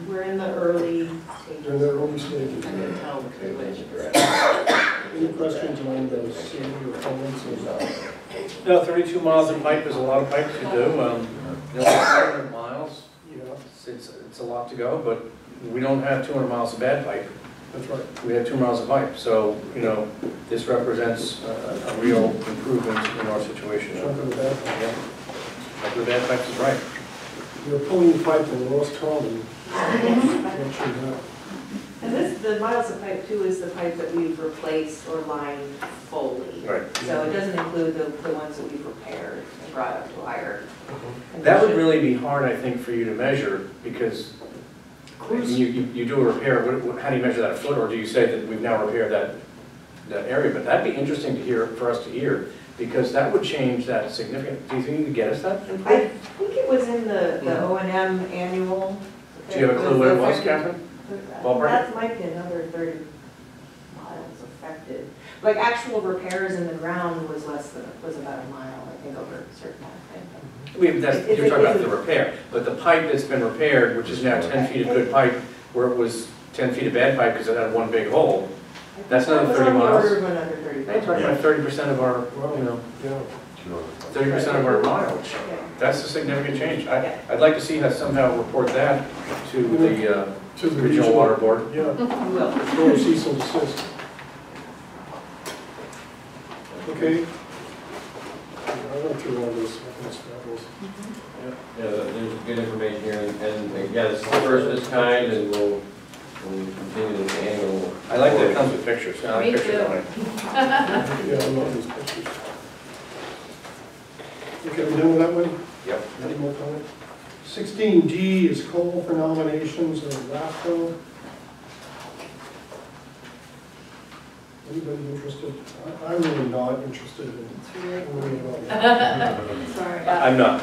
We're in the early stages. In the early stages. I can tell. Any questions on those, or comments? No, 32 miles of pipe is a lot of pipe to do. 200 miles, it's a lot to go, but we don't have 200 miles of bad pipe. That's right. We have 2 miles of pipe, so, this represents a real improvement in our situation. Chunk of the bad pipe. Yeah. Chunk of the bad pipe is right. You're pulling pipe in Lost Common. And the miles of pipe too is the pipe that we've replaced or lined fully. Right. So it doesn't include the ones that we've repaired and brought up to higher condition. That would really be hard, I think, for you to measure, because you do a repair, how do you measure that, a foot, or do you say that we've now repaired that area? But that'd be interesting to hear, for us to hear, because that would change that significant. Do you think you could get us that info? I think it was in the O&M annual. Do you have a clue what it was, Catherine? Ballpark? That might be another 30 miles affected. Like actual repairs in the ground was about a mile, I think, over a certain amount of time. You're talking about the repair, but the pipe that's been repaired, which is now 10 feet of good pipe, where it was 10 feet of bad pipe because it had one big hole, that's another 30 miles. Order of another 30 You're talking about 30% of our, 30% of our mileage. That's a significant change. I'd like to see us somehow report that to the regional water board. Yeah. We will. Go to cease and desist. Okay. I went through all this. That's fabulous. Yeah, there's good information here, and this is the first of its kind, and we'll continue this annual. I like that it comes with pictures. I like Me pictures too. on it. Yeah, I love these pictures. Okay, we done with that one? Yep. Any more comment? 16D is call for nominations of LAFCO. Anybody interested? I'm really not interested in worrying about that. Sorry. I'm not.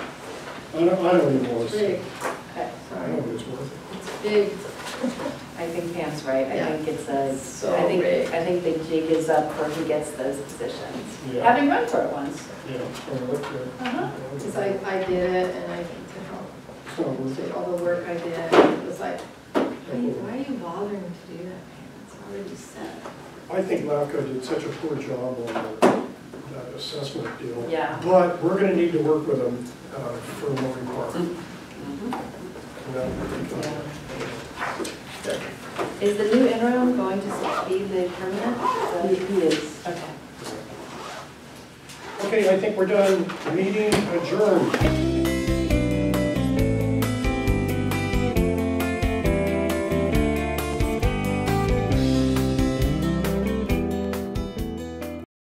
I don't even want to see. Big. Okay, I sorry. don't think it's worth It's big. I think Pam's right. Yeah. I think it's So I big. think the jig is up for who gets those positions. it. Yeah, Having run for it once. yeah, it's gonna look good. Because I did it, and I think to help It's not worth with it. all the work I did, it was like, why are you bothering to do that, Pam? It's already set. I think LAFCO did such a poor job on that assessment deal. Yeah. But we're gonna need to work with them for Marin Park. Is the new interim going to be the permanent? He is. Okay. Okay, I think we're done. Meeting adjourned.